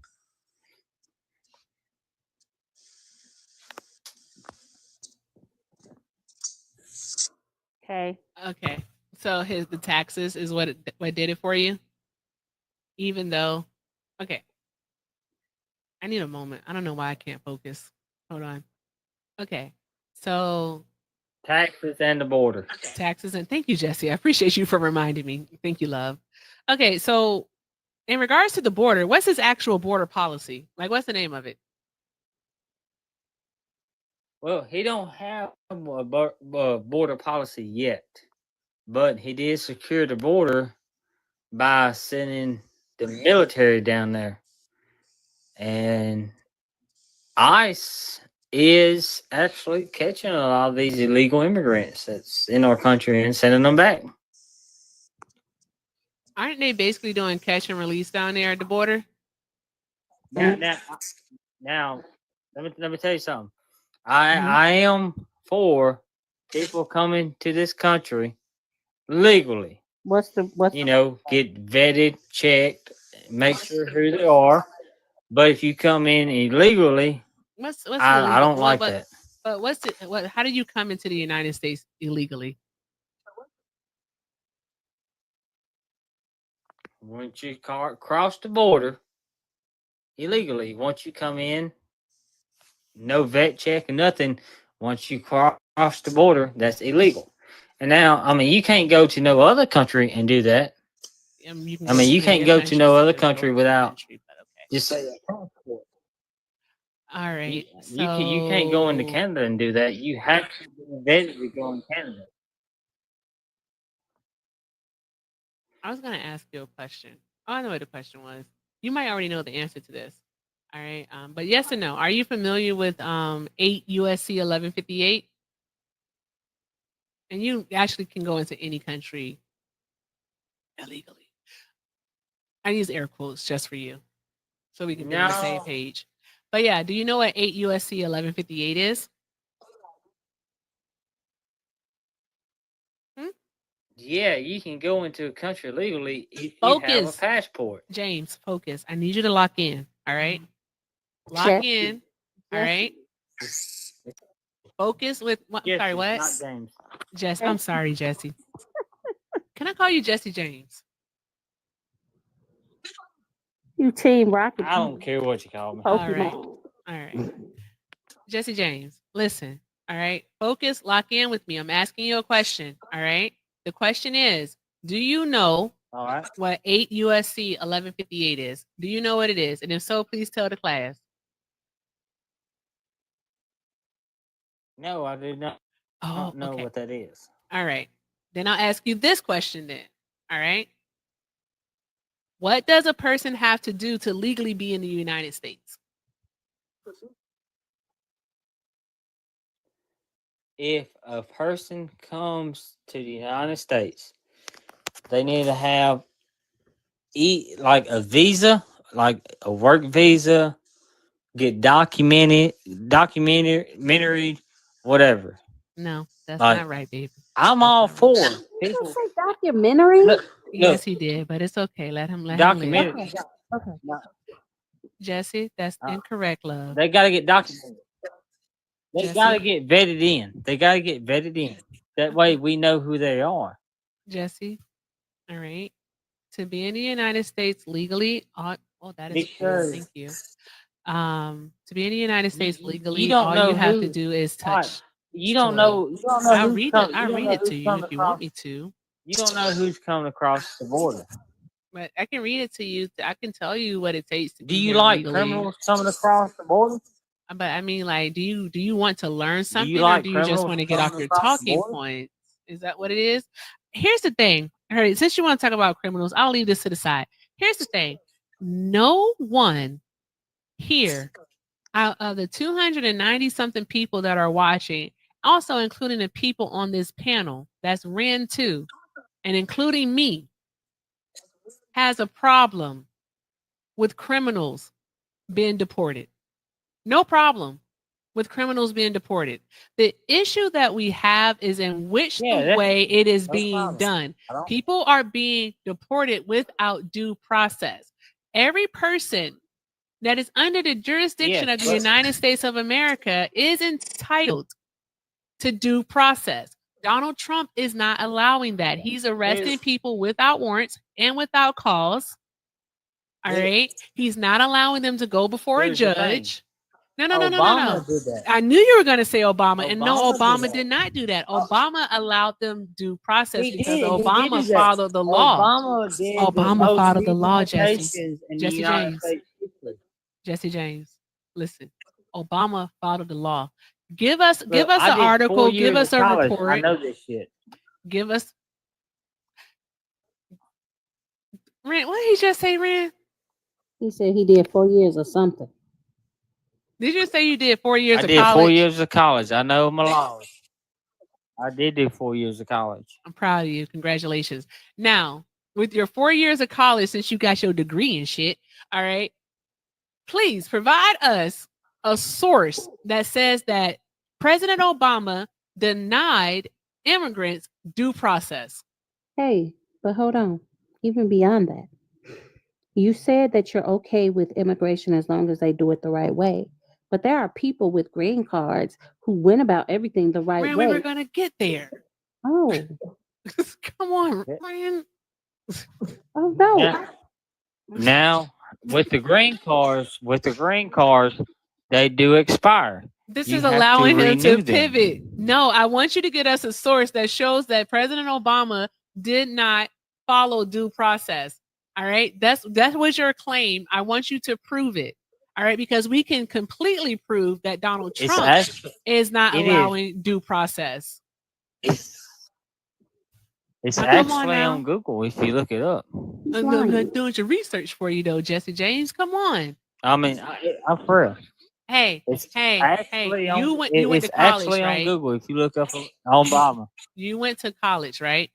Okay. So the taxes is what did it for you? Even though, okay. I need a moment. I don't know why I can't focus. Hold on. Okay. So Taxes and the border. Taxes and thank you, Jesse. I appreciate you for reminding me. Thank you, love. Okay, so in regards to the border, what's his actual border policy? Like, what's the name of it? Well, he don't have a border policy yet, but he did secure the border by sending the military down there. And ICE is actually catching a lot of these illegal immigrants that's in our country and sending them back. Aren't they basically doing catch and release down there at the border? Now, let me tell you something. I am for people coming to this country legally. What's Get vetted, checked, make sure who they are. But if you come in illegally, What's I illegal? don't like that. But what's it? What? How do you come into the United States illegally? Once you cross the border illegally, once you come in, no vet check or nothing. Once you cross the border, that's illegal. And now, I mean, you can't go to no other country and do that. You can't go to no other country without just say a passport. All right. You can't go into Canada and do that. You have to be vetted to go in Canada. I was going to ask you a question. Oh, I know what the question was. You might already know the answer to this. All right. But yes or no, are you familiar with 8 USC 1158? And you actually can go into any country illegally. I use air quotes just for you so we can be on the same page. But yeah, do you know what 8 USC 1158 is? Yeah, you can go into a country legally if you have a passport. James, focus. I need you to lock in. All right. Lock in. All right. Focus with what? Jesse, Sorry, what? not James. Jesse. I'm sorry, Jesse. Can I call you Jesse James? You Team Rocket. I don't care what you call me. All right. All right. Jesse James, listen. All right. Focus, lock in with me. I'm asking you a question. All right. The question is, do you know what 8 USC 1158 is? Do you know what it is? And if so, please tell the class. No, I did not know what that is. All right. Then I'll ask you this question then. All right. What does a person have to do to legally be in the United States? If a person comes to the United States, they need to have like a visa, like a work visa, get documented, whatever. No, that's Like, not right, baby. I'm all for People say documentary. Yes, he did, but it's okay. Let him live. documented. Okay. Jesse, that's incorrect, love. They gotta get documented. They gotta get vetted in. They gotta get vetted in. That way we know who they are. Jesse, all right. To be in the United States legally, that is true. Thank you. To be in the United States legally, all you have to do is touch. You don't know. You don't know. I'll read it. I'll read it to you if you want me to. You don't know who's coming across the border. But I can read it to you. I can tell you what it takes to. Do you like criminals coming across the border? But I mean, like, do you want to learn something, like or do you just want to get off your across the talking border? points? Is that what it is? Here's the thing. All right, since you want to talk about criminals, I'll leave this to the side. Here's the thing. No one here out of the 290 something people that are watching, also including the people on this panel, that's Ren too, and including me, has a problem with criminals being deported. No problem with criminals being deported. The issue that we have is in which way it is being done. People are being deported without due process. Every person that is under the jurisdiction of the United States of America is entitled to due process. Donald Trump is not allowing that. He's arresting people without warrants and without cause. All right. He's not allowing them to go before a judge. No. Obama did that. I knew you were going to say Obama, and no, Obama did Obama that. did not do that. Obama allowed them due process He because did. He did Obama do that. followed the law. Obama did the Obama most followed the law, Jesse. deportations in the Jesse United James. States history. Jesse James, listen. Obama followed the law. Give us Look, an I did 4 article. Give years us of a college. report. I know this shit. Give us. Ren, what did he just say, Ren? He said he did 4 years or something. Did you say you did 4 years I of did college? 4 years of college. I know my laws. I did do 4 years of college. I'm proud of you. Congratulations. Now, with your 4 years of college, since you got your degree and shit, all right, please provide us a source that says that President Obama denied immigrants due process. Hey, but hold on. Even beyond that, you said that you're okay with immigration as long as they do it the right way. But there are people with green cards who went about everything the right Ren, way. we were going to get there. Oh, Come on, Ren. oh no. Now, with the green cars, they do expire. This You is have to allowing him to renew them. pivot. No, I want you to get us a source that shows that President Obama did not follow due process. All right. That was your claim. I want you to prove it. All right, because we can completely prove that Donald It's Trump actually- is not it is. allowing due process. It's Now, come on actually now. on Google if you look it up. I'm doing your research for you, though, Jesse James. Come on. I mean, I'm for real. Hey, It's hey, actually on, you went to it's college, actually right? on Google if you look up Obama. You went to college, right?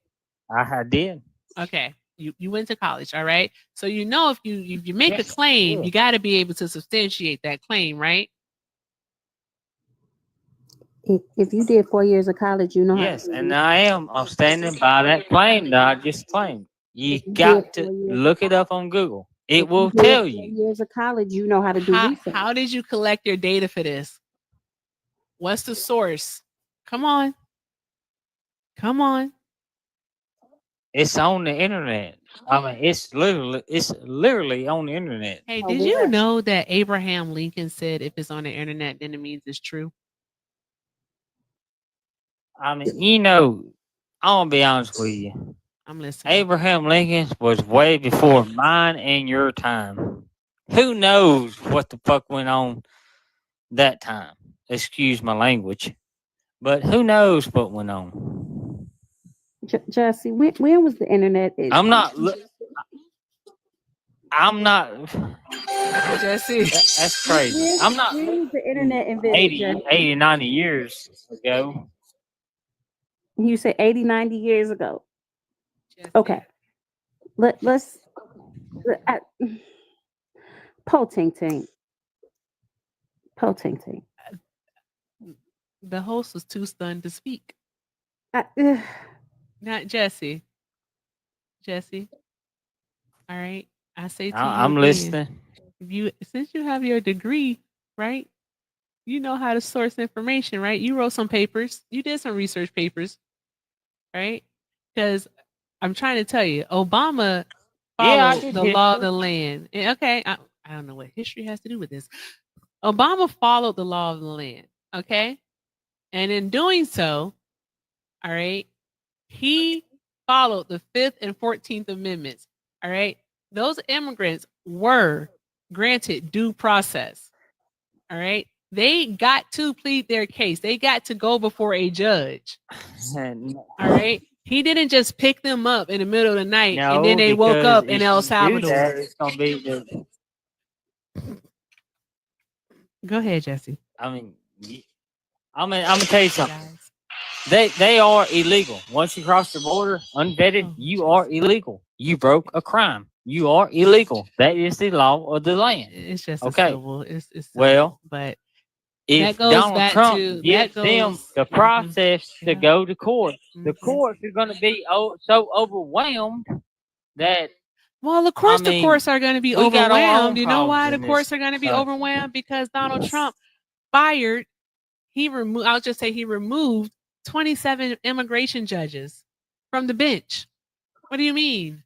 I did. Okay. You went to college, all right? So you know if you make Yes, a claim, yeah. you got to be able to substantiate that claim, right? If you did 4 years of college, you know Yes, how to and I'm standing by that claim that I just claimed. You If you got did to 4 years look it up on Google. It if will you did tell 4 you. years of college, you know how to do research. How did you collect your data for this? What's the source? Come on. Come on. It's on the internet. I mean, it's literally on the internet. Hey, did you know that Abraham Lincoln said if it's on the internet, then it means it's true? I mean, you know, I'm gonna be honest with you. I'm listening. Abraham Lincoln was way before mine and your time. Who knows what the fuck went on that time? Excuse my language, but who knows what went on? Jesse, when was the internet? I'm not. Jesse. That's crazy. I'm not. When was the internet invented? 80, 90 years ago. You said 80, 90 years ago. Okay. Let's Po-ting-ting. Po-ting-ting. The host was too stunned to speak. Ugh. Not Jesse. Jesse. All right. I say to you, I'm again, listening. Since you have your degree, right? You know how to source information, right? You wrote some papers. You did some research papers, right? Because I'm trying to tell you, Obama Yeah, I followed did the law of history. the land. Okay, I don't know what history has to do with this. Obama followed the law of the land, okay? And in doing so, all right, he followed the 5th and 14th Amendments, all right? Those immigrants were granted due process, all right? They got to plead their case. They got to go before a judge, all right? He didn't just pick them up in the middle of the night and then they woke because up in if El you do Salvador. that, it's gonna be the. Go ahead, Jesse. I mean, I'm gonna tell you something. They are illegal. Once you cross the border unvetted, you are illegal. You broke a crime. You are illegal. That is the law of the land. It's just okay. It's well, but if that goes Donald back Trump to gives them the process to go to court, the courts are going to be so overwhelmed that. Well, of course, I mean, the courts are going to be we got our own overwhelmed. You know why problems the in this courts are going to be country. overwhelmed? Because Donald Trump fired. I'll just say he removed 27 immigration judges from the bench. What do you mean?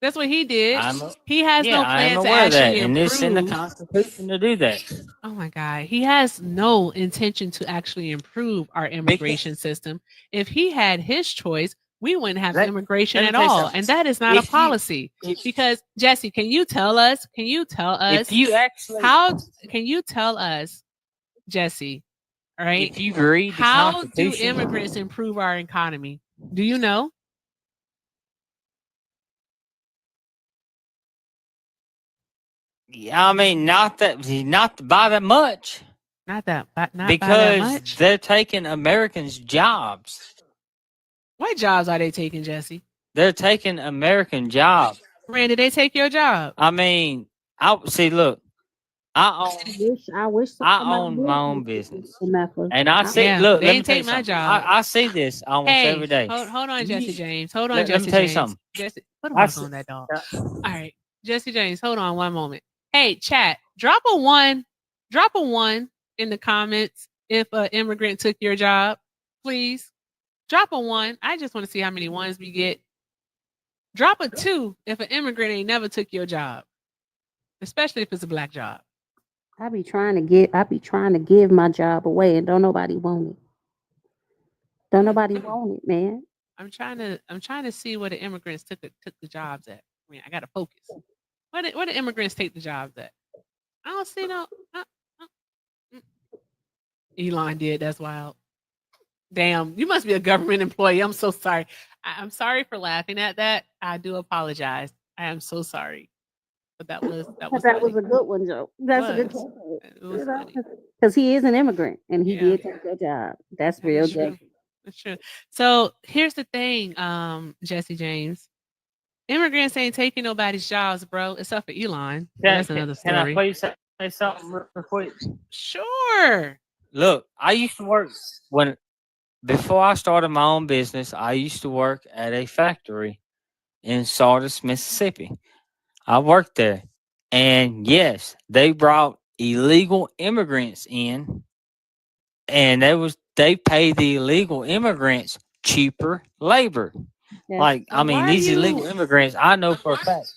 That's what he did. I'm a- He has no I am plan to aware of that, actually and it's in the improve. Constitution to do that. Oh my God. He has no intention to actually improve our immigration system. If he had his choice, we wouldn't have immigration let me at tell you all. something. And that is not If a policy. Because Jesse, can you tell us? If you actually, how can you tell us, Jesse, all right? if you read the How do Constitution, immigrants improve our economy? Do you know? yeah, I mean, not by that much, Not by that because much. they're taking Americans' jobs. What jobs are they taking, Jesse? They're taking American jobs. Randy, they take your job. I mean, I see. Look, I wish own my own business, Method. and I see. Yeah, Look, they let me ain't tell you take my something. job. I see this almost Hey, every day. hold on, Jesse James. Hold on, Let Jesse me tell you James. something. Jesse, put a I mark see- on that dog. All right, Jesse James. Hold on one moment. Hey, chat. Drop a one in the comments if an immigrant took your job, please. Drop a 1. I just want to see how many ones we get. Drop a 2 if an immigrant ain't never took your job, especially if it's a black job. I be trying to give my job away, and don't nobody want it. Don't nobody want it, man. I'm trying to see where the immigrants took the jobs at. I mean, I gotta focus. Where the immigrants take the jobs at? I don't see no. Elon did. That's wild. Damn, you must be a government employee. I'm so sorry. I'm sorry for laughing at that. I do apologize. I am so sorry. But that was That was a good one, Joe. That's a good one. It was funny. Because he is an immigrant, and he Yeah. did take your job. That's real, That's true. Jesse. That's true. So here's the thing, Jesse James. Immigrants ain't taking nobody's jobs, bro, except for Elon. That's another story. Can I please say something real quick? Sure. Look, I used to work before I started my own business. I used to work at a factory in Sardis, Mississippi. I worked there, and yes, they brought illegal immigrants in, and they paid the illegal immigrants cheaper labor. Yes. Like, I mean, these illegal immigrants, I know for a fact,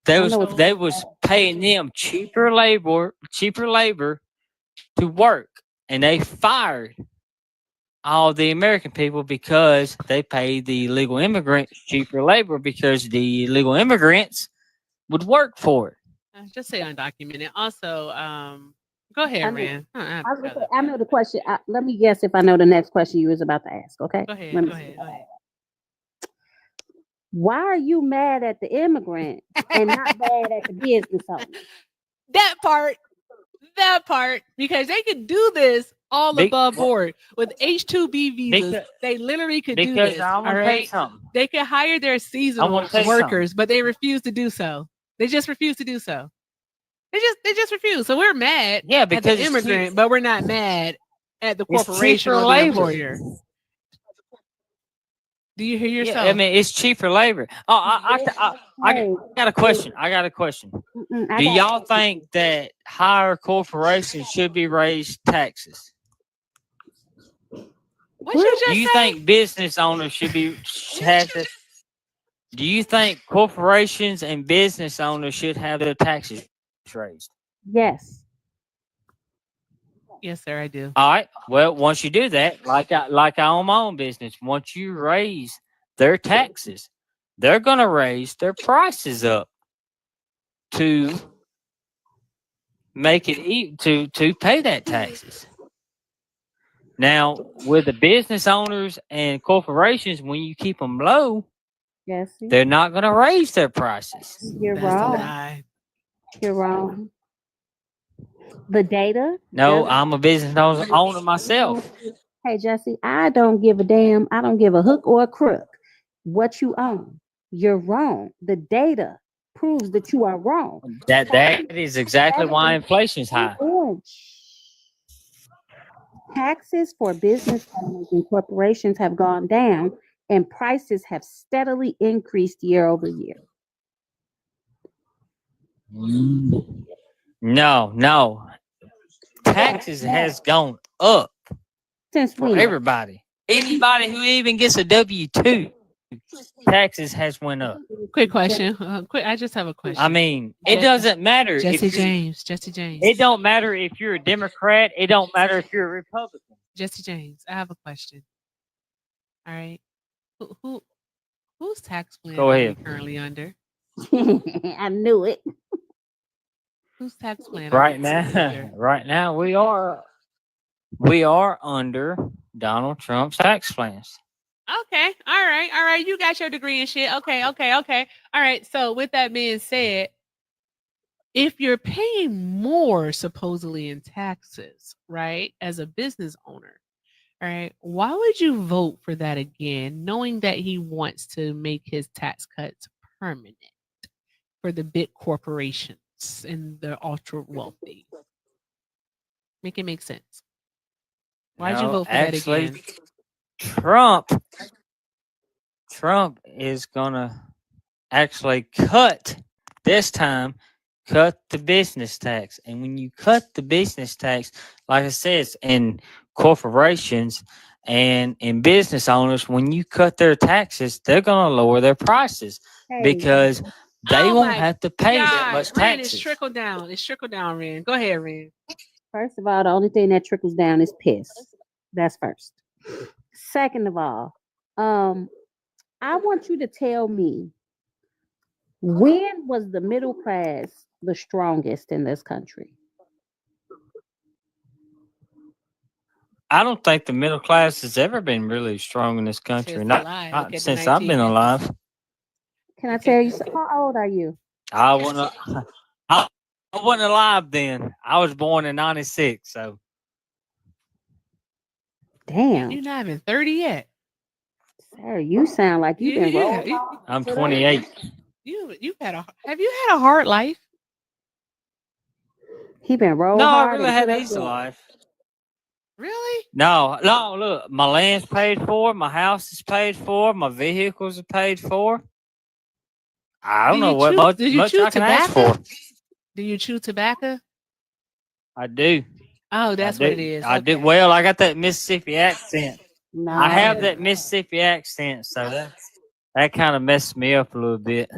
they was paying them cheaper labor to work, and they fired all the American people because they paid the illegal immigrants cheaper labor because the illegal immigrants would work for it. Just say undocumented. Also, go ahead, Rand. I know the question. Let me guess if I know the next question you was about to ask. Okay. Go ahead. Let me Go see. ahead. Why are you mad at the immigrant and not mad at the business owner? That part, because they could do this all above board with H-2B visas. They literally could do this. I All want to tell you right, something. they could hire their seasonal workers, but they refuse to do so. They just refuse to do so. They just refuse. So we're mad at because the it's immigrant, but we're not mad at the It's corporation cheaper or the labor. employer. Do you hear yourself? Yeah, I mean, it's cheaper labor. Oh, I got a question. Do y'all think that higher corporations should be raised taxes? What you just Do you say? think business owners should be have to? Do you think corporations and business owners should have their taxes raised? Yes. Yes, sir, I do. All right. Well, once you do that, like I own my own business, once you raise their taxes, they're going to raise their prices up to make it to pay that taxes. Now, with the business owners and corporations, when you keep them low, Yes, they're not going to raise their prices. You're wrong. You're wrong. The data. No, I'm a business owner myself. Hey, Jesse, I don't give a damn. I don't give a hook or a crook what you own. You're wrong. The data proves that you are wrong. That is exactly why inflation's high. Taxes for business owners and corporations have gone down, and prices have steadily increased year over year. No. Taxes has gone up since for everybody. Anybody who even gets a W-2 taxes has went up. Quick question. Quick. I just have a question. I mean, it doesn't matter Jesse if James. Jesse James. it don't matter if you're a Democrat. It don't matter if you're a Republican. Jesse James. I have a question. All right. Whose tax plan Go are ahead. we currently under? I knew it. Whose tax plan? Right now, right now we are under Donald Trump's tax plans. Okay. All right. You got your degree and shit. Okay. All right. So with that being said, if you're paying more supposedly in taxes, right, as a business owner, all right, why would you vote for that again, knowing that he wants to make his tax cuts permanent for the big corporations and the ultra wealthy? Make it make sense. Why'd you vote for that again? Trump is gonna actually cut the business tax. And when you cut the business tax, like I said, in corporations and in business owners, when you cut their taxes, they're gonna lower their prices because they won't have to pay that much Ren, taxes. it's trickle down. Ren. Go ahead, Ren. First of all, the only thing that trickles down is piss. That's first. Second of all, I want you to tell me, when was the middle class the strongest in this country? I don't think the middle class has ever been really strong in this country. Not since I've been alive. Can I tell you? How old are you? I wasn't alive then. I was born in '96, so. Damn. You're not even 30 yet. Sir, you sound like you've been rolling. I'm 28. Have you had a hard life? He been rolling No, I hard. really had an easy life. Really? No, look, my land's paid for, my house is paid for, my vehicles are paid for. I don't know what much I can ask for. Do you chew tobacco? I do. Oh, that's what it is. I do. Well, I got that Mississippi accent. No. I have that Mississippi accent, so that kind of messed me up a little bit.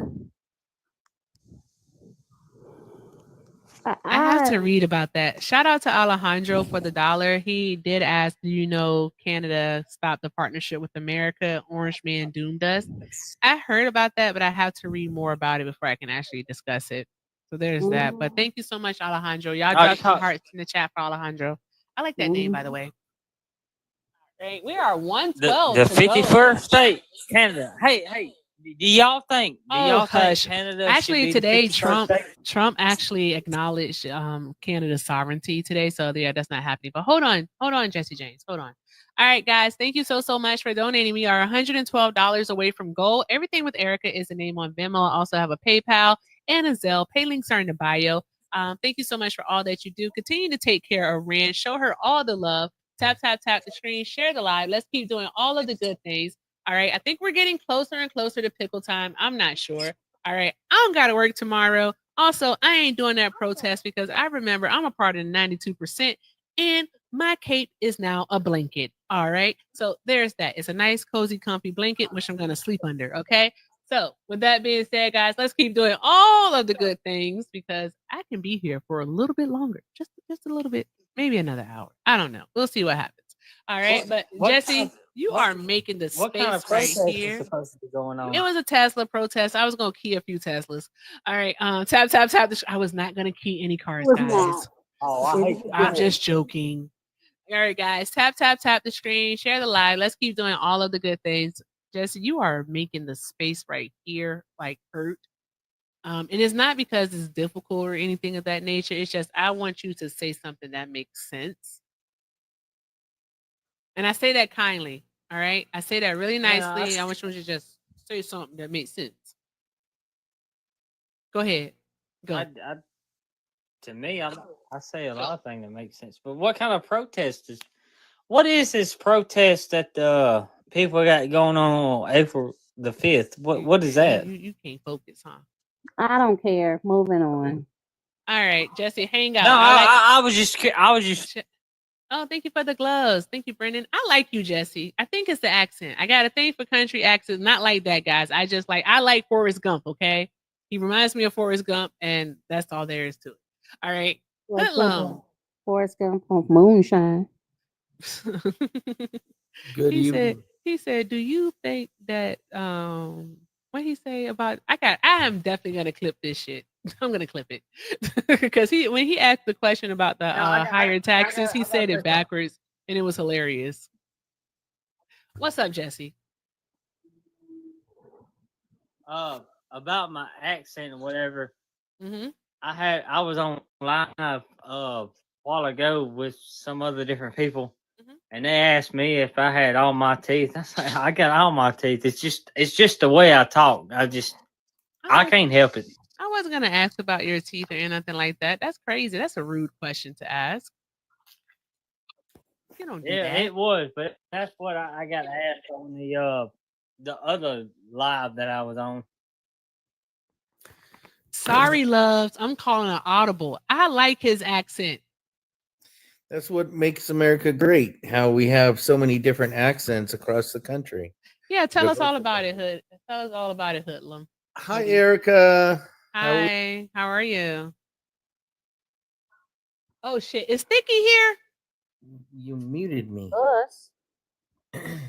I have to read about that. Shout out to Alejandro for the $1. He did ask, do you know Canada stopped the partnership with America? Orange Man doomed us. I heard about that, but I have to read more about it before I can actually discuss it. So there's that. But thank you so much, Alejandro. Y'all drop some hearts in the chat for Alejandro. I like that name, by the way. Right, we are 112. The 51st state, Canada. Hey. Do y'all think Canada actually should be today Trump actually acknowledged Canada's sovereignty today, so yeah, that's not happening. But hold on, Jesse James, hold on. All right, guys, thank you so much for donating. We are $112 away from goal. Everything with Erica is a name on Venmo. I also have a PayPal and a Zelle. Pay links are in the bio. Thank you so much for all that you do. Continue to take care of Ren. Show her all the love. Tap the screen. Share the live. Let's keep doing all of the good things. All right. I think we're getting closer and closer to pickle time. I'm not sure. All right. I don't got to work tomorrow. Also, I ain't doing that protest because I remember I'm a part of the 92% and my cape is now a blanket. All right. So there's that. It's a nice, cozy, comfy blanket, which I'm going to sleep under. Okay. So with that being said, guys, let's keep doing all of the good things because I can be here for a little bit longer. Just a little bit, maybe another hour. I don't know. We'll see what happens. All right. But Jesse, you are making the What space kind of right protest here. is supposed to be going on? It was a Tesla protest. I was gonna key a few Teslas. All right, tap. I was not gonna key any cars, guys. I'm just joking. All right, guys, tap the screen, share the live. Let's keep doing all of the good things. Jesse, you are making the space right here like hurt. And it's not because it's difficult or anything of that nature. It's just I want you to say something that makes sense. And I say that kindly. All right. I say that really nicely. I want you to just say something that makes sense. Go ahead. Go. To me, I say a lot of things that make sense. But what kind of protest is? What is this protest that people got going on April the 5th? What is that? You can't focus, huh? I don't care. Moving on. All right, Jesse, hang out. No, I was just Oh, thank you for the gloves. Thank you, Brendan. I like you, Jesse. I think it's the accent. I got a thing for country accents. Not like that, guys. I like Forrest Gump, okay? He reminds me of Forrest Gump, and that's all there is to it. All right. Hoodlum. Forrest Gump on Moonshine. Good evening. He said, do you think that what he say about I am definitely gonna clip this shit. I'm gonna clip it. Because when he asked the question about the higher taxes, he said it backwards and it was hilarious. What's up, Jesse? About my accent or whatever. Mm-hmm. I was on live a while ago with some other different people, and they asked me if I had all my teeth. I said I got all my teeth. It's just the way I talk. I can't help it. I wasn't gonna ask about your teeth or anything like that. That's crazy. That's a rude question to ask. You don't do Yeah, that. it was, but that's what I got asked on the other live that I was on. Sorry, loves. I'm calling an audible. I like his accent. That's what makes America great. How we have so many different accents across the country. Yeah, tell us all about it, Hood. Tell us all about it, Hoodlum. Hi, Erica. Hi, how are you? Oh shit, is Sticky here? You muted me. Us.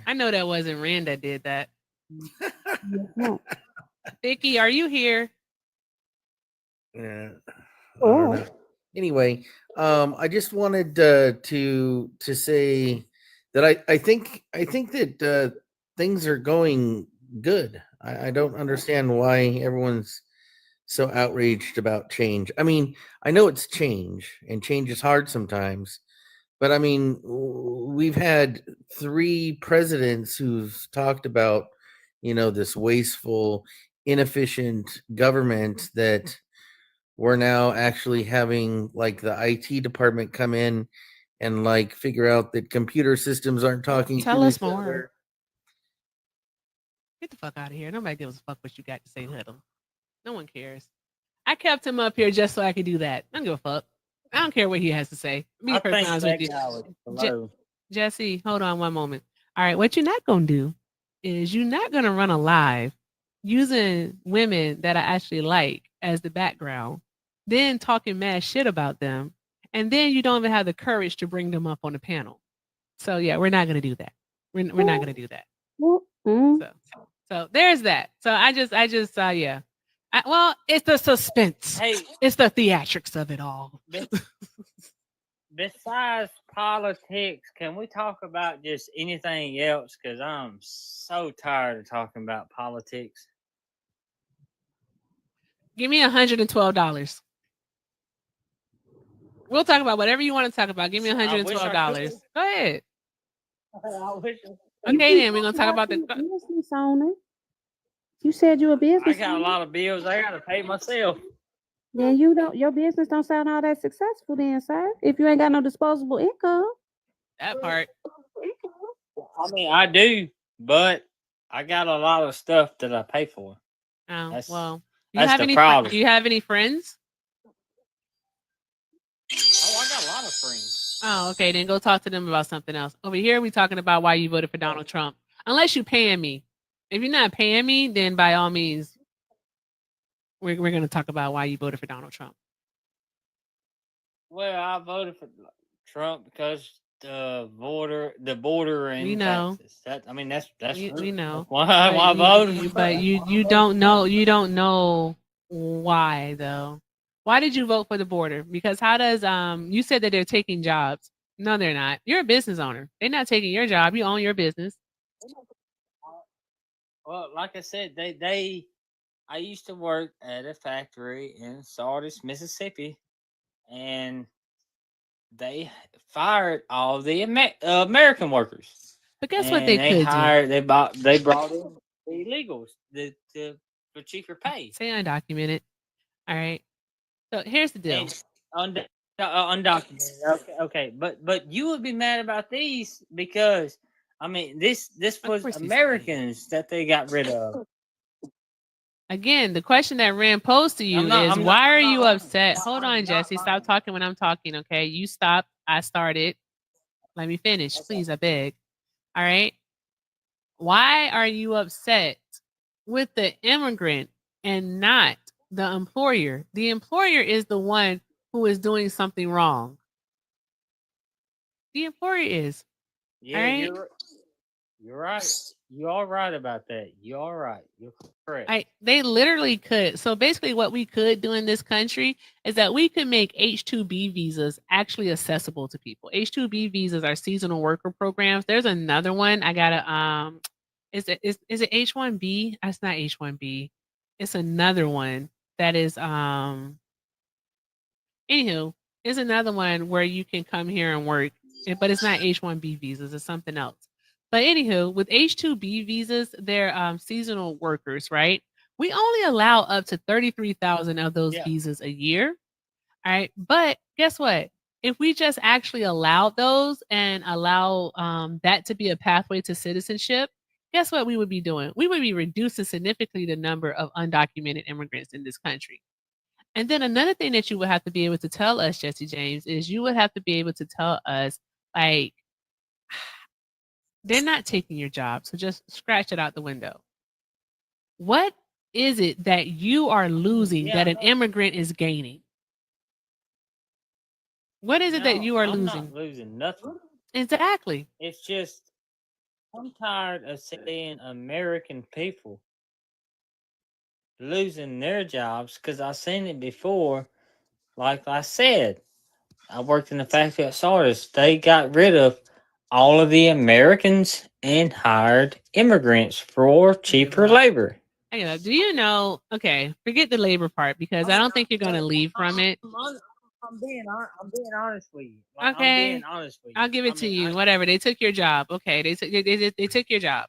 I know that wasn't Rand that did that. Sticky, are you here? Yeah. I don't know. Anyway, I just wanted to say that I think that things are going good. I don't understand why everyone's so outraged about change. I mean, I know it's change, and change is hard sometimes. But I mean, we've had 3 presidents who've talked about, this wasteful, inefficient government that we're now actually having like the IT department come in and like figure out that computer systems aren't talking Tell to us each more. other. Get the fuck out of here. Nobody gives a fuck what you got to say, Hoodlum. No one cares. I kept him up here just so I could do that. I don't give a fuck. I don't care what he has to say. Be I perfectly think honest that with guy was you. below. Jesse, hold on one moment. All right, what you're not gonna do is you're not gonna run a live using women that I actually like as the background, then talking mad shit about them, and then you don't even have the courage to bring them up on the panel. So yeah, we're not gonna do that. We're not gonna do that. So there's that. So I just yeah. Well, it's the suspense. Hey, it's the theatrics of it all. Besides politics, can we talk about just anything else? Because I'm so tired of talking about politics. Give me $112. We'll talk about whatever you want to talk about. Give me $112. Go ahead. Okay, then we're gonna talk about the business owner. You said you're a business. I got a lot of bills I got to pay myself. Then your business don't sound all that successful, then, sir. If you ain't got no disposable income. That part. I mean, I do, but I got a lot of stuff that I pay for. Oh, that's, well. That's the problem. Do you have any friends? Oh, I got a lot of friends. Oh, okay. Then go talk to them about something else. Over here, we talking about why you voted for Donald Trump. Unless you paying me. If you're not paying me, then by all means, we're going to talk about why you voted for Donald Trump. Well, I voted for Trump because the border, and we know. taxes. That's we know. why I voted. But you don't know why though. Why did you vote for the border? Because how does you said that they're taking jobs. No, they're not. You're a business owner. They're not taking your job. You own your business. Well, like I said, I used to work at a factory in Sardis, Mississippi, and they fired all the American workers. But guess what they could do? They brought in the illegals for cheaper pay. Say undocumented. All right. So here's the deal. Undocumented. Okay. But you would be mad about these because I mean this was Americans that they got rid of. Again, the question that Rand posed to you is why are you upset? Hold on, Jesse. Stop talking when I'm talking, okay? You stop. I started. Let me finish, please, I beg. All right. Why are you upset with the immigrant and not the employer? The employer is the one who is doing something wrong. The employer is. Yeah, All right. you're right. You are right about that. You are right. You're correct. They literally could. So basically, what we could do in this country is that we could make H-2B visas actually accessible to people. H-2B visas are seasonal worker programs. There's another one. I gotta is it H-1B? That's not H-1B. It's another one that is anywho, is another one where you can come here and work, but it's not H-1B visas. It's something else. But anywho, with H-2B visas, they're seasonal workers, right? We only allow up to 33,000 of those visas a year. All right. But guess what? If we just actually allow those and allow that to be a pathway to citizenship, guess what we would be doing? We would be reducing significantly the number of undocumented immigrants in this country. And then another thing that you would have to be able to tell us, Jesse James, is you would have to be able to tell us, like, they're not taking your job. So just scratch it out the window. What is it that you are losing that an immigrant is gaining? What is it that you are I'm losing? not losing nothing. Exactly. It's just I'm tired of seeing American people losing their jobs because I've seen it before. Like I said, I worked in the factory at Sardis. They got rid of all of the Americans and hired immigrants for cheaper labor. Hang on. Do you know? Okay, forget the labor part because I don't think you're going to leave from it. I'm being honest with you. Like, Okay. I'm being honest with you. I'll give it to you. Whatever. They took your job. Okay. They took your job.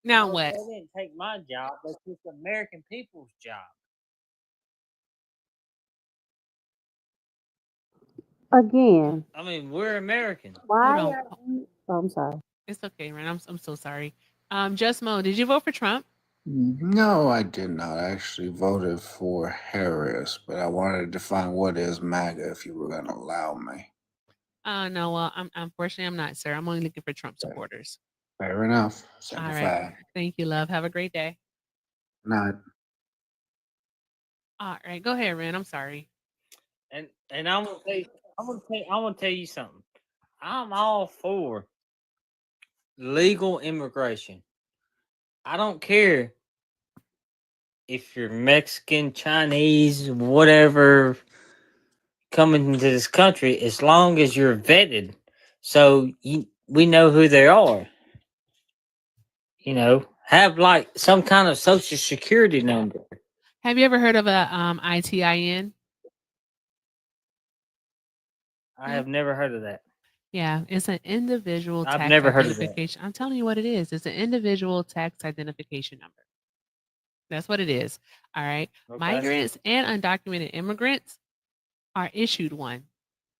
Now what? They didn't take my job. They took American people's job. Again, I mean, we're American. why Hold on. are you? Oh, I'm sorry. It's okay, Ren. I'm so sorry. Just Mo, did you vote for Trump? No, I did not. I actually voted for Harris, but I wanted to define what is MAGA if you were going to allow me. No. Well, unfortunately I'm not, sir. I'm only looking for Trump supporters. Fair enough. All Simplified. right. Thank you, love. Have a great day. Not. All right. Go ahead, Ren. I'm sorry. And I'm gonna tell you, I'm gonna tell you something. I'm all for legal immigration. I don't care if you're Mexican, Chinese, whatever, coming into this country, as long as you're vetted, so we know who they are. You know, have like some kind of social security number. Have you ever heard of a ITIN? I have never heard of that. Yeah, it's an individual I've tax never heard of that. identification. I'm telling you what it is. It's an individual tax identification number. That's what it is. All right. Okay. Migrants and undocumented immigrants are issued one.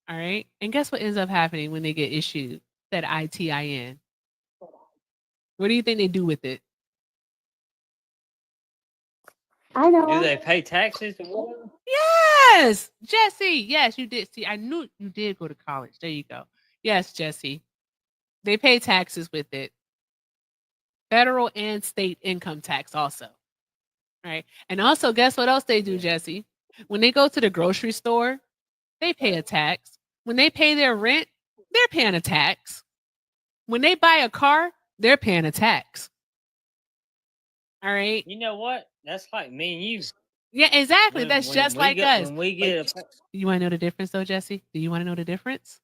All right. And guess what ends up happening when they get issued that ITIN? What do you think they do with it? I know. Do they pay taxes or whatever? Yes, Jesse. Yes, you did. See, I knew you did go to college. There you go. Yes, Jesse. They pay taxes with it. Federal and state income tax also. Right. And also, guess what else they do, Jesse? When they go to the grocery store, they pay a tax. When they pay their rent, they're paying a tax. When they buy a car, they're paying a tax. All right. You know what? That's like me and you. Yeah, exactly. That's just like us. When we get You want to know the difference, though, Jesse? Do you want to know the difference?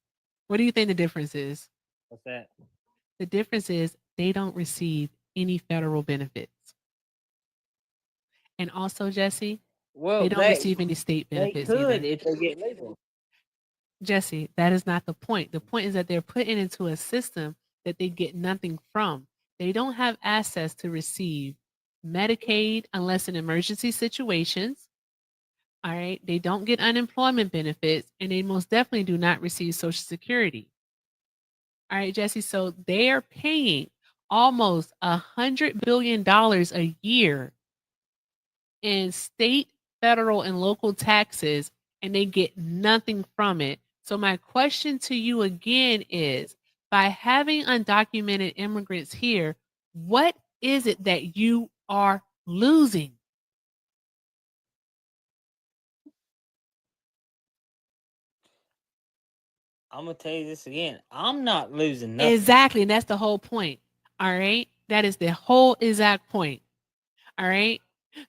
What do you think the difference is? What's that? The difference is they don't receive any federal benefits. And also, Jesse, Well, they don't receive any state They benefits could either. if they get legal. Jesse, that is not the point. The point is that they're put into a system that they get nothing from. They don't have access to receive Medicaid unless in emergency situations. All right. They don't get unemployment benefits, and they most definitely do not receive Social Security. All right, Jesse. So they are paying almost $100 billion a year in state, federal, and local taxes, and they get nothing from it. So my question to you again is, by having undocumented immigrants here, what is it that you are losing? I'm gonna tell you this again. I'm not losing nothing. Exactly, and that's the whole point. All right, that is the whole exact point. All right.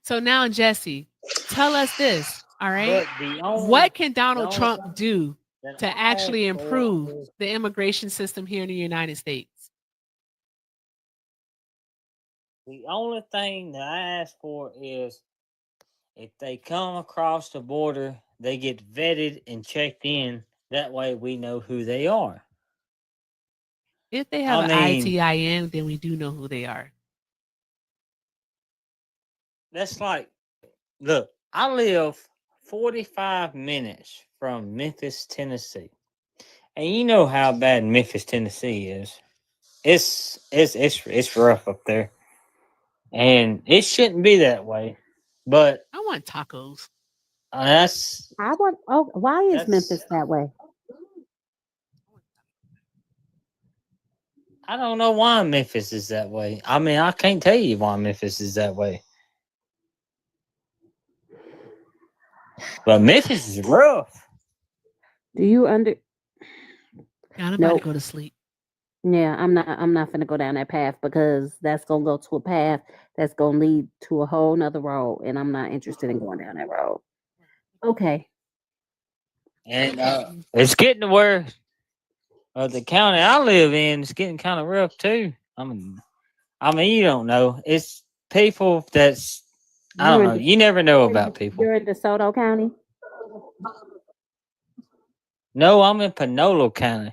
So now, Jesse, tell us this. All right, But the only what can the Donald only Trump thing do that to I ask actually for improve is the immigration system here in the United States? the only thing that I ask for is if they come across the border, they get vetted and checked in. That way we know who they are. If they have I an mean, ITIN, then we do know who they are. that's like, look, I live 45 minutes from Memphis, Tennessee. And you know how bad Memphis, Tennessee is. It's rough up there. And it shouldn't be that way. But I want tacos. That's I want. Oh, why is that's Memphis that way? I don't know why Memphis is that way. I mean, I can't tell you why Memphis is that way. But Memphis is rough. Do you under? I'm about Nope. to go to sleep. Yeah, I'm not. I'm not gonna go down that path because that's gonna go to a path that's gonna lead to a whole nother road, and I'm not interested in going down that road. Okay. And it's getting to where the county I live in is getting kind of rough too. I mean, you don't know. It's people that's I don't You're know. in. You never know about people. You're in DeSoto County. No, I'm in Panola County.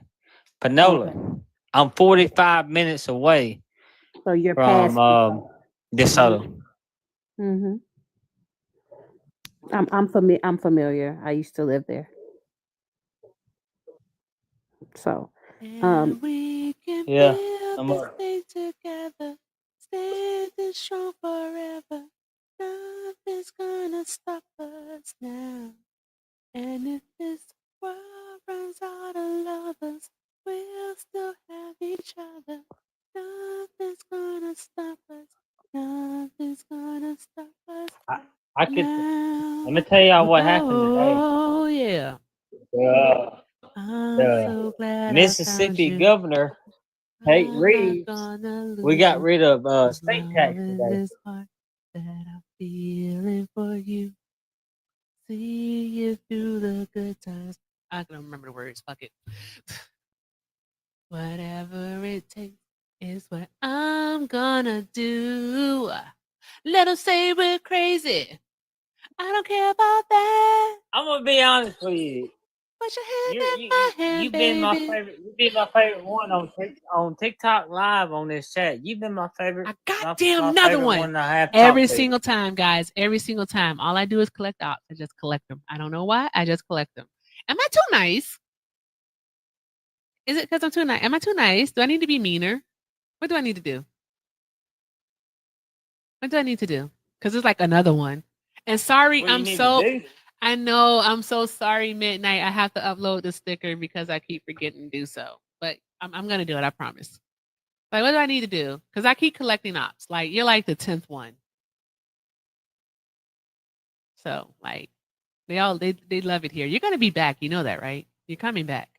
Panola. Okay. I'm 45 minutes away So you're from past. DeSoto. Mm-hmm. I'm familiar. I used to live there. So, And we can Yeah. build I'm this thing together, standing strong forever. Nothing's gonna stop us now. And if this world runs out of lovers, we'll still have each other. Nothing's gonna stop us. Nothing's gonna stop us I could. now. Let me tell y'all what happened today. Oh yeah. The, I'm the so glad I found Mississippi you. governor Tate I'm not Reeves. gonna lose We got you. rid of There's state love tax in today. this heart that I'm feeling for you. See you through the good times. I can remember the words. Fuck it. Whatever it takes is what I'm gonna do. Let them say we're crazy. I don't care about that. I'm gonna be honest with you. Put your hand You in my hand, you've been my baby. favorite. You've been my favorite one on TikTok live on this chat. You've been my favorite. Goddamn my another favorite one. I have Every talked to. single time, guys. Every single time. All I do is collect ops. I just collect them. I don't know why. I just collect them. Am I too nice? Is it because I'm too nice? Am I too nice? Do I need to be meaner? What do I need to do? What do I need to do? Because it's like another one. And sorry, What do you I'm need so. to do? I know. I'm so sorry, Midnight. I have to upload the sticker because I keep forgetting to do so. But I'm gonna do it. I promise. Like, what do I need to do? Because I keep collecting ops. Like, you're like the 10th one. So, like, they love it here. You're gonna be back. You know that, right? You're coming back.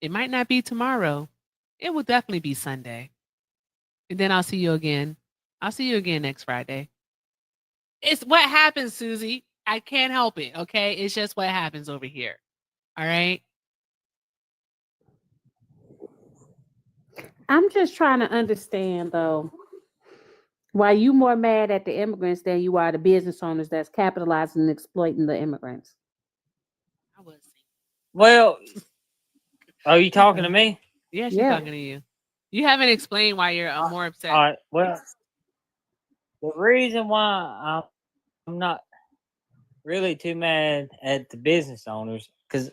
It might not be tomorrow. It will definitely be Sunday. And then I'll see you again. I'll see you again next Friday. It's what happens, Susie. I can't help it. Okay. It's just what happens over here. All right. I'm just trying to understand though, why you more mad at the immigrants than you are the business owners that's capitalizing and exploiting the immigrants. Well, are you talking to me? Yeah, she's Yeah. talking to you. You haven't explained why you're more upset. All right. Well, the reason why I'm not really too mad at the business owners because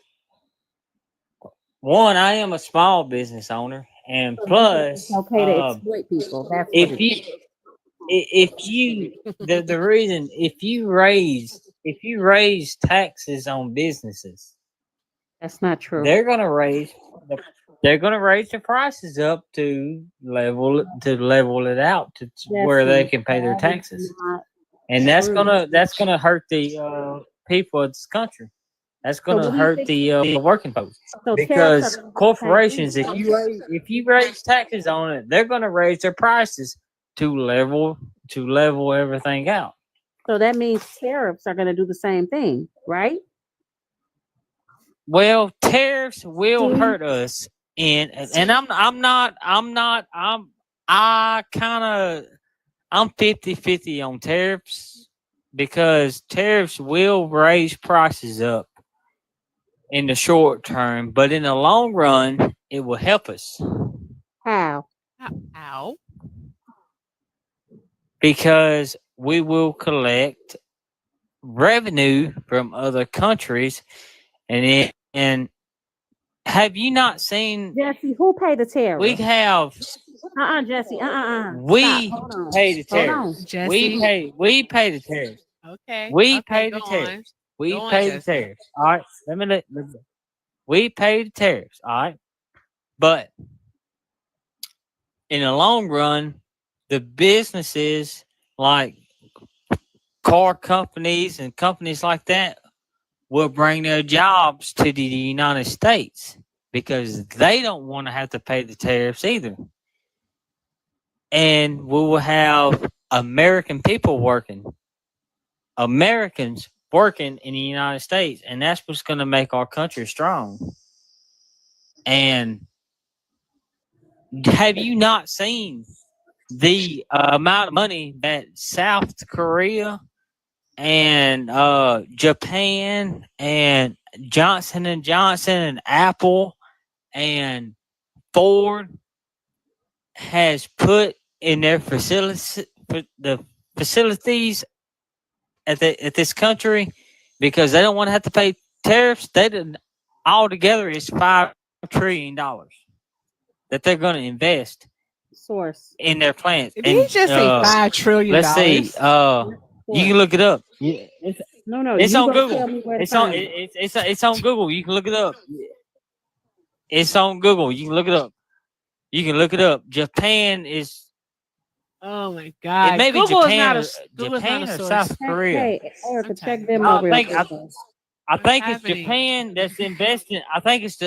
one, I am a small business owner, and So plus, it's okay to exploit people. That's what if it you is. if you the reason if you raise taxes on businesses, That's not true. they're gonna raise the they're going to raise the prices up to level it out to where they Jesse, can pay their that is taxes, not and that's true. gonna hurt the people of this country. That's So going to what do you hurt think? the working folks So tariffs are because going to do the same corporations, thing. if you raise taxes on it, they're going to raise their prices to level everything out. So that means tariffs are going to do the same thing, right? Well, tariffs will Do you? hurt us, and I'm 50-50 on tariffs because tariffs will raise prices up in the short term, but in the long run, it will help us How? Ow. because we will collect revenue from other countries, and have you not seen? Jesse, who paid the tariff? We have. Jesse. Stop. We Hold on. pay the Hold on. tariffs. Jesse. We pay the tariffs. Okay. We Okay. pay Go the on. tariffs. We Go on, pay the Jesse. tariffs. All right. We pay the tariffs. All right. But in the long run, the businesses like car companies and companies like that will bring their jobs to the United States because they don't want to have to pay the tariffs either. And we will have Americans working in the United States, and that's what's going to make our country strong. And have you not seen the amount of money that South Korea and Japan and Johnson and Johnson and Apple and Ford has put in their facilities at this country because they don't want to have to pay tariffs? They didn't. Altogether, it's $5 trillion that they're going to invest Source in their plants. Did he just say $5 trillion? Let's see. You can look it up. No, It's you on gonna Google. tell me where to It's on. find it. It's on Google. You can look it up. It's on Google. You can look it up. You can look it up. Japan is. Oh my God! It may be Google Japan, Google's Japan not a or source. South Korea. Hey, Erica, check them out real quick. I think it's happening? Japan that's investing. I think it's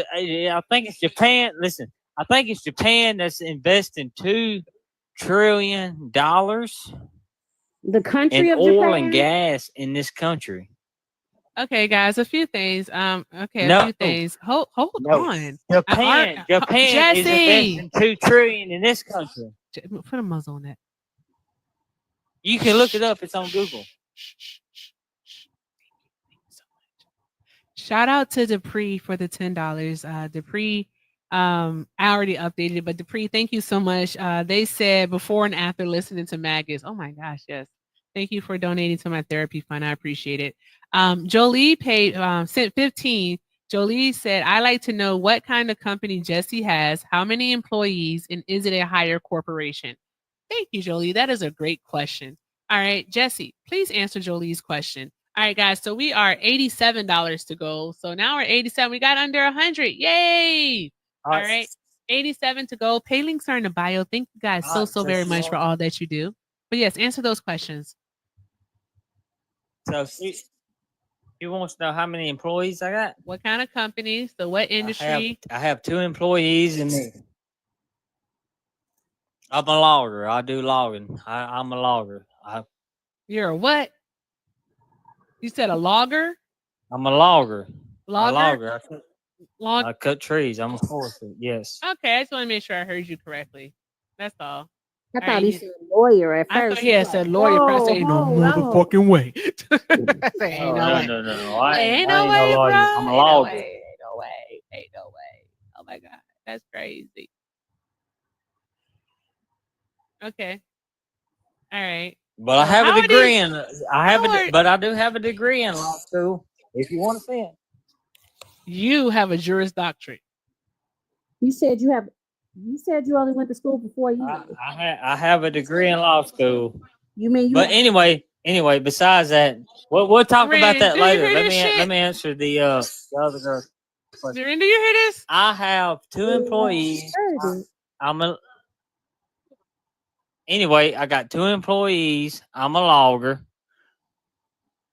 Japan. Listen, I think it's Japan that's investing $2 trillion The country in of oil Japan? and gas in this country. Okay, guys, a few things. A No. few things. Hold No. on. Japan is Jesse, investing $2 trillion in this country. put a muzzle on that. You can look it up. It's on Google. Shout out to Dupree for the $10. Dupree, I already updated, but Dupree, thank you so much. They said before and after listening to Magus. Oh my gosh, yes. Thank you for donating to my therapy fund. I appreciate it. Jolie sent 15. Jolie said, I like to know what kind of company Jesse has, how many employees, and is it a higher corporation? Thank you, Jolie. That is a great question. All right, Jesse, please answer Jolie's question. All right, guys. So we are $87 to go. So now we're 87. We got under 100. Yay! All right, 87 to go. Pay links are in the bio. Thank you guys so very much for all that you do. But yes, answer those questions. So she wants to know how many employees I got. What kind of company? So what industry? I have 2 employees in me. I'm a logger. I do logging. I'm a logger. You're a what? You said a logger? I'm a logger. Logger? I cut trees. I'm a forester. Yes. Okay, I just want to make sure I heard you correctly. That's all. I thought he said lawyer at I first. thought he had said lawyer. But I said, ain't no motherfucking way. I said, ain't no way. No. I Ain't no ain't way, no lawyer. bro. I'm a Ain't logger. Ain't no way. Oh my God. That's crazy. Okay. All right. But I have a degree in. But I do have a degree in law school. If you want to see it, you have a Juris Doctorate. You said you only went to school for 4 years. I have a degree in law school. You mean you? But anyway. Besides that, we'll talk about that later. Let me answer the other girl. During, do you hear this? I have 2 employees. Anyway, I got 2 employees. I'm a logger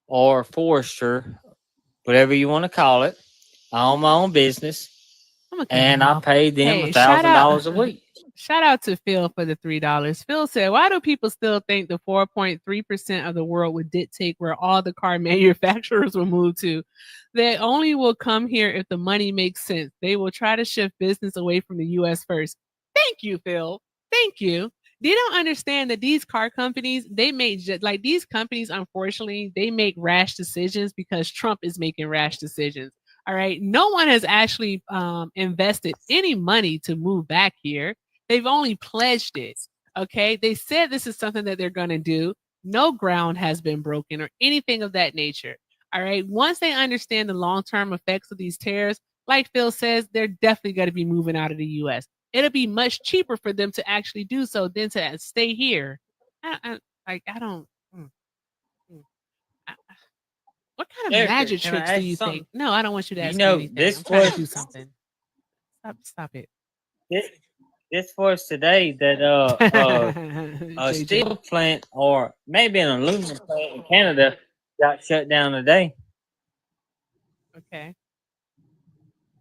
or forester, whatever you want to call it. I own my own business, and I pay them Hey, shout $1,000 a week. Shout out to Phil for the $3. Phil said, "Why do people still think the 4.3% of the world would dictate where all the car manufacturers will move to? They only will come here if the money makes sense. They will try to shift business away from the U.S. first." Thank you, Phil. Thank you. They don't understand that these car companies, they make like these companies, unfortunately, they make rash decisions because Trump is making rash decisions. All right. No one has actually invested any money to move back here. They've only pledged it. Okay. They said this is something that they're going to do. No ground has been broken or anything of that nature. All right. Once they understand the long term effects of these tariffs, like Phil says, they're definitely going to be moving out of the US. It'll be much cheaper for them to actually do so than to stay here. I don't. mm, mm. I- What kind of Erica, magic can I tricks do ask you something? think? No, I don't want you to You ask me know, anything. this I'm trying to do was something. Stop it. this was today that a JJ. steel plant or maybe an aluminum plant in Canada got shut down today. Okay.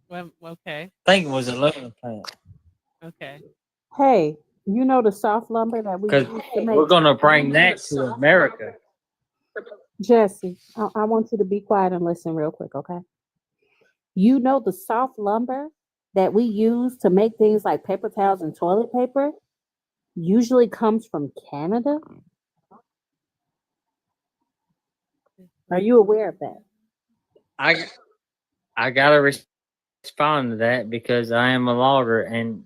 Well, okay. I think it was an aluminum plant Okay. Hey, you know the soft lumber that we because use to make we're gonna bring that to America. Jesse, I want you to be quiet and listen real quick, okay? You know the soft lumber that we use to make things like paper towels and toilet paper usually comes from Canada? Are you aware of that? I gotta respond to that because I am a logger, and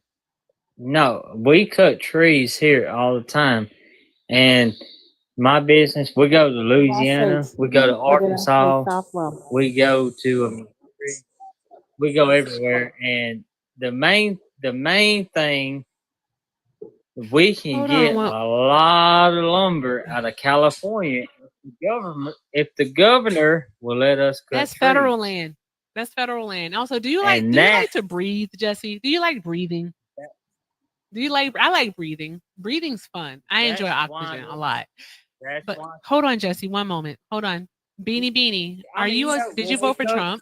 no, we cut trees here all the time. And my business, we go to Did I say Louisiana, we go to trees or did I say Arkansas, soft lumber? we go to we go everywhere. And the main thing, we can Hold get on. a lot of lumber out of California if the governor will let us cut That's trees. federal land. That's federal land. Also, do you like to breathe, Jesse? Do you like breathing? I like breathing. Breathing's fun. I enjoy oxygen a lot. But hold on, Jesse, one moment. Hold on. Beanie, did you vote for Trump?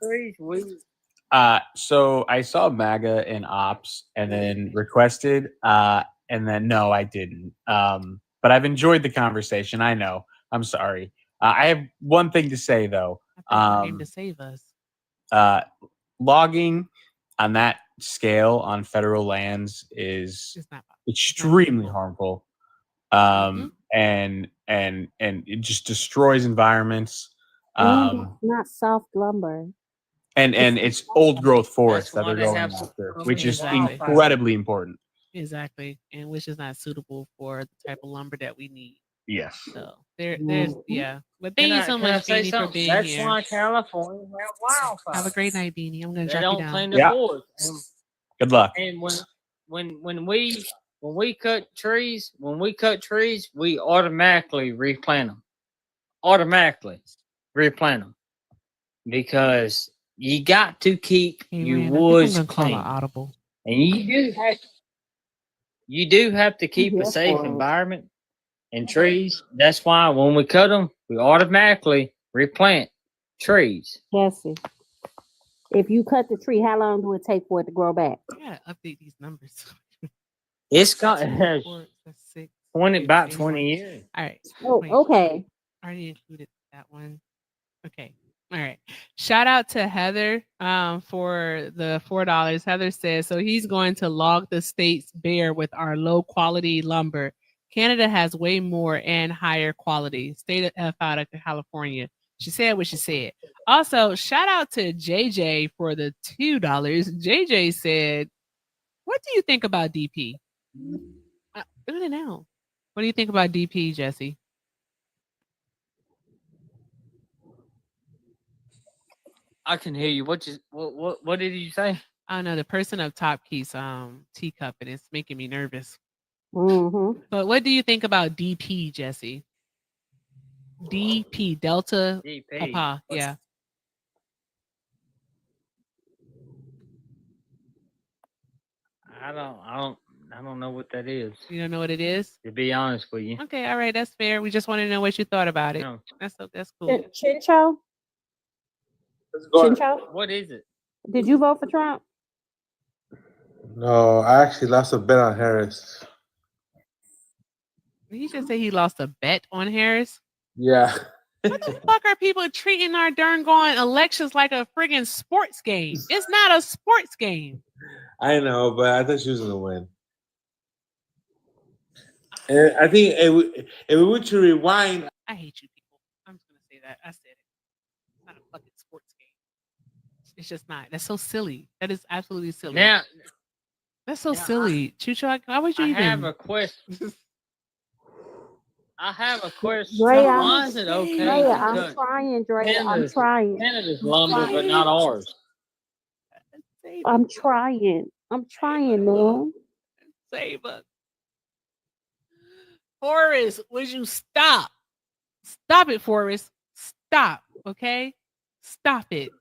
So I saw MAGA in ops and then requested, and then no, I didn't. But I've enjoyed the conversation. I know. I'm sorry. I have one thing to say though. I thought you came to save us. Logging on that scale on federal lands is extremely harmful. And it just destroys environments. And it's not soft lumber. And it's old growth forests that they're going after, which is incredibly important. Exactly. And which is not suitable for the type of lumber that we need. Yes. So there's But thank you so Can I much, say Beanie, for something? being That's here. why California have wildfires. Have a great night, Beanie. I'm gonna They drop you don't down. clean the forest. Good luck. And when we cut trees, we automatically replant them. Because you got to keep your Rand, woods I'm gonna call clean. an audible. And you do have to keep a safe environment and trees. That's why when we cut them, we automatically replant trees. Jesse, if you cut the tree, how long do it take for it to grow back? I gotta update these numbers. It's got 20 years. All right. Oh, okay. I already included that one. Okay. All right. Shout out to Heather for the $4. Heather says, so he's going to log the states bare with our low quality lumber. Canada has way more and higher quality. Stay the F out of California. She said what she said. Also, shout out to JJ for the $2. JJ said, what do you think about DP? I don't know. What do you think about DP, Jesse? I can hear you. What did you say? I don't know. The person up top keeps teacup and it's making me nervous. Mm-hmm. But what do you think about DP, Jesse? DP, Delta DP. Papa, yeah. I don't know what that is. You don't know what it is? To be honest with you. Okay, all right, that's fair. We just want to know what you thought about it. No. That's cool. Chincho? Chincho? What is it? Did you vote for Trump? No, I actually lost a bet on Harris. Did he just say he lost a bet on Harris? Yeah. What the fuck are people treating our darn going elections like a friggin' sports game? It's not a sports game. I know, but I thought she was gonna win. And I think if we were to rewind, I hate you people. I'm just gonna say that. I said it. It's not a fucking sports game. It's just not. That's so silly. That is absolutely silly. Now, that's so silly. Chucho, why would you even? I have a question. I have a question. Drea, Why is it okay? Drea, to I'm cut trying, Drea. I'm trying. Canada's lumber, but not ours. I'm trying. I'm trying, man. Save us. Forrest, would you stop? Stop it, Forrest. Stop, okay? Stop it.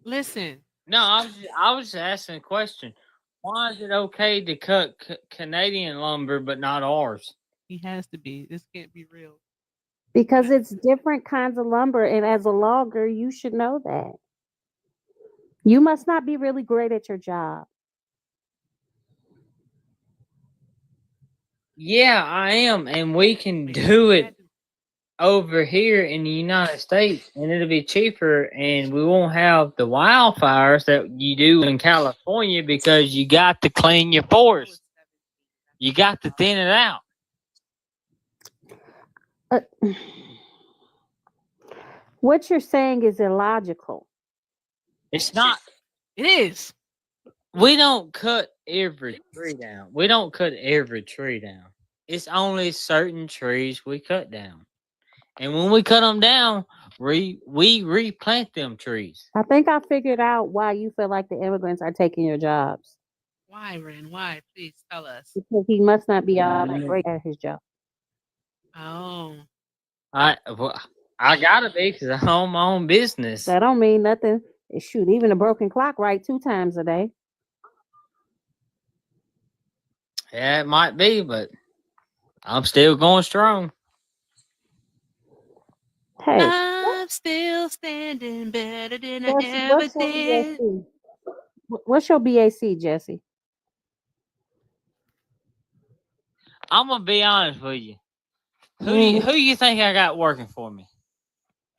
Listen. No, I was just asking a question. Why is it okay to cut Canadian lumber, but not ours? He has to be. This can't be real. Because it's different kinds of lumber, and as a logger, you should know that. You must not be really great at your job. Yeah, I am, and we can do it over here in the United States, and it'll be cheaper, and we won't have the wildfires that you do in California because you got to clean your forest. You got to thin it out. What you're saying is illogical. It's not. It is. We don't cut every tree down. We don't cut every tree down. It's only certain trees we cut down. And when we cut them down, we replant them trees. I think I figured out why you feel like the immigrants are taking your jobs. Why, Ren? Why? Please tell us. Because he must not be all that great at his job. Oh. I gotta be because I own my own business. That don't mean nothing. Shoot, even a broken clock right 2 times a day. Yeah, it might be, but I'm still going strong. Hey, I'm still standing better than I ever did. What's your BAC, Jesse? I'm gonna be honest with you. Who you think I got working for me?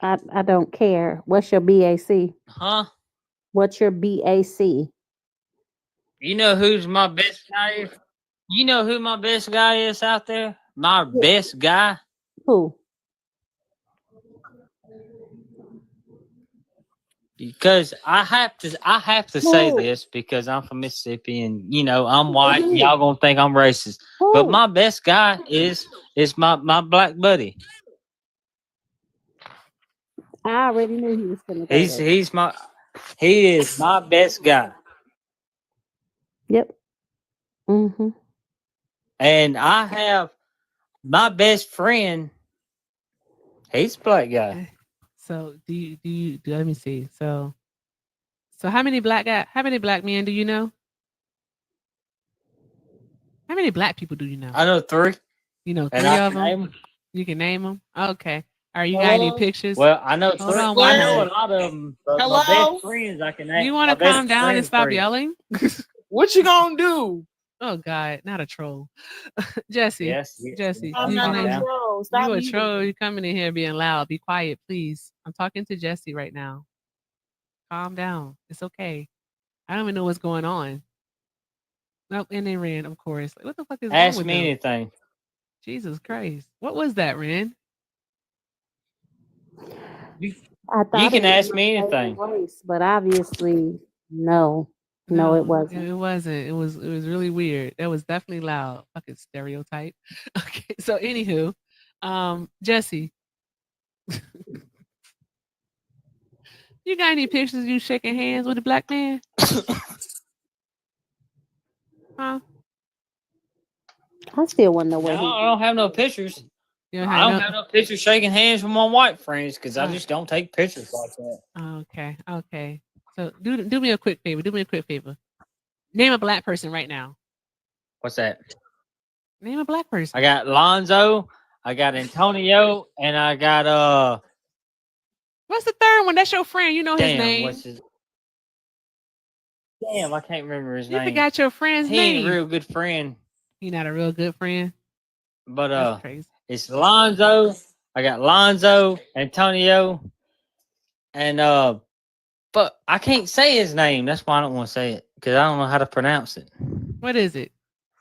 I don't care. What's your BAC? Huh? What's your BAC? You know who's my best guy is? You know who my best guy is out there? My best guy? Who? Because I have to say this because I'm from Mississippi and I'm white and y'all gonna think I'm racist. But my best guy is my black buddy. I already knew he was gonna go there. He is my best guy. Yep. Mm-hmm. And I have my best friend. He's a black guy. So do you let me see. So how many black men do you know? How many black people do you know? I know 3. You know 3 And I of can them? name 'em. You can name them? Okay. Are you got any pictures? Well, I know Hold 3. on, I one know a minute. lot of them. But my Hello? best friends I can name. You want to calm down and stop yelling? What you gonna do? Oh God, not a troll. Jesse. Yes, Jesse. I'm you not can- a troll. You Stop a muting troll. me. You coming in here being loud. Be quiet, please. I'm talking to Jesse right now. Calm down. It's okay. I don't even know what's going on. Nope, and then Ren, of course. Like, what the fuck is wrong Ask with me them? anything. Jesus Christ. What was that, Ren? I thought You can it was ask my me favorite anything. voice, but obviously, no, it wasn't. It wasn't. It was really weird. That was definitely loud. Fucking stereotype. Okay. So anywho, Jesse. You got any pictures of you shaking hands with a black man? Huh? I still want to know No, where he. I don't have no pictures. You don't I have don't no- have no pictures shaking hands with my white friends because I Right. just don't take pictures like that. Okay. So do me a quick favor. Name a black person right now. What's that? Name a black person. I got Lonzo, I got Antonio, and I got What's the third one? That's your friend. You know his damn, name. what's his damn, I can't remember his You name. forgot your friend's He name. ain't a real good friend. He not a real good friend. But That's crazy. it's Lonzo. I got Lonzo, Antonio, and but I can't say his name. That's why I don't want to say it, because I don't know how to pronounce it. What is it?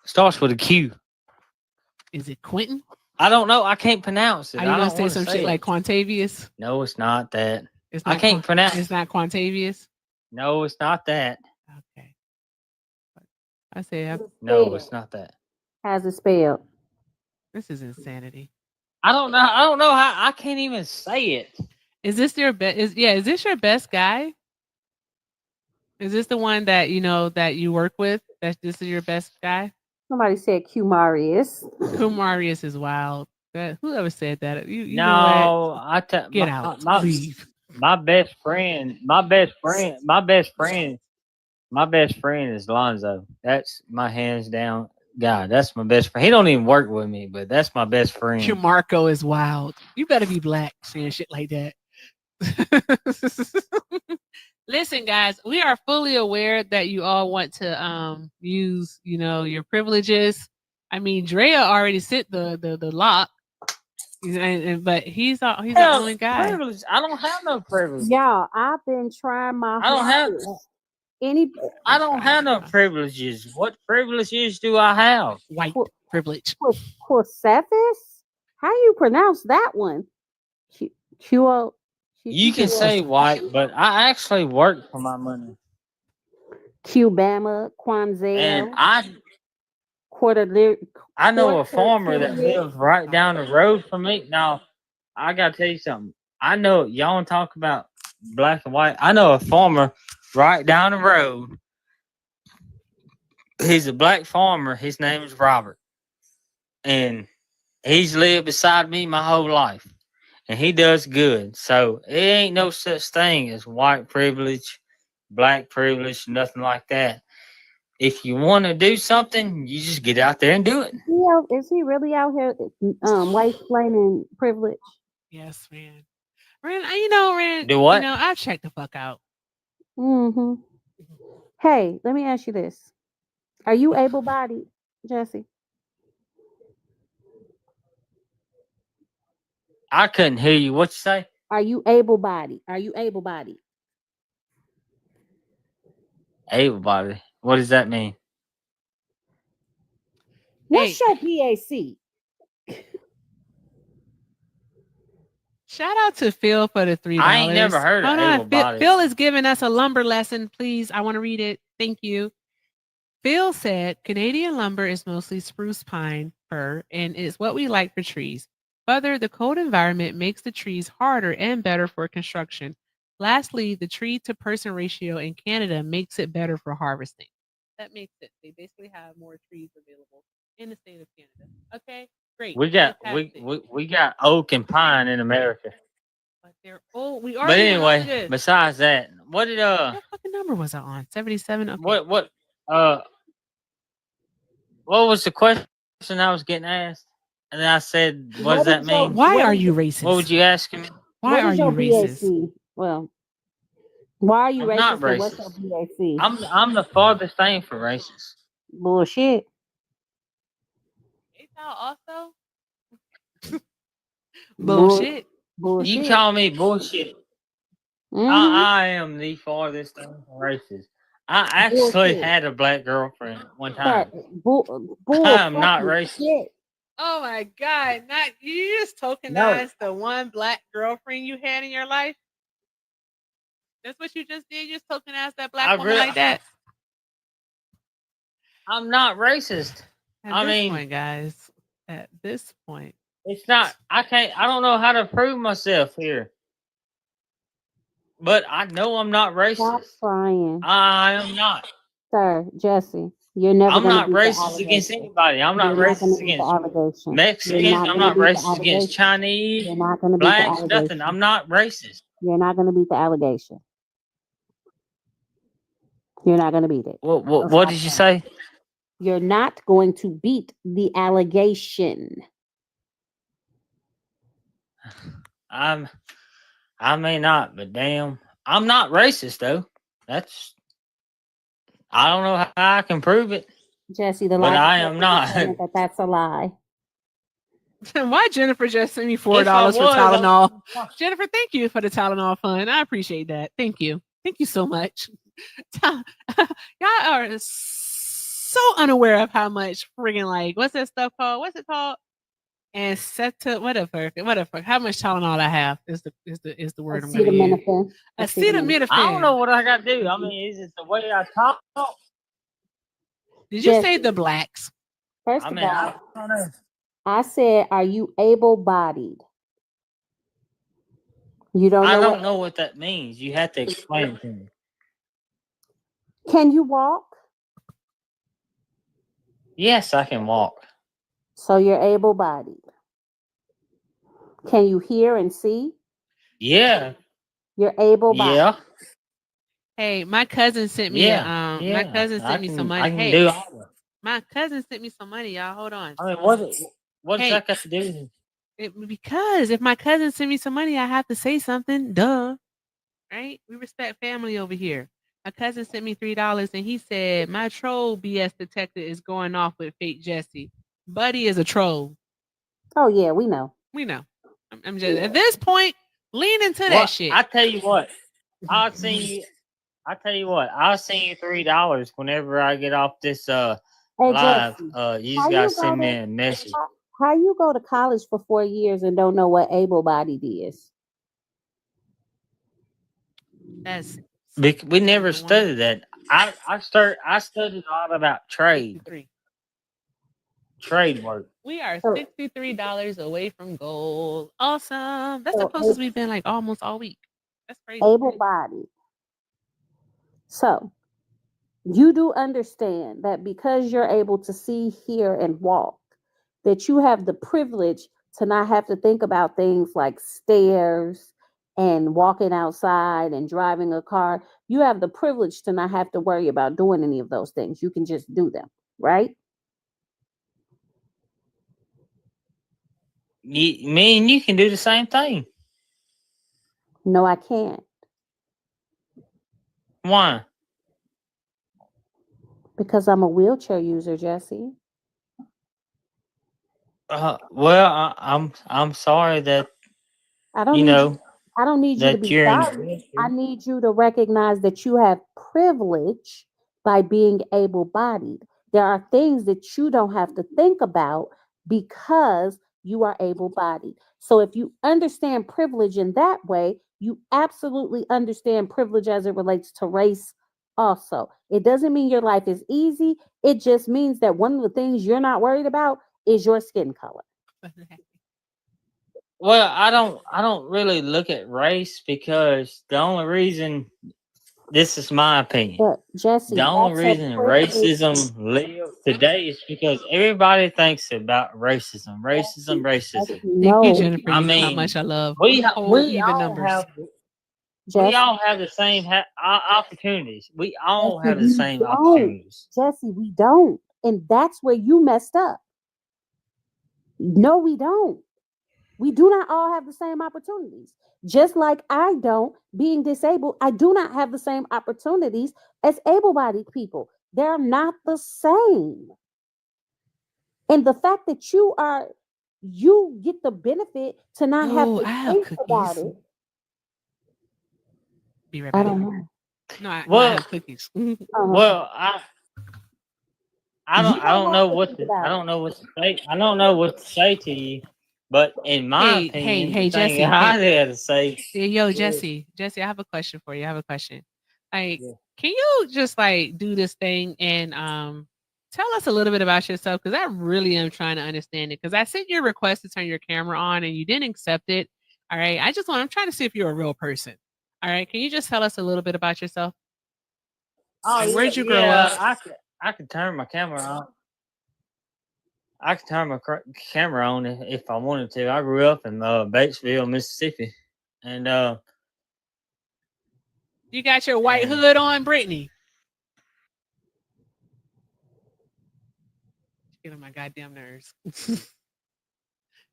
Starts with a Q. Is it Quentin? I don't know. I can't pronounce it. Are you I gonna don't say want some to shit say like it. Quantavious? No, it's not that. It's I not can't pronounce. It's not Quantavious. No, it's not that. Okay. I say No, it's not that. How's it spelled? this is insanity. I don't know. I don't know how. I can't even say it. Is this your best? Is this your best guy? Is this the one that you know that you work with? That this is your best guy? Somebody said Q Marius. Kumarius is wild. That whoever said that? You know No, what? I Get out. Leave. My best friend is Lonzo. That's my hands down guy. That's my best friend. He don't even work with me, but that's my best friend. Marco is wild. You better be black saying shit like that. Listen, guys, we are fully aware that you all want to use, your privileges. I mean, Drea already sent the lock, but he's the only guy. Privilege. I don't have no privilege. Y'all, I've been trying my I don't have I don't have no privileges. What privileges do I have? White privilege. Corsephus? How you pronounce that one? Q. You can say white, but I actually work for my money. Cubama, Quanzel, And I know a farmer that lives right down the road from me. Now, I gotta tell you something. I know y'all talk about black and white. I know a farmer right down the road. He's a black farmer. His name is Robert. And he's lived beside me my whole life. And he does good. So it ain't no such thing as white privilege, black privilege, nothing like that. If you want to do something, you just get out there and do it. Yeah, is he really out here white explaining privilege? Yes, man. Ren, Do what? I've checked the fuck out. Mm-hmm. Hey, let me ask you this. Are you able-bodied, Jesse? I couldn't hear you. What you say? Are you able-bodied? Able-bodied. What does that mean? What's your PAC? Shout out to Phil for the $3. I ain't never heard of Hold on. able-bodied. Phil is giving us a lumber lesson. Please, I want to read it. Thank you. Phil said, Canadian lumber is mostly spruce pine fir and is what we like for trees. Further, the cold environment makes the trees harder and better for construction. Lastly, the tree to person ratio in Canada makes it better for harvesting. That makes sense. They basically have more trees available in the state of Canada. Okay, great. We got Fantastic. we got oak and pine in America. But they're old. We But already know anyway, this. besides that, what did What fucking number was I on? 77. Okay. What was the question I was getting asked? And then I said, what does that mean? Why are you racist? What would you ask me? Why are you racist? PAC? Well, why are you I'm racist? not And what's racist. your PAC? I'm the farthest thing for racist. Bullshit. Also? Bullshit. Bullshit. You call me bullshit. Mhm. I am the farthest thing from racist. I actually Bullshit. had a black girlfriend one That time. bull I'm not fucking racist. shit. Oh my God. Not you just tokenized No. the one black girlfriend you had in your life? That's what you just did? You just tokenized that black woman like that? I'm not racist. At this point, guys, at this point. It's not. I don't know how to prove myself here. But I know I'm not racist. Stop crying. I am not. Sir, Jesse, you're never I'm gonna not beat the racist against allegation. anybody. I'm not You're not gonna racist beat the against allegation. Mexicans. You're not I'm gonna not beat the racist against allegation. Chinese, You're not gonna beat the blacks, nothing. allegation. I'm not racist. You're not gonna beat the allegation. You're not going to beat it. What did you say? You're not going to beat the allegation. I may not, but damn, I'm not racist though. I don't know how I can prove it. Jesse, the but lie I am not. that's a lie. Why Jennifer just sent me $4 If I for was, Tylenol? Jennifer, thank you for the Tylenol fund. I appreciate that. Thank you. Thank you so much. Y'all are so unaware of how much friggin' like what's that stuff called? What's it called? And set to whatever. How much Tylenol I have is the word I'm gonna use. Acetaminophen. I don't know what I got to do. I mean, is it the way I talk? Did you say the blacks? First I of mean, I all, don't know. I said, are you able-bodied? You don't know. I don't know what that means. You have to explain it to me. Can you walk? Yes, I can walk. So you're able-bodied. Can you hear and see? Yeah. You're able-bodied. Yeah. Hey, my cousin sent me my cousin sent me some money. I can Hey, do all that. my cousin sent me some money, y'all. Hold on. I mean, what's Hey, that got to do with it? Because if my cousin sent me some money, I have to say something. Duh. Right? We respect family over here. My cousin sent me $3 and he said, my troll BS detector is going off with fake Jesse. Buddy is a troll. Oh, yeah, we know. We know. I'm just at this point, lean into Well, that shit. I tell you what, I'll send you $3 whenever I get off this Hey, live. Jesse, You how just gotta you send me go a message. how you go to college for 4 years and don't know what able-bodied is? That's We never studied that. I studied a lot about trade work. We are So- $63 away from gold. Awesome. That's So the closest we've been like almost all week. That's crazy. Able-bodied. So you do understand that because you're able to see, hear, and walk, that you have the privilege to not have to think about things like stairs and walking outside and driving a car. You have the privilege to not have to worry about doing any of those things. You can just do them, right? Me and you can do the same thing. No, I can't. Why? Because I'm a wheelchair user, Jesse. Well, I'm sorry that I don't you need know I don't need you to that be you're in. sorry. I need you to recognize that you have privilege by being able-bodied. There are things that you don't have to think about because you are able-bodied. So if you understand privilege in that way, you absolutely understand privilege as it relates to race also. It doesn't mean your life is easy. It just means that one of the things you're not worried about is your skin color. Well, I don't really look at race because the only reason, this is my opinion, But Jesse, the only that's a reason privilege. racism lives today is because everybody thinks about racism. Thank you, No, Jennifer. I You know how mean, much I love we whole even all numbers. have Jesse, the same opportunities. We all Jesse, have the we same don't. opportunities. Jesse, we don't. And that's where you messed up. No, we don't. We do not all have the same opportunities. Just like I don't, being disabled, I do not have the same opportunities as able-bodied people. They're not the same. And the fact that you get the benefit to not have Oh, to I have think about cookies. it. Be right I back. don't know. No, I Well, have cookies. well, I You don't know have to what think to about I it. don't know what to say. I don't know what to say to you. But in my opinion, the thing Jesse. I had to say, Hey, yo, Jesse, I have a question for you. I have a question. Like, can you just like do this thing and tell us a little bit about yourself? Because I really am trying to understand it. Because I sent you a request to turn your camera on and you didn't accept it. All right. I'm trying to see if you're a real person. All right. Can you just tell us a little bit about yourself? Like, where'd you grow up? I could turn my camera on. I could turn my camera on if I wanted to. I grew up in Batesville, Mississippi, and You got your white hood on, Brittany. Get on my goddamn nerves.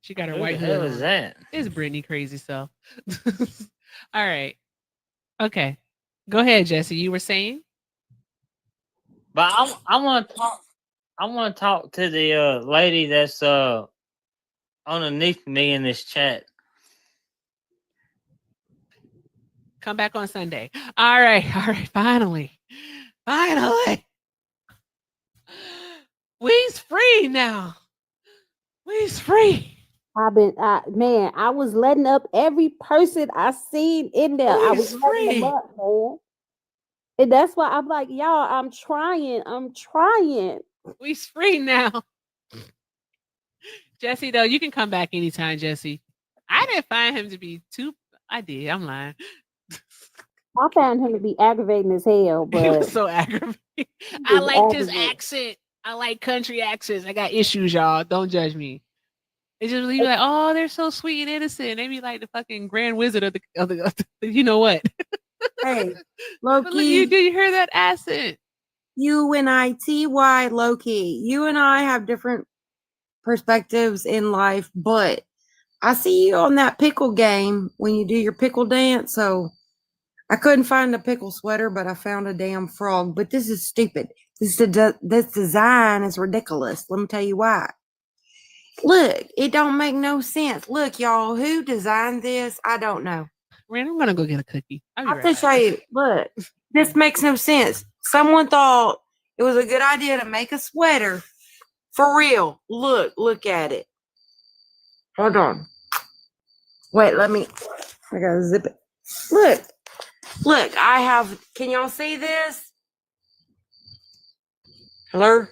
She got her Who white the hood hell is on. that? It's Brittany crazy self. All right. Okay. Go ahead, Jesse. You were saying? But I want to talk. I want to talk to the lady that's underneath me in this chat. Come back on Sunday. All right. Finally. We's free now. We's free. Man, I was letting up every person I seen in there. I was letting them free. up, man. And that's why I'm like, y'all, I'm trying. We's free now. Jesse, though, you can come back anytime, Jesse. I didn't find him to be too. I did. I'm lying. I found him to be aggravating as hell, He was but so aggravating. he I was liked his aggravating. accent. I like country accents. I got issues, y'all. Don't judge me. It's just be like, oh, they're so sweet and innocent. They be like the fucking grand wizard of the you know what? Hey, But look, you hear that accent? UNITY, low key. You and I have different perspectives in life, but I see you on that pickle game when you do your pickle dance. So I couldn't find a pickle sweater, but I found a damn frog. But this is stupid. This design is ridiculous. Let me tell you why. Look, it don't make no sense. Look, y'all, who designed this? I don't know. Ran, I'm gonna go get a cookie. I'll be I'll right just show back. you. Look, this makes no sense. Someone thought it was a good idea to make a sweater. For real. Look at it. Hold on. Wait, I gotta zip it. Look, I have, can y'all see this? Hello?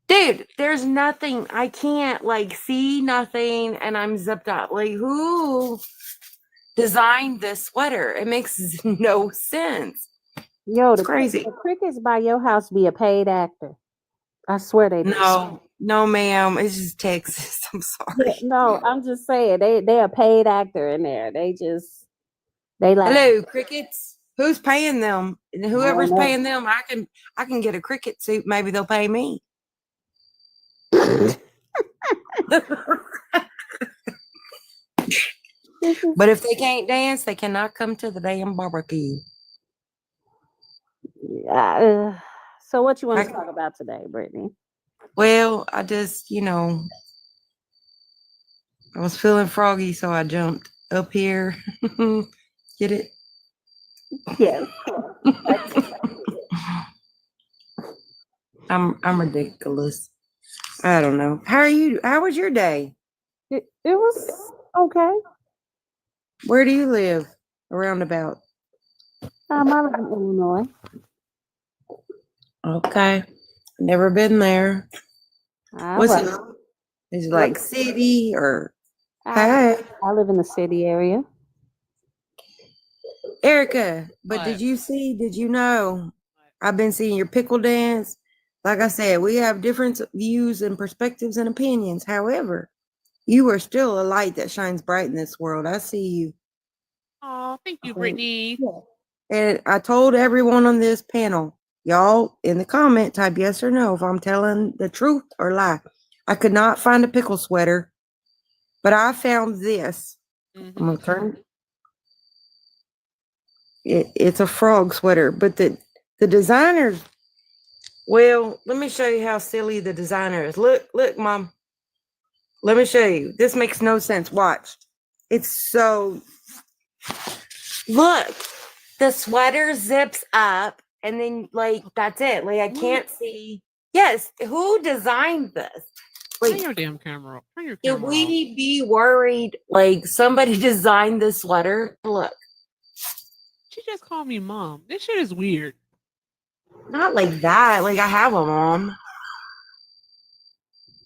Dude, there's nothing. I can't see nothing and I'm zipped up. Like, who designed this sweater? It makes no sense. Yo, It's crazy. The crickets by your house be a paid actor. I swear they do. No, ma'am. It's just Texas. I'm sorry. Yeah, no, I'm just saying they a paid actor in there. They like, Hello, crickets. Who's paying them? And whoever's know. paying them, I can get a cricket suit. Maybe they'll pay me. But if they can't dance, they cannot come to the damn barbecue. So what you want to talk about today, Brittany? Well, I just, I was feeling froggy, so I jumped up here. Get it? Yes. I'm ridiculous. I don't know. How are you? How was your day? It was okay. Where do you live? Around about? I live in Illinois. Okay. Never been there. What's it? Is it like city or? I live in the city area. Erica, but did you know, I've been seeing your pickle dance. Like I said, we have different views and perspectives and opinions. However, you are still a light that shines bright in this world. I see you. Oh, thank you, Brittany. And I told everyone on this panel, y'all in the comment, type yes or no if I'm telling the truth or lie. I could not find a pickle sweater, but I found this. I'm gonna turn. It's a frog sweater, but the designers. Well, let me show you how silly the designer is. Look, Mom. Let me show you. This makes no sense. Watch. It's so. Look, the sweater zips up, and then that's it. I can't see. Yes, who designed this? Turn your damn camera off. Turn your Should camera we be worried? Somebody designed this sweater. Look, She just called me mom. This shit is weird. not like that. I have a mom.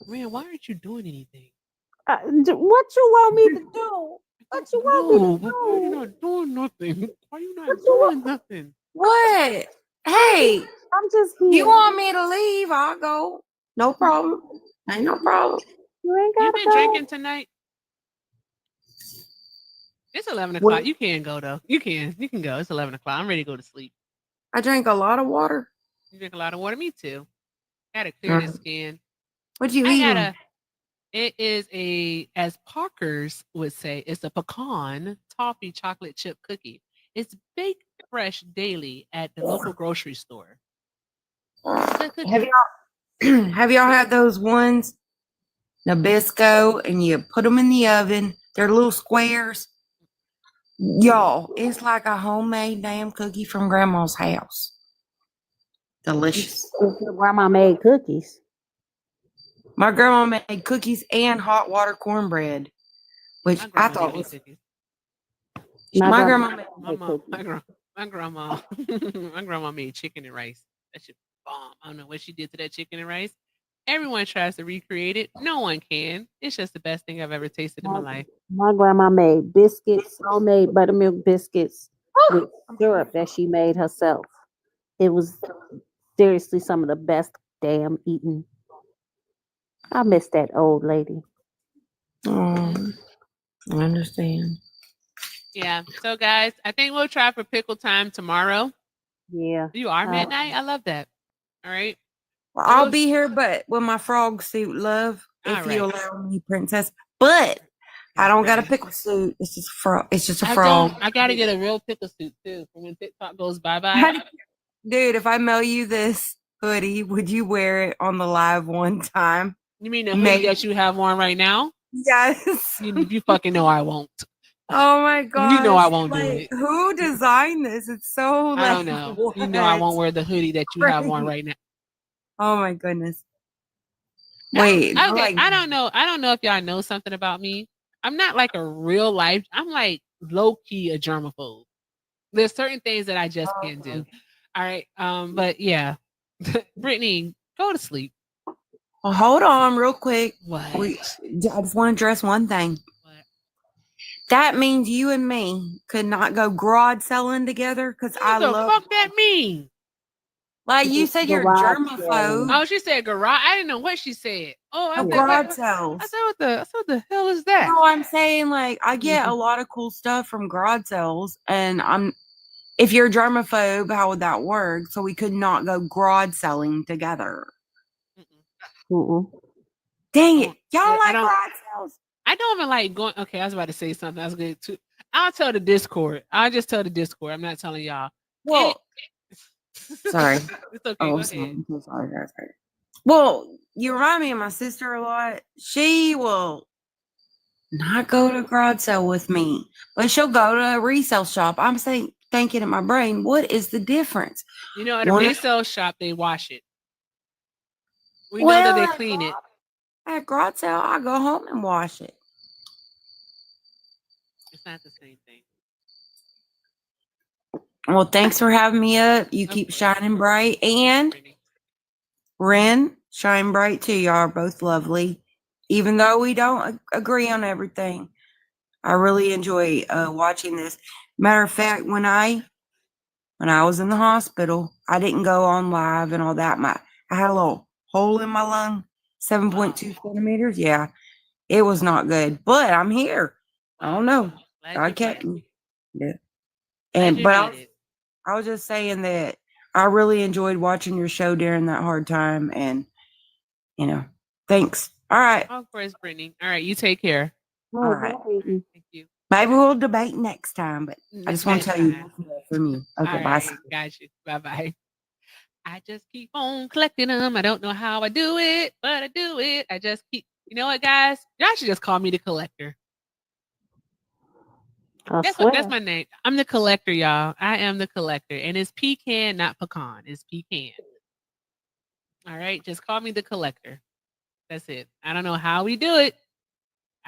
Man, why aren't you doing anything? What you want me to do? What you want me to do? Why are you not doing nothing? Why are you not doing nothing? What? Hey, I'm just here. You want me to leave? I'll go. No problem. Ain't no problem. You ain't You gotta been go. drinking tonight? It's 11 o'clock. You can go though. You can go. It's 11 o'clock. I'm ready to go to sleep. I drank a lot of water. You drink a lot of water. Me too. Gotta clear this skin. What you I eating? gotta. It is as Parkers would say, it's a pecan toffee chocolate chip cookie. It's baked fresh daily at the local grocery store. It's a good cookie. Have y'all had those ones, Nabisco, and you put them in the oven? They're little squares. Y'all, it's like a homemade damn cookie from Grandma's house. Delicious. Your grandma made cookies. My grandma made cookies and hot water cornbread, which I thought was. My grandma made my grandma my grandma made chicken and rice. That shit bomb. I don't know what she did to that chicken and rice. Everyone tries to recreate it. No one can. It's just the best thing I've ever tasted in my life. My grandma made biscuits, homemade buttermilk biscuits with syrup that she made herself. It was seriously some of the best damn eating. I miss that old lady. Oh, I understand. Yeah. So guys, I think we'll try for pickle time tomorrow. Yeah. You are midnight. I love that. All right. Well, I'll be here, but with my frog suit, love, if All you right. allow me, princess. But I don't got a pickle suit. It's just frog. It's just a frog. I gotta get a real pickle suit too for when TikTok goes bye-bye. Dude, if I mail you this hoodie, would you wear it on the live one time? You mean the hoodie that you have on right now? Yes. You fucking know I won't. Oh my god. You know I won't do it. Who designed this? It's so I don't know. You know I won't wear the hoodie that you have on right now. Oh my goodness. Wait. Okay, I don't know. I don't know if y'all know something about me. I'm not like a real life. I'm like low key a germaphobe. There's certain things that I just can't do. All right. But yeah, Brittany, go to sleep. Well, hold on real quick. What? I just want to address one thing. That means you and me could not go garage selling together because I What the love. fuck that mean? Like you said, you're a germaphobe. Oh, she said garage. I didn't know what she said. Oh, I No, said, garage sales. I said, what the hell is that? No, I'm saying like I get a lot of cool stuff from garage sales, and if you're a germaphobe, how would that work? So we could not go garage selling together. Dang it! Y'all like garage sales? I don't even like going. Okay, I was about to say something. I was going to. I'll tell the Discord. I'll just tell the Discord. I'm not telling y'all. Well, sorry. It's okay. Oh, Go sorry. ahead. I'm so sorry, guys. Well, you remind me of my sister a lot. She will not go to a garage sale with me, but she'll go to a resale shop. I'm thinking in my brain, what is the difference? You know, at a One- resale shop, they wash it. We know that they clean it. At garage sale, I go home and wash it. It's not the same thing. Well, thanks for having me up. You keep shining bright. And Ren, shine bright too. Y'all are both lovely. Even though we don't agree on everything, I really enjoy watching this. Matter of fact, when I was in the hospital, I didn't go on live and all that. I had a little hole in my lung, 7.2 centimeters. Yeah, it was not good, but I'm here. I don't know. God kept me. Yeah. I was just saying that I really enjoyed watching your show during that hard time, and thanks. All right. Of course, Brittany. All right, you take care. All right. Thank you. Maybe we'll debate next time, but I just want to tell you for me. Okay, All bye. right, got you. Bye bye. I just keep on collecting them. I don't know how I do it, but I do it. I just keep. You know what, guys? Y'all should just call me the collector. That's my name. I'm the collector, y'all. I am the collector, and it's pecan, not pecan. It's pecan. All right, just call me the collector. That's it. I don't know how we do it.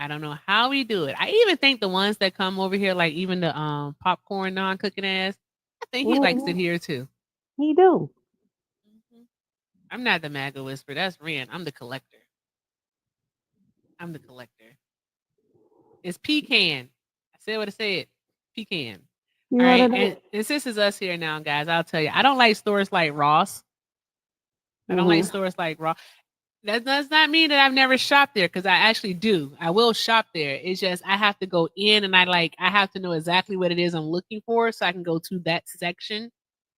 I even think the ones that come over here, like even the popcorn non-cooking ass, I think he likes it here too. He do. I'm not the MAGA whisper. That's Ren. I'm the collector. It's pecan. I said what I said. Pecan. You All know right. what it And since it's us here now, guys, I'll tell you, I don't like stores like Ross. I don't like stores like Ross. That does not mean that I've never shopped there, because I actually do. I will shop there. It's just I have to go in and I have to know exactly what it is I'm looking for so I can go to that section.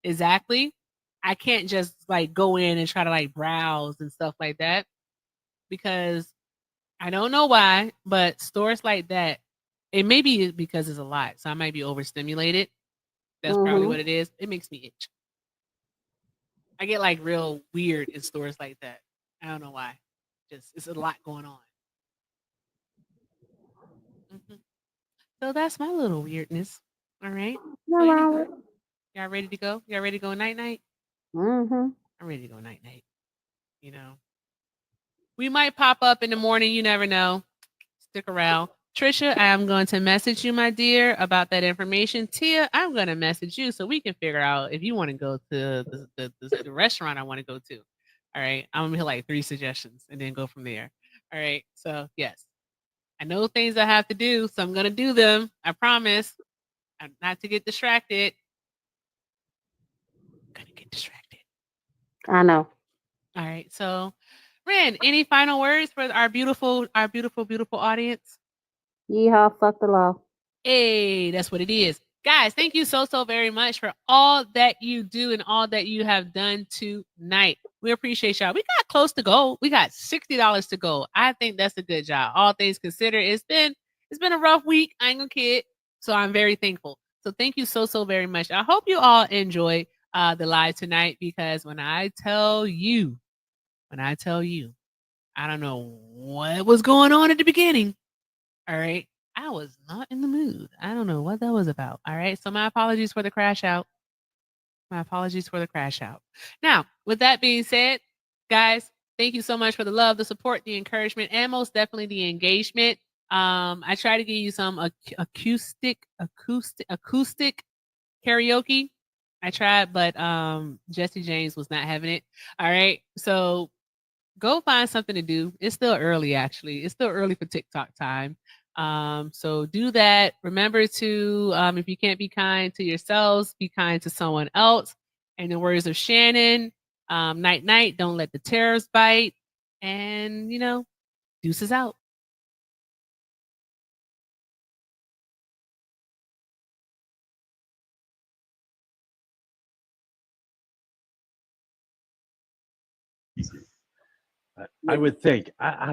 Exactly. I can't just like go in and try to like browse and stuff like that because I don't know why, but stores like that, it may be because it's a lot. So I might be overstimulated. That's probably what it is. It makes me itch. I get like real weird in stores like that. I don't know why. Just it's a lot going on. Mhm. So that's my little weirdness. All right. So anyway, y'all ready to go? Y'all ready to go night night? I'm ready to go night night. You know, we might pop up in the morning. You never know. Stick around. Trisha, I am going to message you, my dear, about that information. Tia, I'm going to message you so we can figure out if you want to go to the restaurant I want to go to. All right. I'm going to hit like 3 suggestions and then go from there. All right. So, yes, I know things I have to do, so I'm going to do them. I promise. I'm not to get distracted. I'm going to get distracted. I know. All right. So, Ren, any final words for our beautiful, beautiful audience? Yeehaw, fuck the law. Hey, that's what it is. Guys, thank you so very much for all that you do and all that you have done tonight. We appreciate y'all. We got close to goal. We got $60 to go. I think that's a good job. All things considered, it's been a rough week. I ain't gonna kid. So I'm very thankful. So thank you so very much. I hope you all enjoy the live tonight because when I tell you, I don't know what was going on at the beginning. All right. I was not in the mood. I don't know what that was about. All right. So my apologies for the crash out. My apologies for the crash out. Now, with that being said, guys, thank you so much for the love, the support, the encouragement, and most definitely the engagement. I try to give you some acoustic karaoke. I tried, but Jesse James was not having it. All right. So go find something to do. It's still early, actually. It's still early for TikTok time. So do that. Remember to, if you can't be kind to yourselves, be kind to someone else. In the words of Shannon, night night, don't let the terrors bite. And, deuces out. I would think. I